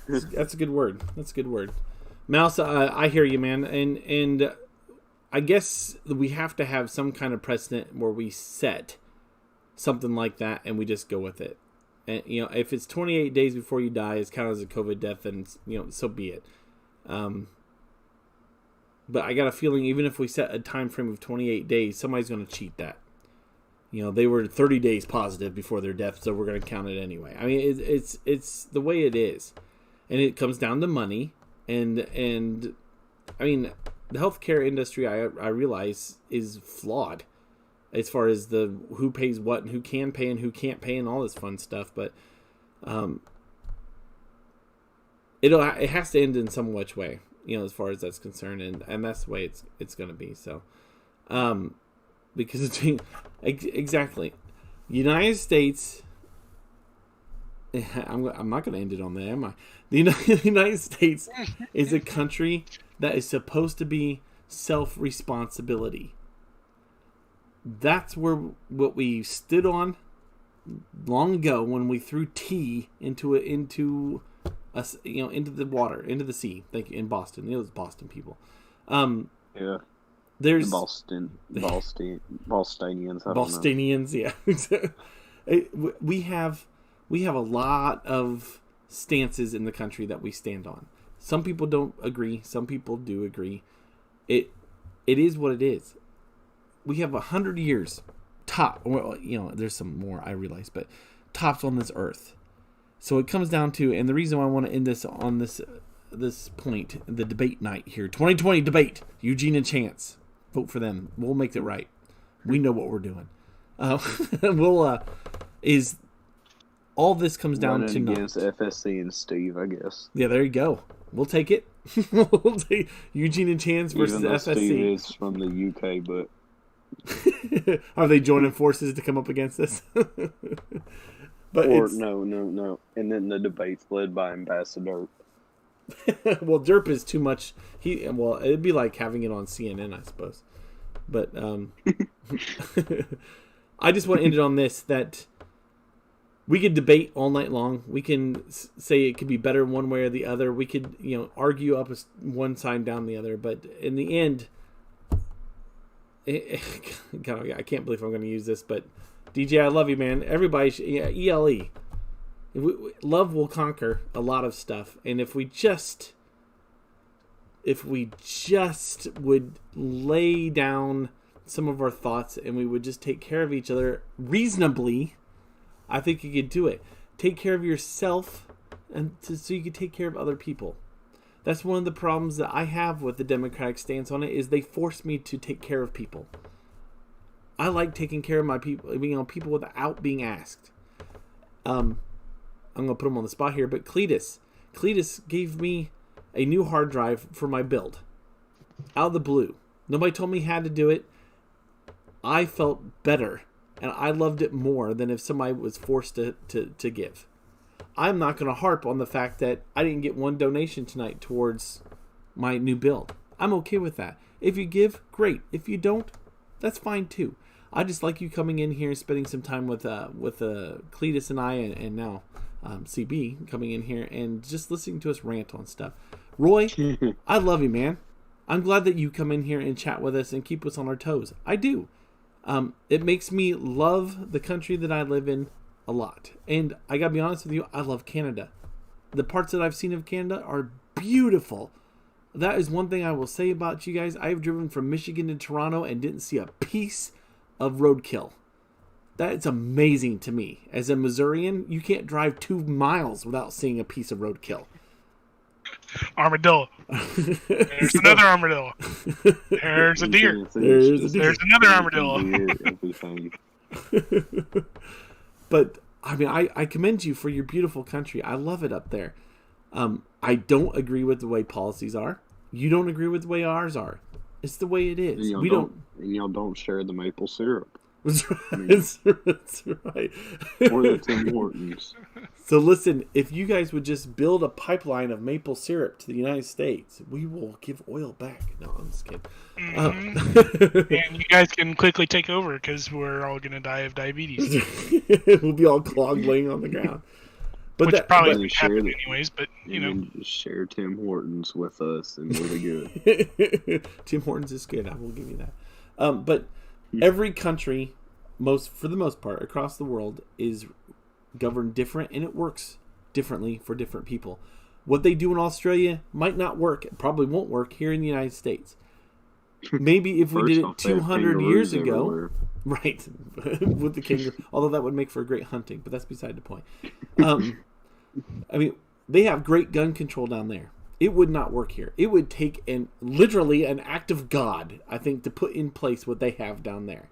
That's a good word. Mouse, I hear you, man. And I guess we have to have some kind of precedent where we set something like that and we just go with it. And, if it's 28 days before you die is counted as a COVID death, then, so be it. But I got a feeling even if we set a time frame of 28 days, somebody's going to cheat that. They were 30 days positive before their death, so we're going to count it anyway. I mean, it's the way it is. And it comes down to money. And I mean, the healthcare industry, I realize, is flawed as far as who pays what and who can pay and who can't pay and all this fun stuff. But it has to end in some which way, as far as that's concerned, and that's the way it's going to be. So, because it's exactly United States. I'm not going to end it on that, am I? The United States is a country that is supposed to be self-responsibility. That's what we stood on long ago when we threw tea into the water, into the sea, like in Boston. It was Boston people. Yeah. There's Bostonians. Bostonians, yeah. we have a lot of stances in the country that we stand on. Some people don't agree. Some people do agree. It is what it is. We have 100 years top. Well, there's some more, I realize, but tops on this earth. So it comes down to, and the reason why I want to end this on this point, the debate night here, 2020 debate, Eugene and Chance, vote for them. We'll make it right. We know what we're doing. Is all this comes down to against FSC and Steve, I guess. Yeah, there you go. We'll take it. We'll take Eugene and Chance versus Even though FSC. Steve is from the UK, but are they joining forces to come up against us? No. And then the debate's led by Ambassador. Well, Derp is too much. It'd be like having it on CNN, I suppose. But I just want to end it on this, that we could debate all night long. We can say it could be better one way or the other. We could, argue up one side down the other. But in the end, God, I can't believe I'm going to use this. But DJ, I love you, man. Everybody, ELE. Love will conquer a lot of stuff, and if we just would lay down some of our thoughts and we would just take care of each other reasonably, I think you could do it. Take care of yourself, so you can take care of other people. That's one of the problems that I have with the Democratic stance on it, is they force me to take care of people. I like taking care of my people, people without being asked. I'm going to put him on the spot here, but Cleetus gave me a new hard drive for my build. Out of the blue. Nobody told me how to do it. I felt better, and I loved it more than if somebody was forced to give. I'm not going to harp on the fact that I didn't get one donation tonight towards my new build. I'm okay with that. If you give, great. If you don't, that's fine too. I just like you coming in here and spending some time with Cleetus and I, and now CB coming in here and just listening to us rant on stuff. Roy, I love you, man. I'm glad that you come in here and chat with us and keep us on our toes. I do. It makes me love the country that I live in a lot. And I gotta be honest with you, I love Canada. The parts that I've seen of Canada are beautiful. That is one thing I will say about you guys. I've driven from Michigan to Toronto and didn't see a piece of roadkill. That is amazing to me. As a Missourian, you can't drive 2 miles without seeing a piece of roadkill. Armadillo. There's another armadillo. There's a deer. There's another armadillo. But I mean, I commend you for your beautiful country. I love it up there. I don't agree with the way policies are. You don't agree with the way ours are. It's the way it is. Y'all don't share the maple syrup. That's right. That's right. Or the Tim Hortons. So listen, if you guys would just build a pipeline of maple syrup to the United States, we will give oil back. No, I'm just kidding. And you guys can quickly take over because we're all going to die of diabetes. We'll be all clogged laying on the ground. But Which probably would happen anyways, but you know. Just share Tim Hortons with us and we'll be good. Tim Hortons is good. I will give you that. But every country, for the most part, across the world is governed different, and it works differently for different people. What they do in Australia might not work. It probably won't work here in the United States. Maybe if we did it 200 years ago, everywhere. Right, with the kangaroo. Although that would make for great hunting, but that's beside the point. I mean, they have great gun control down there. It would not work here. It would take literally an act of God, I think, to put in place what they have down there.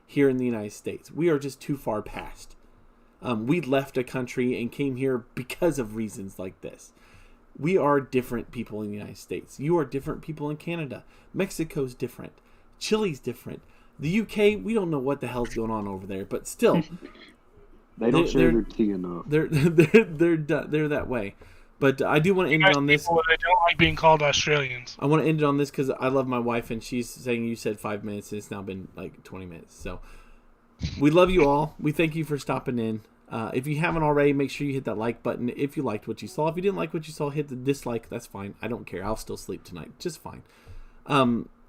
Here in the United States, we are just too far past. We left a country and came here because of reasons like this. We are different people in the United States. You are different people in Canada. Mexico's different. Chile's different. The UK, we don't know what the hell's going on over there, but still, they don't share their tea enough. They're that way. But I do want to end it on this. People that don't like being called Australians. I want to end it on this because I love my wife, and she's saying you said 5 minutes, and it's now been like 20 minutes. So we love you all. We thank you for stopping in. If you haven't already, make sure you hit that like button if you liked what you saw. If you didn't like what you saw, hit the dislike. That's fine. I don't care. I'll still sleep tonight. Just fine.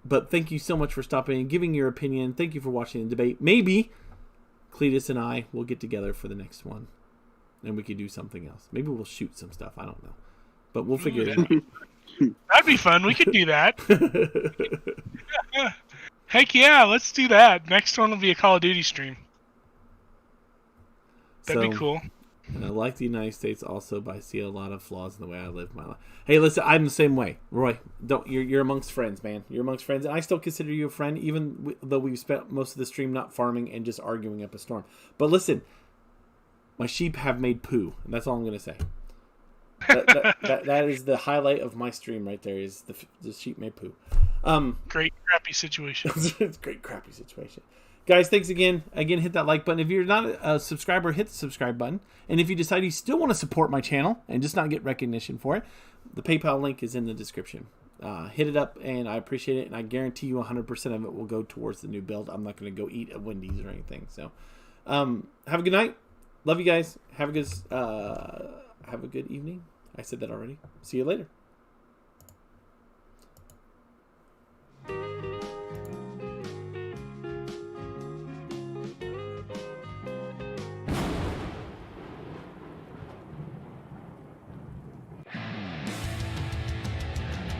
But thank you so much for stopping and giving your opinion. Thank you for watching the debate. Maybe Cleetus and I will get together for the next one, and we could do something else. Maybe we'll shoot some stuff. I don't know. But we'll figure it out. That'd be fun. We could do that. Heck yeah, let's do that. Next one will be a Call of Duty stream. That'd be cool. And I like the United States also, but I see a lot of flaws in the way I live my life. Hey, listen, I'm the same way. Roy, you're amongst friends, man. You're amongst friends, and I still consider you a friend, even though we've spent most of the stream not farming and just arguing up a storm. But listen, my sheep have made poo, and that's all I'm going to say. That is the highlight of my stream right there, is the sheep made poo. Great crappy situation. It's a great crappy situation. Guys, thanks again. Again, hit that like button. If you're not a subscriber, hit the subscribe button. And if you decide you still want to support my channel and just not get recognition for it, the PayPal link is in the description. Hit it up, and I appreciate it. And I guarantee you 100% of it will go towards the new build. I'm not going to go eat at Wendy's or anything. So, have a good night. Love you guys. Have a good evening. I said that already. See you later.